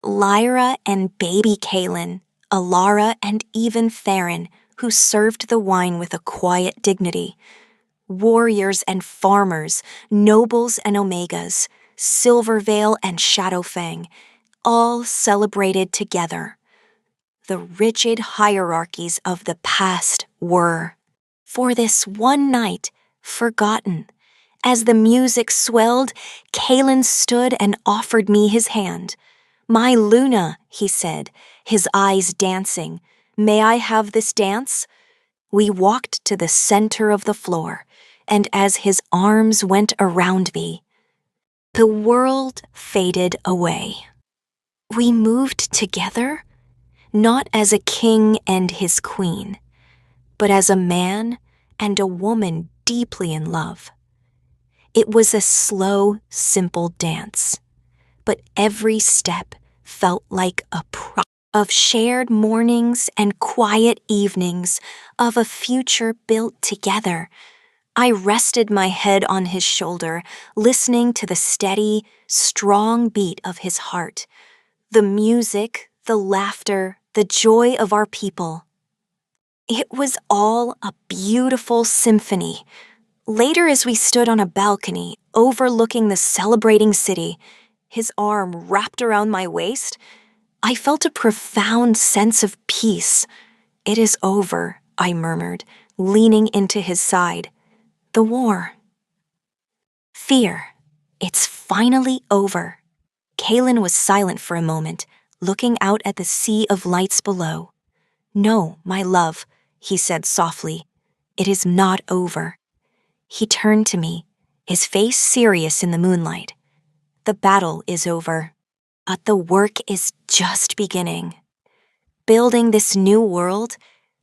Lyra and baby Kaylin, Alara and even Theron, who served the wine with a quiet dignity. Warriors and farmers, nobles and omegas, Silvervale and Shadowfang, all celebrated together. The rigid hierarchies of the past were, for this one night, forgotten. As the music swelled, Kaylin stood and offered me his hand. "My Luna," he said, his eyes dancing. "May I have this dance?" We walked to the center of the floor, and as his arms went around me, the world faded away. We moved together, not as a king and his queen, but as a man and a woman deeply in love. It was a slow, simple dance, but every step felt like a of shared mornings and quiet evenings of a future built together. I rested my head on his shoulder, listening to the steady, strong beat of his heart, the music, the laughter, the joy of our people. It was all a beautiful symphony. Later, as we stood on a balcony overlooking the celebrating city, his arm wrapped around my waist, I felt a profound sense of peace. "It is over," I murmured, leaning into his side. "The war." "Fear. It's finally over." Kaylin was silent for a moment, looking out at the sea of lights below. "No, my love," he said softly. "It is not over." He turned to me, his face serious in the moonlight. "The battle is over, but the work is just beginning. Building this new world,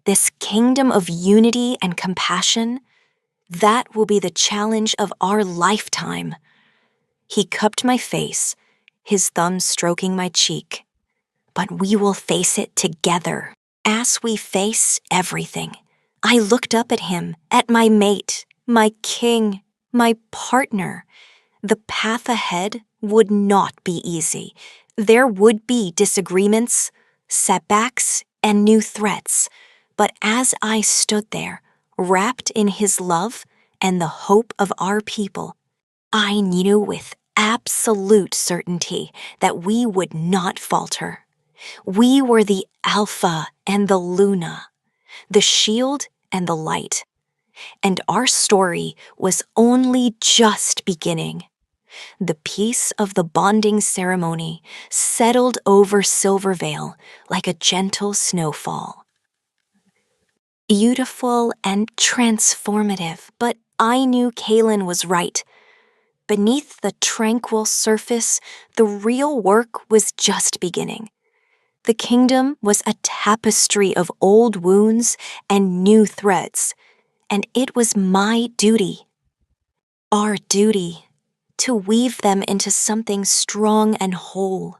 this kingdom of unity and compassion, that will be the challenge of our lifetime." He cupped my face, his thumb stroking my cheek. "But we will face it together, as we face everything." I looked up at him, at my mate, my king, my partner. The path ahead would not be easy. There would be disagreements, setbacks, and new threats. But as I stood there, wrapped in his love and the hope of our people, I knew with absolute certainty that we would not falter. We were the Alpha and the Luna, the shield and the light. And our story was only just beginning. The peace of the bonding ceremony settled over Silvervale like a gentle snowfall. Beautiful and transformative, but I knew Kaylin was right. Beneath the tranquil surface, the real work was just beginning. The kingdom was a tapestry of old wounds and new threads, and it was my duty, our duty, to weave them into something strong and whole.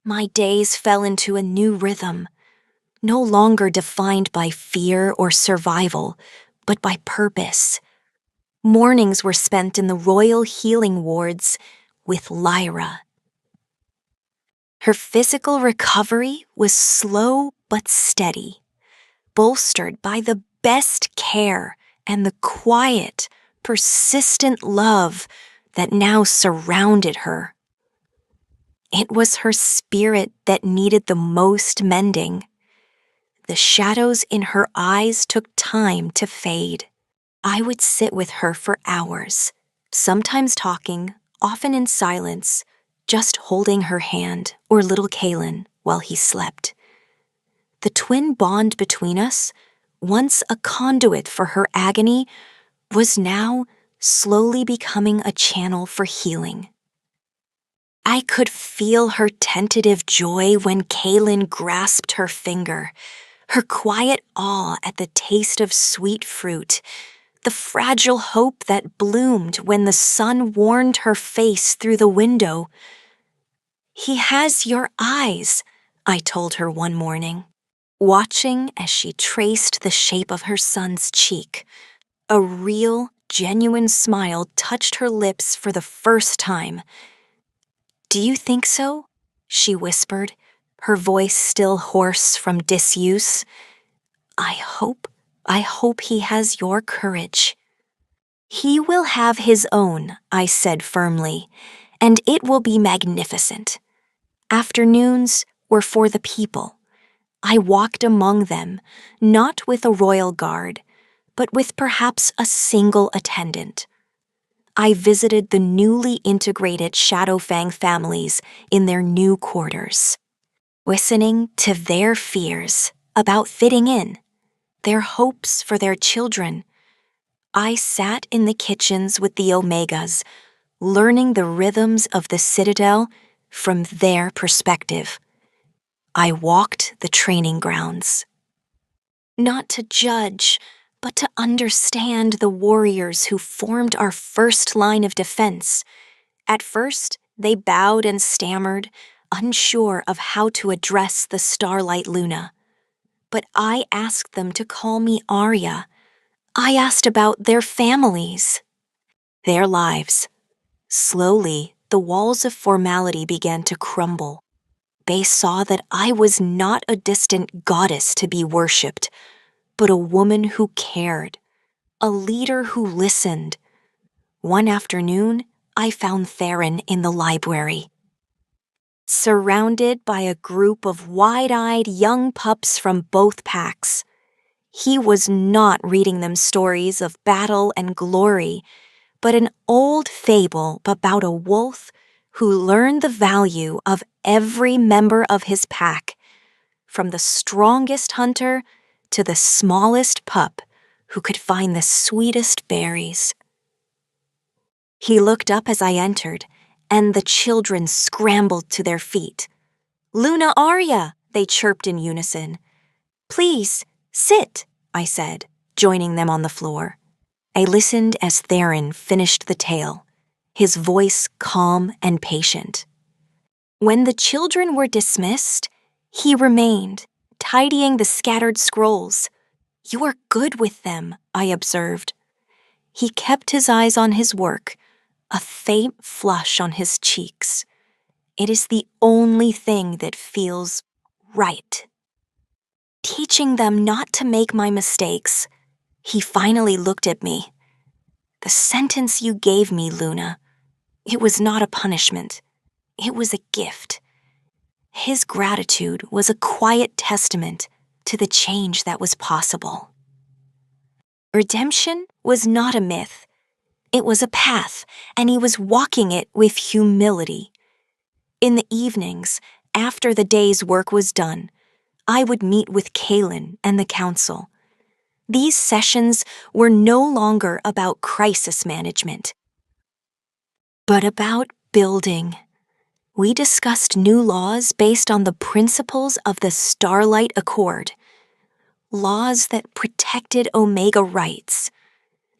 My days fell into a new rhythm, no longer defined by fear or survival, but by purpose. Mornings were spent in the royal healing wards with Lyra. Her physical recovery was slow but steady, bolstered by the best care and the quiet, persistent love that now surrounded her. It was her spirit that needed the most mending. The shadows in her eyes took time to fade. I would sit with her for hours, sometimes talking, often in silence, just holding her hand or little Kalen while he slept. The twin bond between us, once a conduit for her agony, was now slowly becoming a channel for healing. I could feel her tentative joy when Kaylin grasped her finger, her quiet awe at the taste of sweet fruit, the fragile hope that bloomed when the sun warmed her face through the window. "He has your eyes," I told her one morning, watching as she traced the shape of her son's cheek. A real, genuine smile touched her lips for the first time. "Do you think so?" she whispered, her voice still hoarse from disuse. I hope he has your courage." "He will have his own," I said firmly, "and it will be magnificent. Afternoons were for the people. I walked among them, not with a royal guard, but with perhaps a single attendant. I visited the newly integrated Shadowfang families in their new quarters, listening to their fears about fitting in, their hopes for their children. I sat in the kitchens with the Omegas, learning the rhythms of the Citadel from their perspective. I walked the training grounds. Not to judge, but to understand the warriors who formed our first line of defense. At first, they bowed and stammered, unsure of how to address the Starlight Luna. But I asked them to call me Arya. I asked about their families, their lives. Slowly, the walls of formality began to crumble. They saw that I was not a distant goddess to be worshipped, but a woman who cared, a leader who listened. One afternoon, I found Theron in the library, surrounded by a group of wide-eyed young pups from both packs. He was not reading them stories of battle and glory, but an old fable about a wolf who learned the value of every member of his pack, from the strongest hunter to the smallest pup who could find the sweetest berries. He looked up as I entered, and the children scrambled to their feet. "Luna Arya," they chirped in unison. "Please, sit," I said, joining them on the floor. I listened as Theron finished the tale, his voice calm and patient. When the children were dismissed, he remained, tidying the scattered scrolls. "You are good with them," I observed. He kept his eyes on his work, a faint flush on his cheeks. It is the only thing that feels right. "Teaching them not to make my mistakes." He finally looked at me. "The sentence you gave me, Luna, it was not a punishment. It was a gift." His gratitude was a quiet testament to the change that was possible. Redemption was not a myth. It was a path, and he was walking it with humility. In the evenings, after the day's work was done, I would meet with Kaylin and the council. These sessions were no longer about crisis management, but about building. We discussed new laws based on the principles of the Starlight Accord. Laws that protected Omega rights,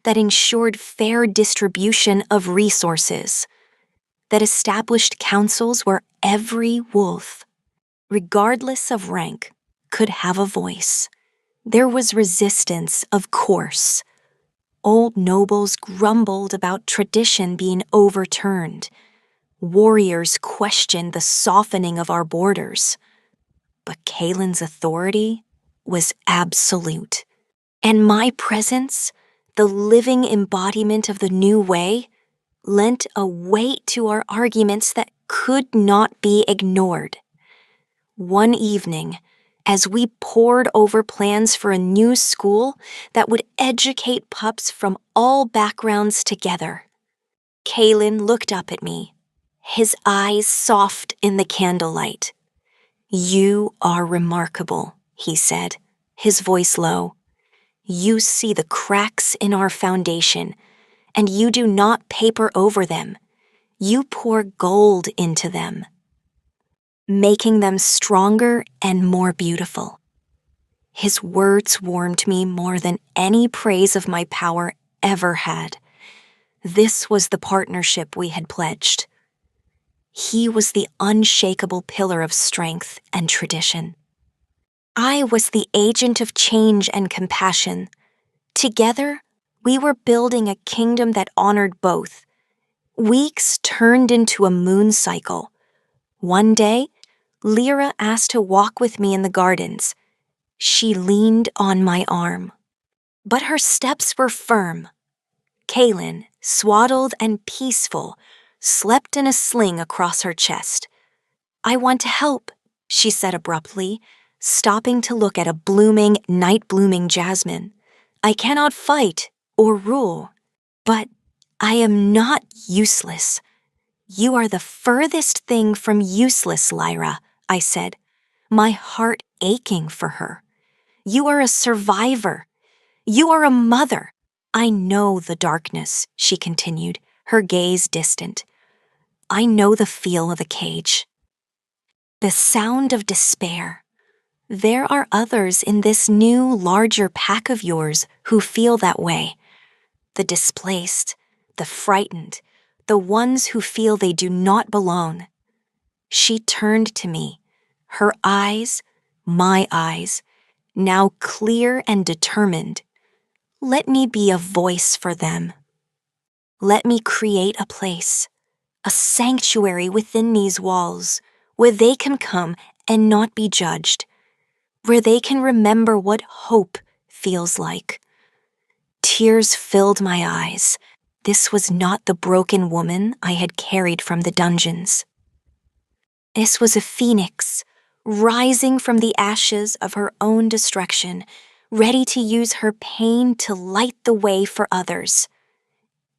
that ensured fair distribution of resources, that established councils where every wolf, regardless of rank, could have a voice. There was resistance, of course. Old nobles grumbled about tradition being overturned. Warriors questioned the softening of our borders. But Kaylin's authority was absolute. And my presence, the living embodiment of the new way, lent a weight to our arguments that could not be ignored. One evening, as we pored over plans for a new school that would educate pups from all backgrounds together. Kalen looked up at me, his eyes soft in the candlelight. "You are remarkable," he said, his voice low. "You see the cracks in our foundation, and you do not paper over them. You pour gold into them, making them stronger and more beautiful." His words warmed me more than any praise of my power ever had. This was the partnership we had pledged. He was the unshakable pillar of strength and tradition. I was the agent of change and compassion. Together, we were building a kingdom that honored both. Weeks turned into a moon cycle. One day, Lyra asked to walk with me in the gardens. She leaned on my arm. But her steps were firm. Kalen, swaddled and peaceful, slept in a sling across her chest. "I want to help," she said abruptly, stopping to look at a blooming, night-blooming jasmine. "I cannot fight or rule, but I am not useless." "You are the furthest thing from useless, Lyra," I said, my heart aching for her. "You are a survivor. You are a mother." "I know the darkness," she continued, her gaze distant. "I know the feel of a cage. The sound of despair. There are others in this new, larger pack of yours who feel that way. The displaced, the frightened, the ones who feel they do not belong." She turned to me, her eyes, my eyes, now clear and determined. "Let me be a voice for them. Let me create a place, a sanctuary within these walls, where they can come and not be judged, where they can remember what hope feels like." Tears filled my eyes. This was not the broken woman I had carried from the dungeons. This was a phoenix, rising from the ashes of her own destruction, ready to use her pain to light the way for others.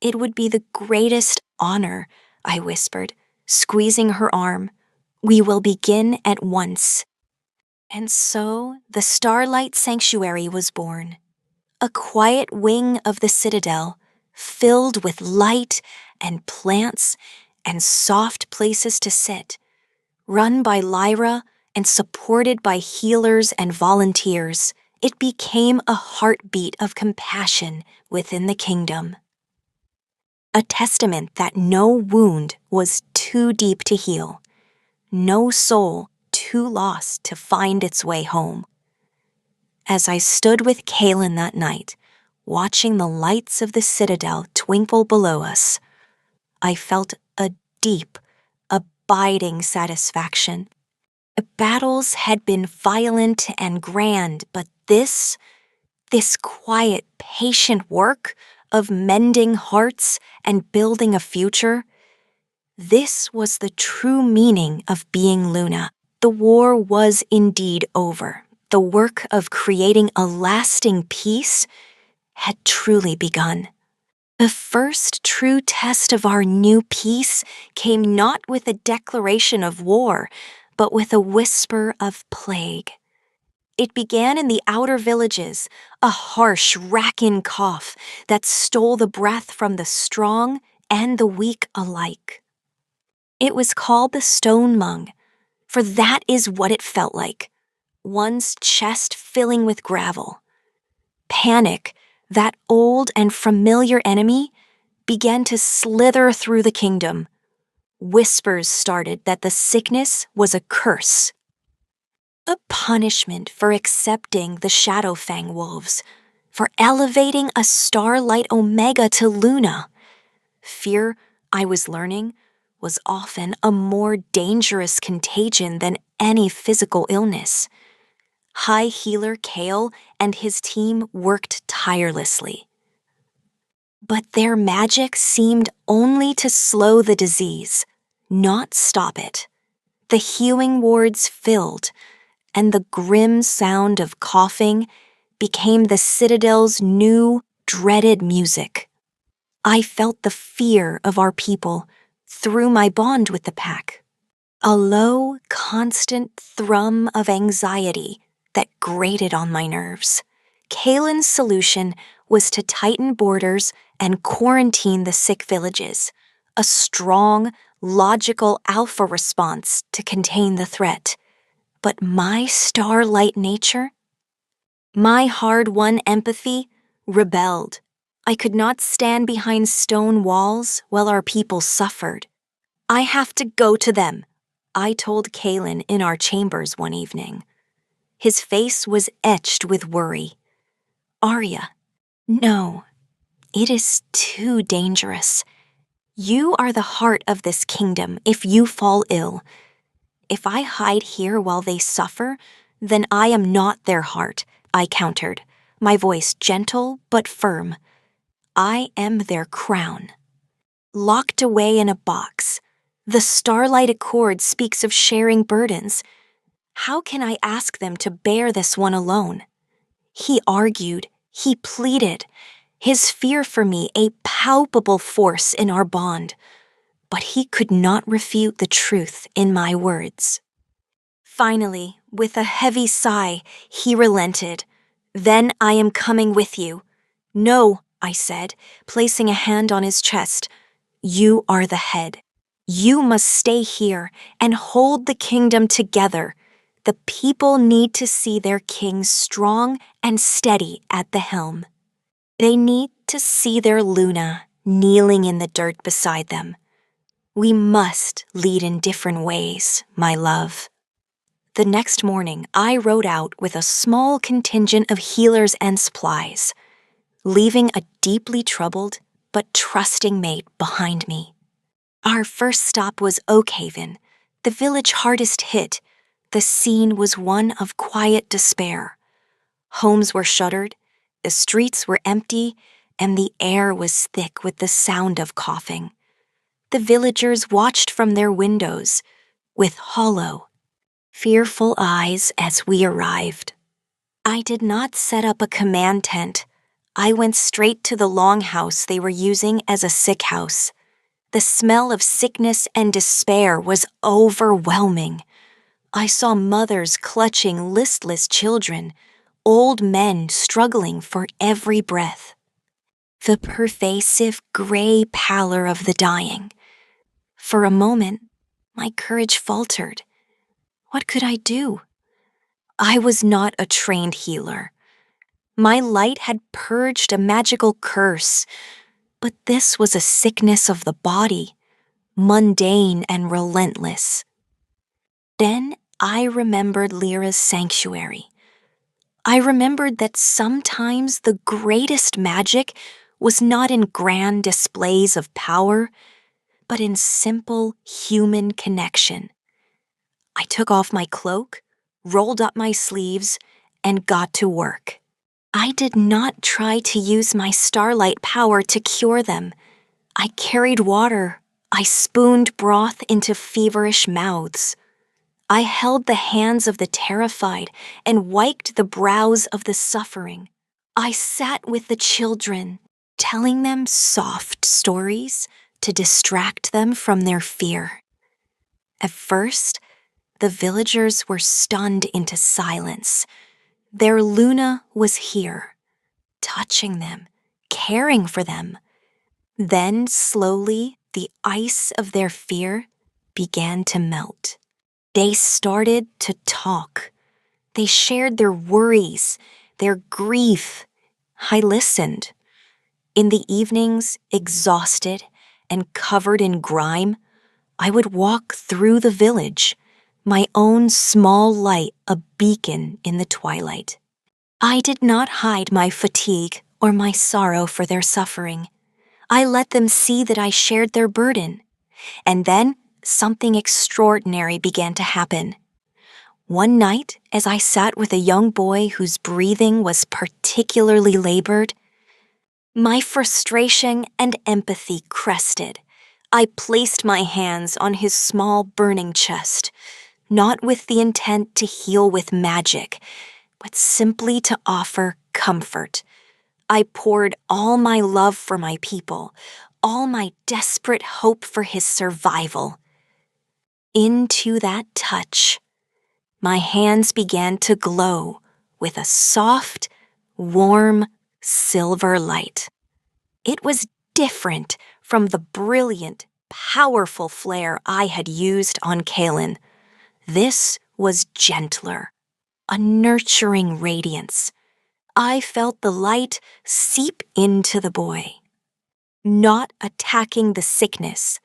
"It would be the greatest honor," I whispered, squeezing her arm. "We will begin at once." And so the Starlight Sanctuary was born, a quiet wing of the citadel, filled with light and plants and soft places to sit, run by Lyra and supported by healers and volunteers. It became a heartbeat of compassion within the kingdom. A testament that no wound was too deep to heal, no soul too lost to find its way home. As I stood with Kalen that night, watching the lights of the citadel twinkle below us, I felt a deep, abiding satisfaction. Battles had been violent and grand, but this quiet, patient work of mending hearts and building a future, this was the true meaning of being Luna. The war was indeed over. The work of creating a lasting peace had truly begun. The first true test of our new peace came not with a declaration of war, but with a whisper of plague. It began in the outer villages, a harsh, rack-in cough that stole the breath from the strong and the weak alike. It was called the stone mung, for that is what it felt like, one's chest filling with gravel. Panic, that old and familiar enemy, began to slither through the kingdom. Whispers started that the sickness was a curse, a punishment for accepting the Shadowfang wolves, for elevating a Starlight Omega to Luna. Fear, I was learning, was often a more dangerous contagion than any physical illness. High Healer Kale and his team worked tirelessly. But their magic seemed only to slow the disease, not stop it. The healing wards filled, and the grim sound of coughing became the citadel's new, dreaded music. I felt the fear of our people through my bond with the pack, a low, constant thrum of anxiety that grated on my nerves. Kalen's solution was to tighten borders and quarantine the sick villages, a strong, logical alpha response to contain the threat. But my starlight nature, my hard-won empathy, rebelled. I could not stand behind stone walls while our people suffered. I have to go to them, I told Kalen in our chambers one evening. His face was etched with worry. Arya, no, it is too dangerous. You are the heart of this kingdom if you fall ill. If I hide here while they suffer, then I am not their heart, I countered, my voice gentle but firm. I am their crown. Locked away in a box, the Starlight Accord speaks of sharing burdens. How can I ask them to bear this one alone? He argued, he pleaded, his fear for me a palpable force in our bond. But he could not refute the truth in my words. Finally, with a heavy sigh, he relented. Then I am coming with you. No, I said, placing a hand on his chest. You are the head. You must stay here and hold the kingdom together. The people need to see their king strong and steady at the helm. They need to see their Luna kneeling in the dirt beside them. We must lead in different ways, my love. The next morning, I rode out with a small contingent of healers and supplies, leaving a deeply troubled but trusting mate behind me. Our first stop was Oakhaven, the village hardest hit. The scene was one of quiet despair. Homes were shuttered, the streets were empty, and the air was thick with the sound of coughing. The villagers watched from their windows with hollow, fearful eyes as we arrived. I did not set up a command tent. I went straight to the longhouse they were using as a sick house. The smell of sickness and despair was overwhelming. I saw mothers clutching listless children, old men struggling for every breath. The pervasive gray pallor of the dying. For a moment, my courage faltered. What could I do? I was not a trained healer. My light had purged a magical curse, but this was a sickness of the body, mundane and relentless. Then I remembered Lyra's sanctuary. I remembered that sometimes the greatest magic was not in grand displays of power, but in simple human connection. I took off my cloak, rolled up my sleeves, and got to work. I did not try to use my starlight power to cure them. I carried water. I spooned broth into feverish mouths. I held the hands of the terrified and wiped the brows of the suffering. I sat with the children, telling them soft stories to distract them from their fear. At first, the villagers were stunned into silence. Their Luna was here, touching them, caring for them. Then, slowly, the ice of their fear began to melt. They started to talk. They shared their worries, their grief. I listened. In the evenings, exhausted and covered in grime, I would walk through the village, my own small light a beacon in the twilight. I did not hide my fatigue or my sorrow for their suffering. I let them see that I shared their burden. And then something extraordinary began to happen. One night, as I sat with a young boy whose breathing was particularly labored, my frustration and empathy crested. I placed my hands on his small burning chest. not with the intent to heal with magic, but simply to offer comfort. I poured all my love for my people, all my desperate hope for his survival. Into that touch, my hands began to glow with a soft, warm, silver light. It was different from the brilliant, powerful flare I had used on Kalen. This was gentler, a nurturing radiance. I felt the light seep into the boy, not attacking the sickness,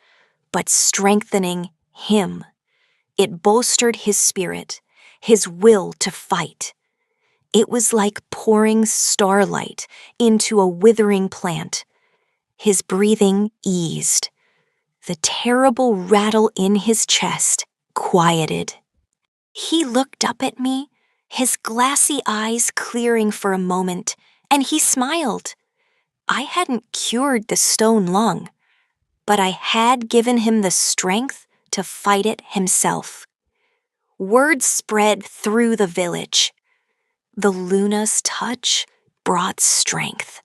but strengthening him. It bolstered his spirit, his will to fight. It was like pouring starlight into a withering plant. His breathing eased. The terrible rattle in his chest quieted. He looked up at me, his glassy eyes clearing for a moment, and he smiled. I hadn't cured the stone lung, but I had given him the strength to fight it himself. Word spread through the village. The Luna's touch brought strength.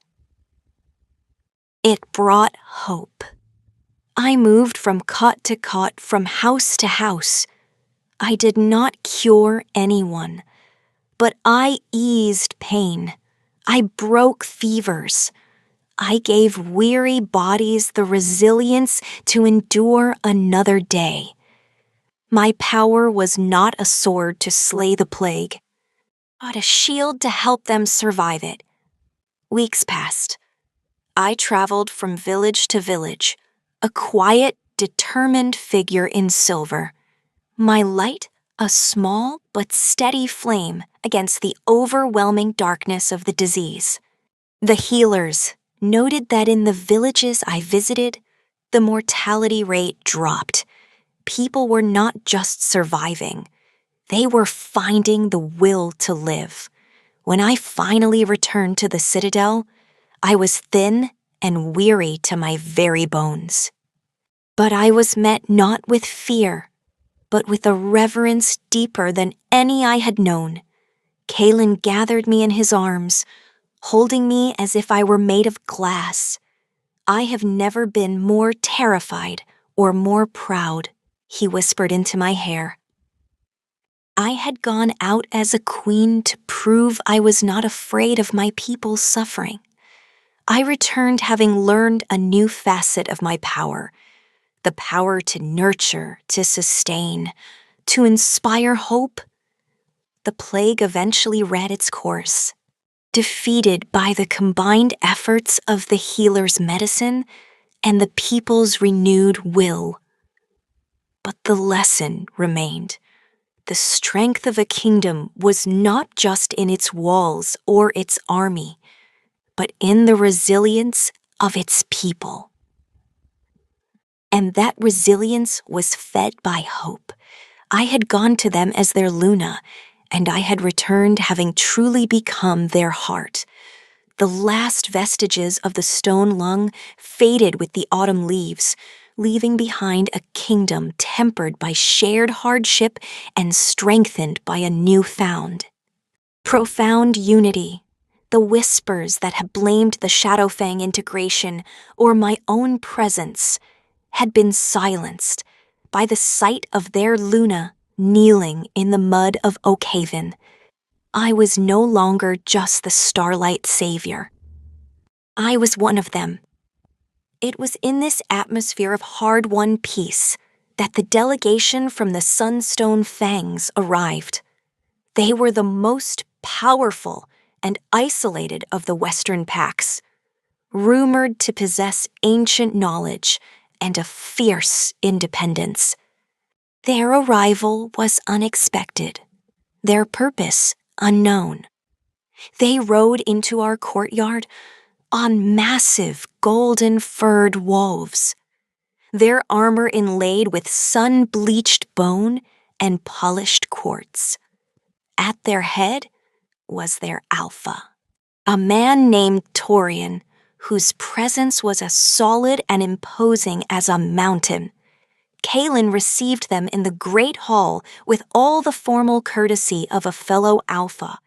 It brought hope. I moved from cot to cot, from house to house. I did not cure anyone, but I eased pain. I broke fevers. I gave weary bodies the resilience to endure another day. My power was not a sword to slay the plague, but a shield to help them survive it. Weeks passed. I traveled from village to village, a quiet, determined figure in silver. My light, a small but steady flame against the overwhelming darkness of the disease. The healers noted that in the villages I visited, the mortality rate dropped. People were not just surviving, they were finding the will to live. When I finally returned to the citadel, I was thin and weary to my very bones. But I was met not with fear, but with a reverence deeper than any I had known. Kalen gathered me in his arms, holding me as if I were made of glass. I have never been more terrified or more proud, he whispered into my hair. I had gone out as a queen to prove I was not afraid of my people's suffering. I returned having learned a new facet of my power, the power to nurture, to sustain, to inspire hope. The plague eventually ran its course, defeated by the combined efforts of the healer's medicine and the people's renewed will. But the lesson remained. The strength of a kingdom was not just in its walls or its army, but in the resilience of its people. And that resilience was fed by hope. I had gone to them as their Luna, and I had returned having truly become their heart. The last vestiges of the stone lung faded with the autumn leaves, leaving behind a kingdom tempered by shared hardship and strengthened by a newfound profound unity. The whispers that had blamed the Shadowfang integration or my own presence had been silenced by the sight of their Luna kneeling in the mud of Oakhaven. I was no longer just the Starlight Savior. I was one of them. It was in this atmosphere of hard-won peace that the delegation from the Sunstone Fangs arrived. They were the most powerful and isolated of the Western packs, rumored to possess ancient knowledge and a fierce independence. Their arrival was unexpected, their purpose unknown. They rode into our courtyard on massive golden-furred wolves, their armor inlaid with sun-bleached bone and polished quartz. At their head was their alpha, a man named Torian, whose presence was as solid and imposing as a mountain. Kaelin received them in the great hall with all the formal courtesy of a fellow Alpha.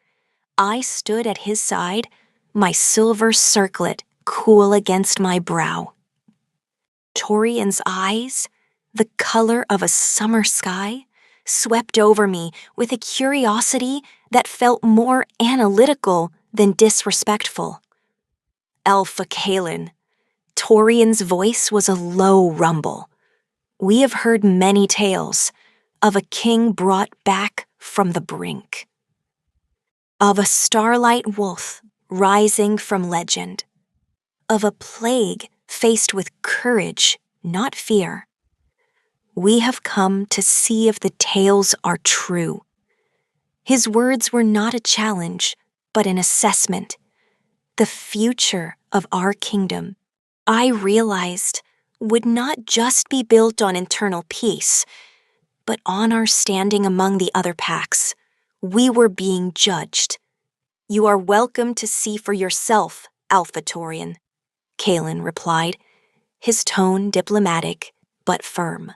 I stood at his side, my silver circlet cool against my brow. Torian's eyes, the color of a summer sky, swept over me with a curiosity that felt more analytical than disrespectful. Alpha Kaelin. Torian's voice was a low rumble. We have heard many tales of a king brought back from the brink, of a starlight wolf rising from legend, of a plague faced with courage, not fear. We have come to see if the tales are true. His words were not a challenge, but an assessment. The future of our kingdom, I realized, would not just be built on internal peace, but on our standing among the other packs. We were being judged. You are welcome to see for yourself, Alpha Torian, Kaelin replied, his tone diplomatic but firm.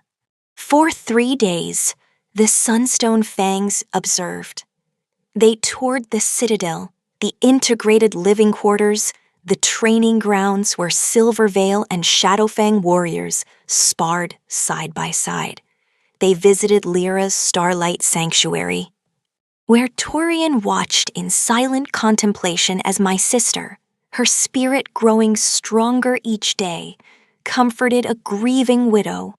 For 3 days, the Sunstone Fangs observed. They toured the citadel, the integrated living quarters, the training grounds where Silverveil and Shadowfang warriors sparred side by side. They visited Lyra's Starlight Sanctuary, where Torian watched in silent contemplation as my sister, her spirit growing stronger each day, comforted a grieving widow.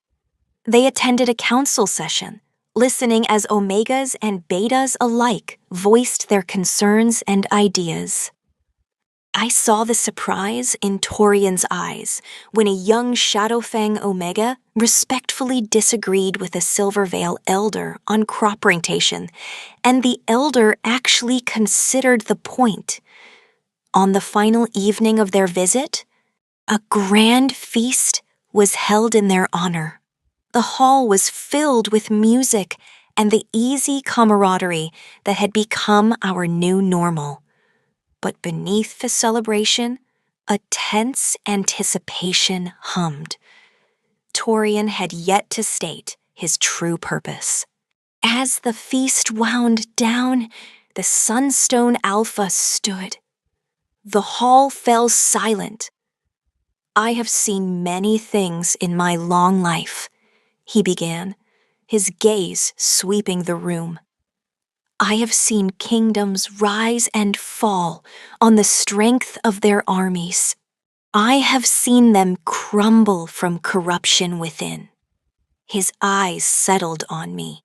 They attended a council session, listening as Omegas and Betas alike voiced their concerns and ideas. I saw the surprise in Torian's eyes when a young Shadowfang Omega respectfully disagreed with a Silverveil elder on crop rotation, and the elder actually considered the point. On the final evening of their visit, a grand feast was held in their honor. The hall was filled with music and the easy camaraderie that had become our new normal. But beneath the celebration, a tense anticipation hummed. Torian had yet to state his true purpose. As the feast wound down, the Sunstone Alpha stood. The hall fell silent. I have seen many things in my long life, he began, his gaze sweeping the room. I have seen kingdoms rise and fall on the strength of their armies. I have seen them crumble from corruption within. His eyes settled on me.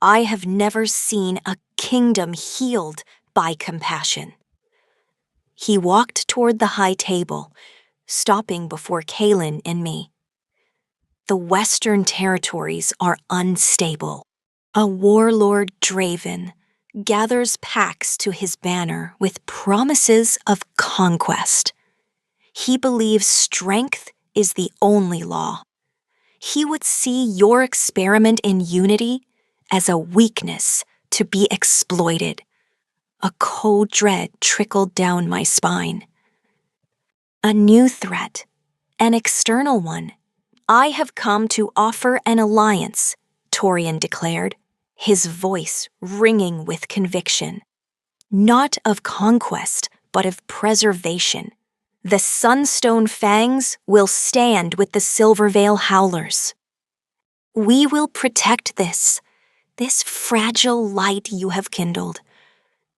I have never seen a kingdom healed by compassion. He walked toward the high table, stopping before Kaelin and me. The Western territories are unstable. A warlord Draven gathers packs to his banner with promises of conquest. He believes strength is the only law. He would see your experiment in unity as a weakness to be exploited. A cold dread trickled down my spine. A new threat, an external one. I have come to offer an alliance, Torian declared, his voice ringing with conviction. Not of conquest, but of preservation. The Sunstone Fangs will stand with the Silverveil Howlers. We will protect this fragile light you have kindled.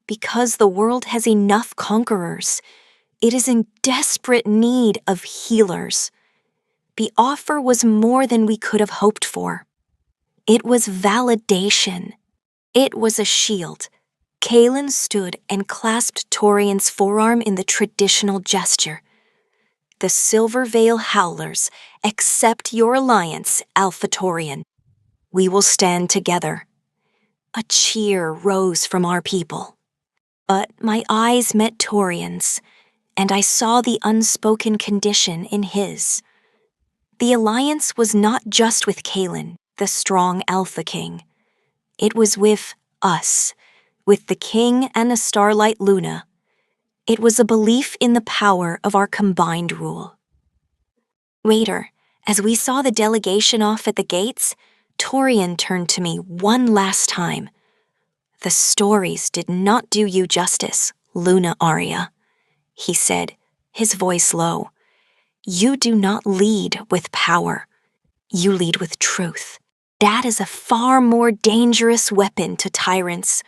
Because the world has enough conquerors, it is in desperate need of healers. The offer was more than we could have hoped for. It was validation. It was a shield. Kaelin stood and clasped Torian's forearm in the traditional gesture. The Silverveil Howlers accept your alliance, Alpha Torian. We will stand together. A cheer rose from our people. But my eyes met Torian's, and I saw the unspoken condition in his. The alliance was not just with Kaelin, the strong Alpha King. It was with us, with the King and the Starlight Luna. It was a belief in the power of our combined rule. Later, As we saw the delegation off at the gates, Torian turned to me one last time. "The stories did not do you justice, Luna Aria," he said, his voice low. "You do not lead with power. You lead with truth. That is a far more dangerous weapon to tyrants.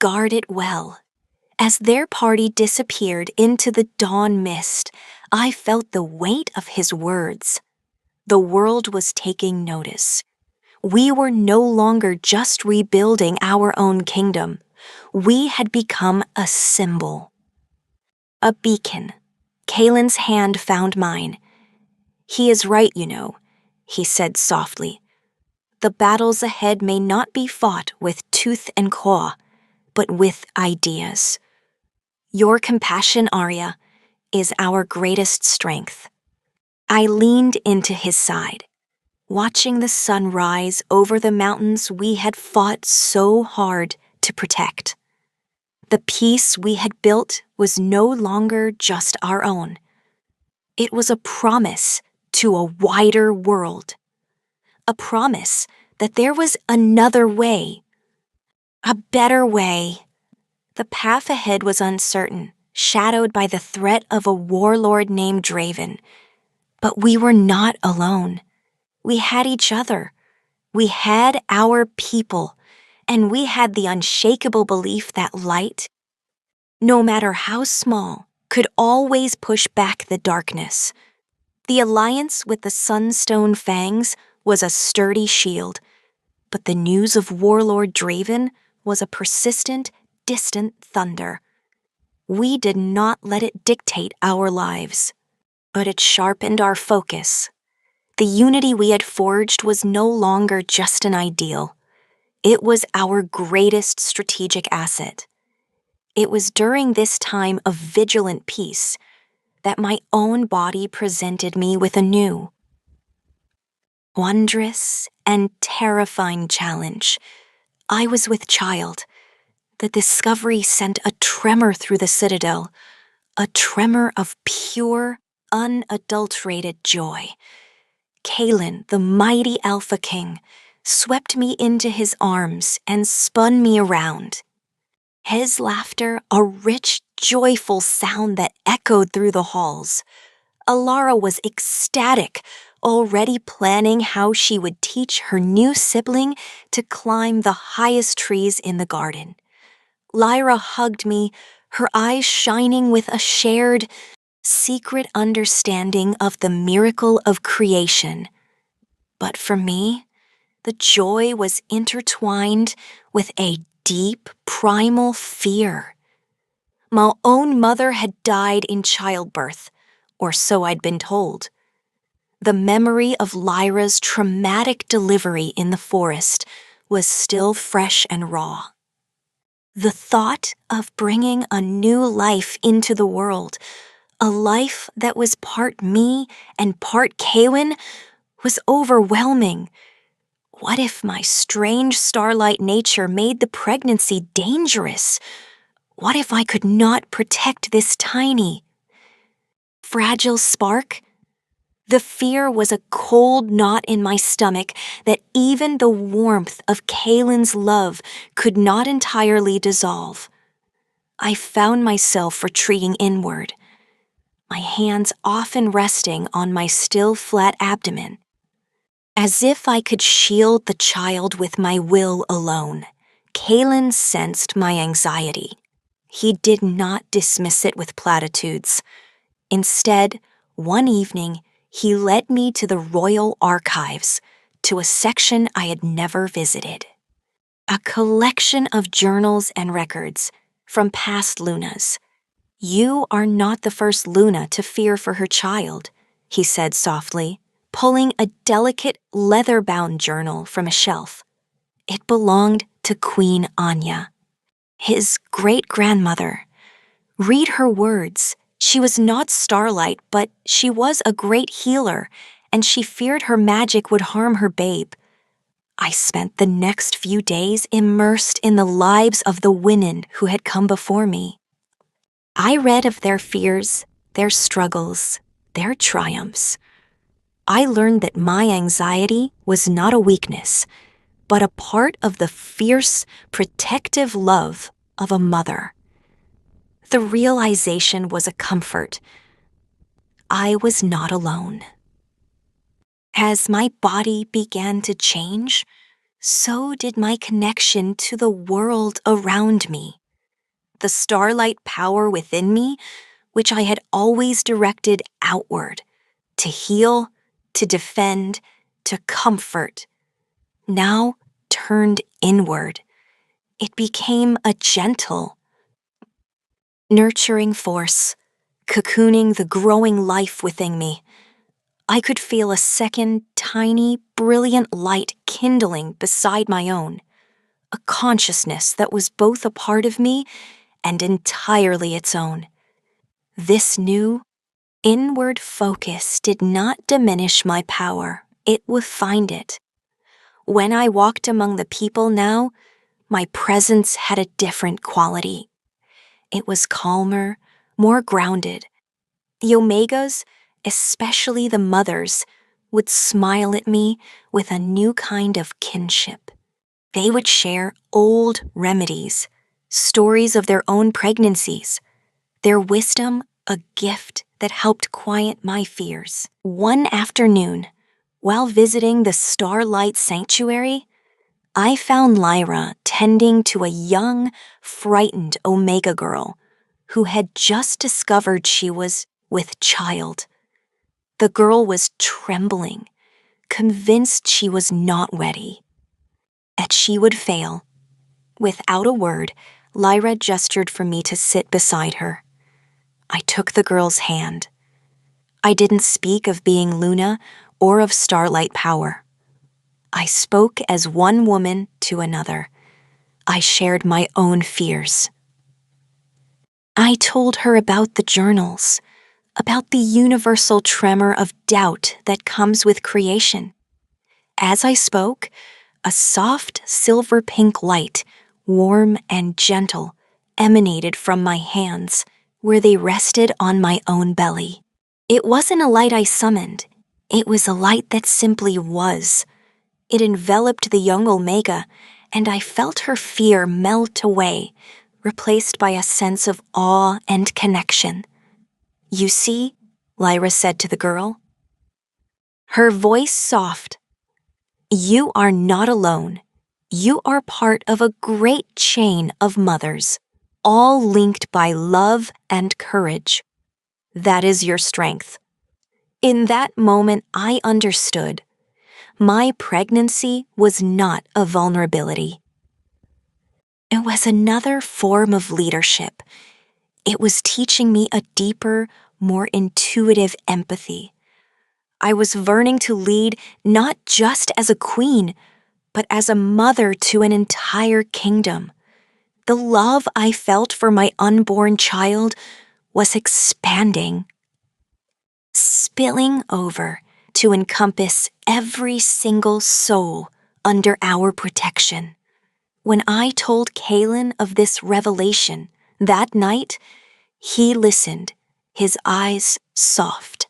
Guard it well." As their party disappeared into the dawn mist, I felt the weight of his words. The world was taking notice. We were no longer just rebuilding our own kingdom. We had become a symbol. A beacon. Kalen's hand found mine. "He is right, you know," he said softly. "The battles ahead may not be fought with tooth and claw, but with ideas. Your compassion, Arya, is our greatest strength." I leaned into his side, watching the sun rise over the mountains we had fought so hard to protect. The peace we had built was no longer just our own. It was a promise to a wider world. A promise that there was another way. A better way. The path ahead was uncertain, shadowed by the threat of a warlord named Draven. But we were not alone. We had each other. We had our people, and we had the unshakable belief that light, no matter how small, could always push back the darkness. The alliance with the Sunstone Fangs was a sturdy shield, but the news of Warlord Draven was a persistent, distant thunder. We did not let it dictate our lives, but it sharpened our focus. The unity we had forged was no longer just an ideal. It was our greatest strategic asset. It was during this time of vigilant peace that my own body presented me with a new, wondrous and terrifying challenge. I was with child. The discovery sent a tremor through the citadel, a tremor of pure, unadulterated joy. Kalen, the mighty Alpha King, swept me into his arms and spun me around. His laughter, a rich, joyful sound that echoed through the halls. Alara was ecstatic, already planning how she would teach her new sibling to climb the highest trees in the garden. Lyra hugged me, her eyes shining with a shared, secret understanding of the miracle of creation. But for me, the joy was intertwined with a deep, primal fear. My own mother had died in childbirth, or so I'd been told. The memory of Lyra's traumatic delivery in the forest was still fresh and raw. The thought of bringing a new life into the world, a life that was part me and part Kawen, was overwhelming. What if my strange starlight nature made the pregnancy dangerous? What if I could not protect this tiny, fragile spark? The fear was a cold knot in my stomach that even the warmth of Kalen's love could not entirely dissolve. I found myself retreating inward, my hands often resting on my still flat abdomen, as if I could shield the child with my will alone. Kalen sensed my anxiety. He did not dismiss it with platitudes. Instead, one evening, he led me to the royal archives, to a section I had never visited. A collection of journals and records from past Lunas. "You are not the first Luna to fear for her child," he said softly, pulling a delicate leather-bound journal from a shelf. It belonged to Queen Anya, his great-grandmother. Read her words. She was not Starlight, but she was a great healer, and she feared her magic would harm her babe. I spent the next few days immersed in the lives of the women who had come before me. I read of their fears, their struggles, their triumphs. I learned that my anxiety was not a weakness, but a part of the fierce, protective love of a mother. The realization was a comfort. I was not alone. As my body began to change, so did my connection to the world around me. The starlight power within me, which I had always directed outward, to heal, to defend, to comfort, now turned inward. It became a gentle, nurturing force, cocooning the growing life within me. I could feel a second, tiny, brilliant light kindling beside my own, a consciousness that was both a part of me and entirely its own. This new, inward focus did not diminish my power, it refined it. When I walked among the people now, my presence had a different quality. It was calmer, more grounded. The Omegas, especially the mothers, would smile at me with a new kind of kinship. They would share old remedies, stories of their own pregnancies, their wisdom a gift that helped quiet my fears. One afternoon, while visiting the Starlight Sanctuary, I found Lyra tending to a young, frightened Omega girl who had just discovered she was with child. The girl was trembling, convinced she was not ready, that she would fail. Without a word, Lyra gestured for me to sit beside her. I took the girl's hand. I didn't speak of being Luna or of starlight power. I spoke as one woman to another. I shared my own fears. I told her about the journals, about the universal tremor of doubt that comes with creation. As I spoke, a soft silver-pink light, warm and gentle, emanated from my hands, where they rested on my own belly. It wasn't a light I summoned. It was a light that simply was. It enveloped the young Omega, and I felt her fear melt away, replaced by a sense of awe and connection. "You see," Lyra said to the girl, her voice soft, "you are not alone. You are part of a great chain of mothers, all linked by love and courage. That is your strength." In that moment, I understood. My pregnancy was not a vulnerability. It was another form of leadership. It was teaching me a deeper, more intuitive empathy. I was learning to lead not just as a queen, but as a mother to an entire kingdom. The love I felt for my unborn child was expanding, spilling over to encompass every single soul under our protection. When I told Kalen of this revelation that night, he listened, his eyes soft.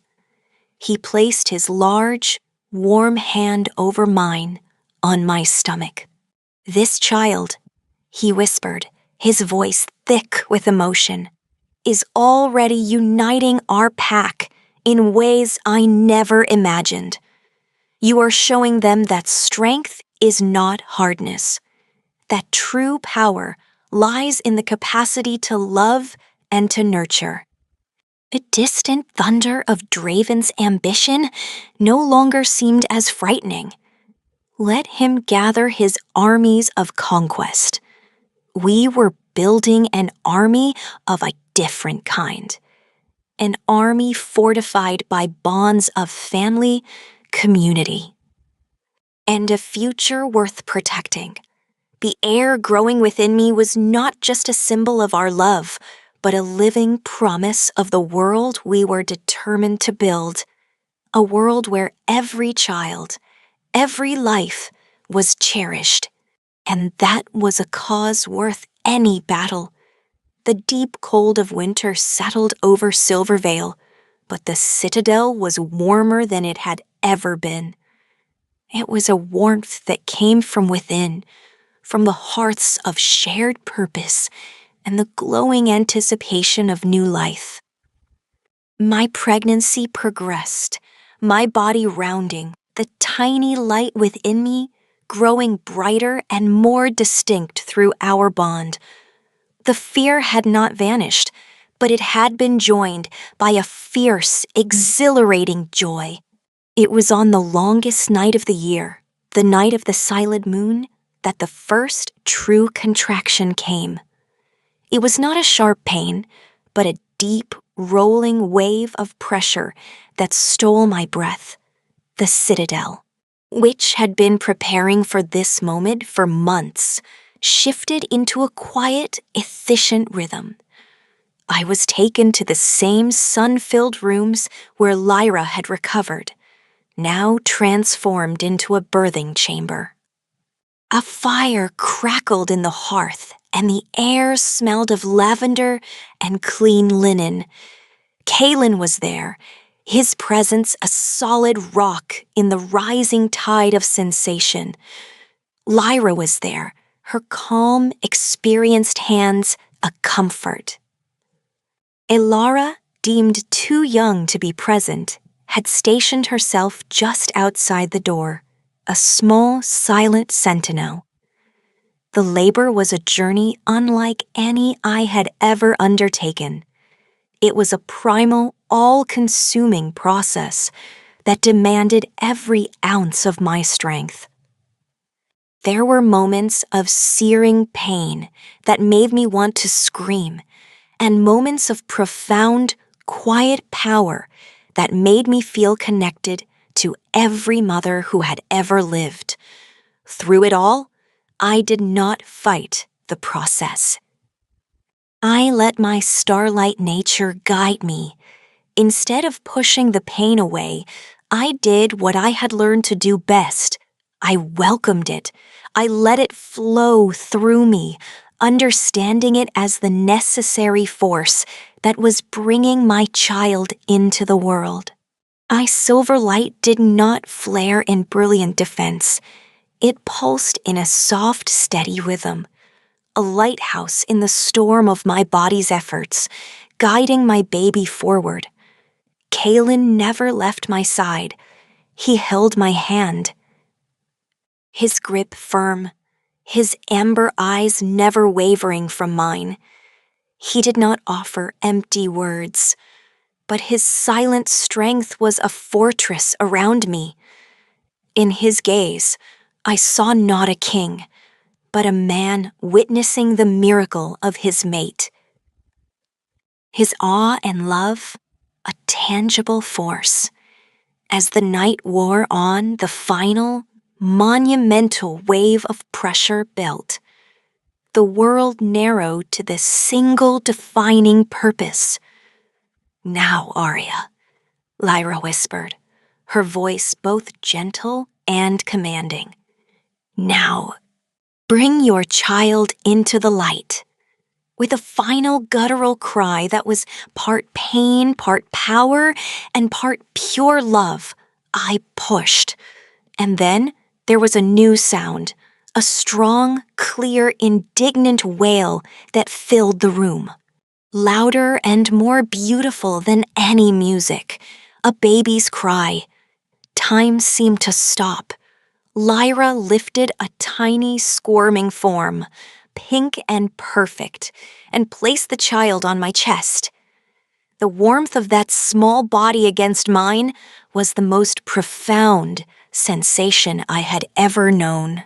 He placed his large, warm hand over mine on my stomach. "This child," he whispered, his voice thick with emotion, "is already uniting our pack in ways I never imagined. You are showing them that strength is not hardness, that true power lies in the capacity to love and to nurture." The distant thunder of Draven's ambition no longer seemed as frightening. Let him gather his armies of conquest. We were building an army of a different kind. An army fortified by bonds of family, community, and a future worth protecting. The air growing within me was not just a symbol of our love, but a living promise of the world we were determined to build. A world where every child, every life was cherished. And that was a cause worth any battle. The deep cold of winter settled over Silvervale, but the citadel was warmer than it had ever been. It was a warmth that came from within, from the hearths of shared purpose and the glowing anticipation of new life. My pregnancy progressed, my body rounding, the tiny light within me growing brighter and more distinct through our bond. The fear had not vanished, but it had been joined by a fierce, exhilarating joy. It was on the longest night of the year, the night of the silent moon, that the first true contraction came. It was not a sharp pain, but a deep, rolling wave of pressure that stole my breath. The citadel, which had been preparing for this moment for months, shifted into a quiet, efficient rhythm. I was taken to the same sun-filled rooms where Lyra had recovered, now transformed into a birthing chamber. A fire crackled in the hearth, and the air smelled of lavender and clean linen. Kaelin was there, his presence a solid rock in the rising tide of sensation. Lyra was there, her calm, experienced hands a comfort. Elara, deemed too young to be present, had stationed herself just outside the door, a small, silent sentinel. The labor was a journey unlike any I had ever undertaken. It was a primal, all-consuming process that demanded every ounce of my strength. There were moments of searing pain that made me want to scream, and moments of profound, quiet power that made me feel connected to every mother who had ever lived. Through it all, I did not fight the process. I let my starlight nature guide me. Instead of pushing the pain away, I did what I had learned to do best. I welcomed it. I let it flow through me, understanding it as the necessary force that was bringing my child into the world. My silver light did not flare in brilliant defense. It pulsed in a soft, steady rhythm, a lighthouse in the storm of my body's efforts, guiding my baby forward. Kaelin never left my side. He held my hand. His grip firm, his amber eyes never wavering from mine. He did not offer empty words, but his silent strength was a fortress around me. In his gaze, I saw not a king, but a man witnessing the miracle of his mate. His awe and love, a tangible force. As the night wore on, the final, monumental wave of pressure built. The world narrowed to the single defining purpose. "Now, Arya," Lyra whispered, her voice both gentle and commanding. "Now, bring your child into the light." With a final guttural cry that was part pain, part power, and part pure love, I pushed. And then there was a new sound, a strong, clear, indignant wail that filled the room. Louder and more beautiful than any music, a baby's cry. Time seemed to stop. Lyra lifted a tiny, squirming form, pink and perfect, and placed the child on my chest. The warmth of that small body against mine was the most profound sensation I had ever known.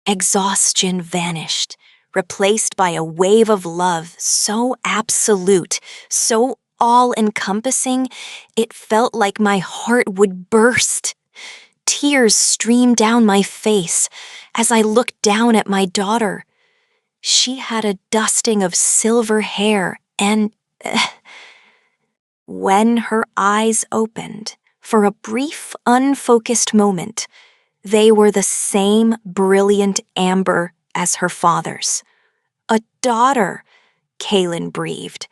Exhaustion vanished, replaced by a wave of love so absolute, so all-encompassing, it felt like my heart would burst. Tears streamed down my face as I looked down at my daughter. She had a dusting of silver hair and when her eyes opened, for a brief, unfocused moment, they were the same brilliant amber as her father's. "A daughter," Kaelin breathed,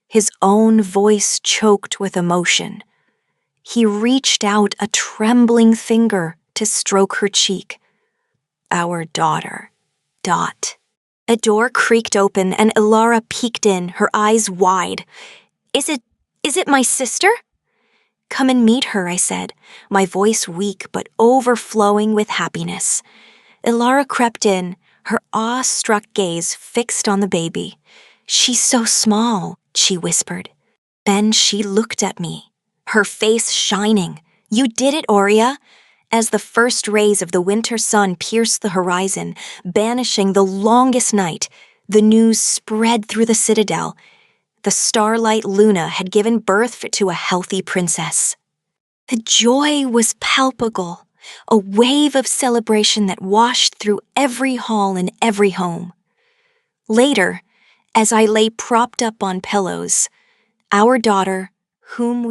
his own voice choked with emotion. He reached out a trembling finger to stroke her cheek. Our daughter, Dot. A door creaked open and Ilara peeked in, her eyes wide. Is it my sister? Come and meet her, I said, my voice weak but overflowing with happiness. Ilara crept in, her awe-struck gaze fixed on the baby. She's so small, she whispered. Then she looked at me, her face shining. You did it, Aurea. As the first rays of the winter sun pierced the horizon, banishing the longest night, the news spread through the citadel. The starlight Luna had given birth to a healthy princess. The joy was palpable, a wave of celebration that washed through every hall and every home. Later, as I lay propped up on pillows, our daughter, whom we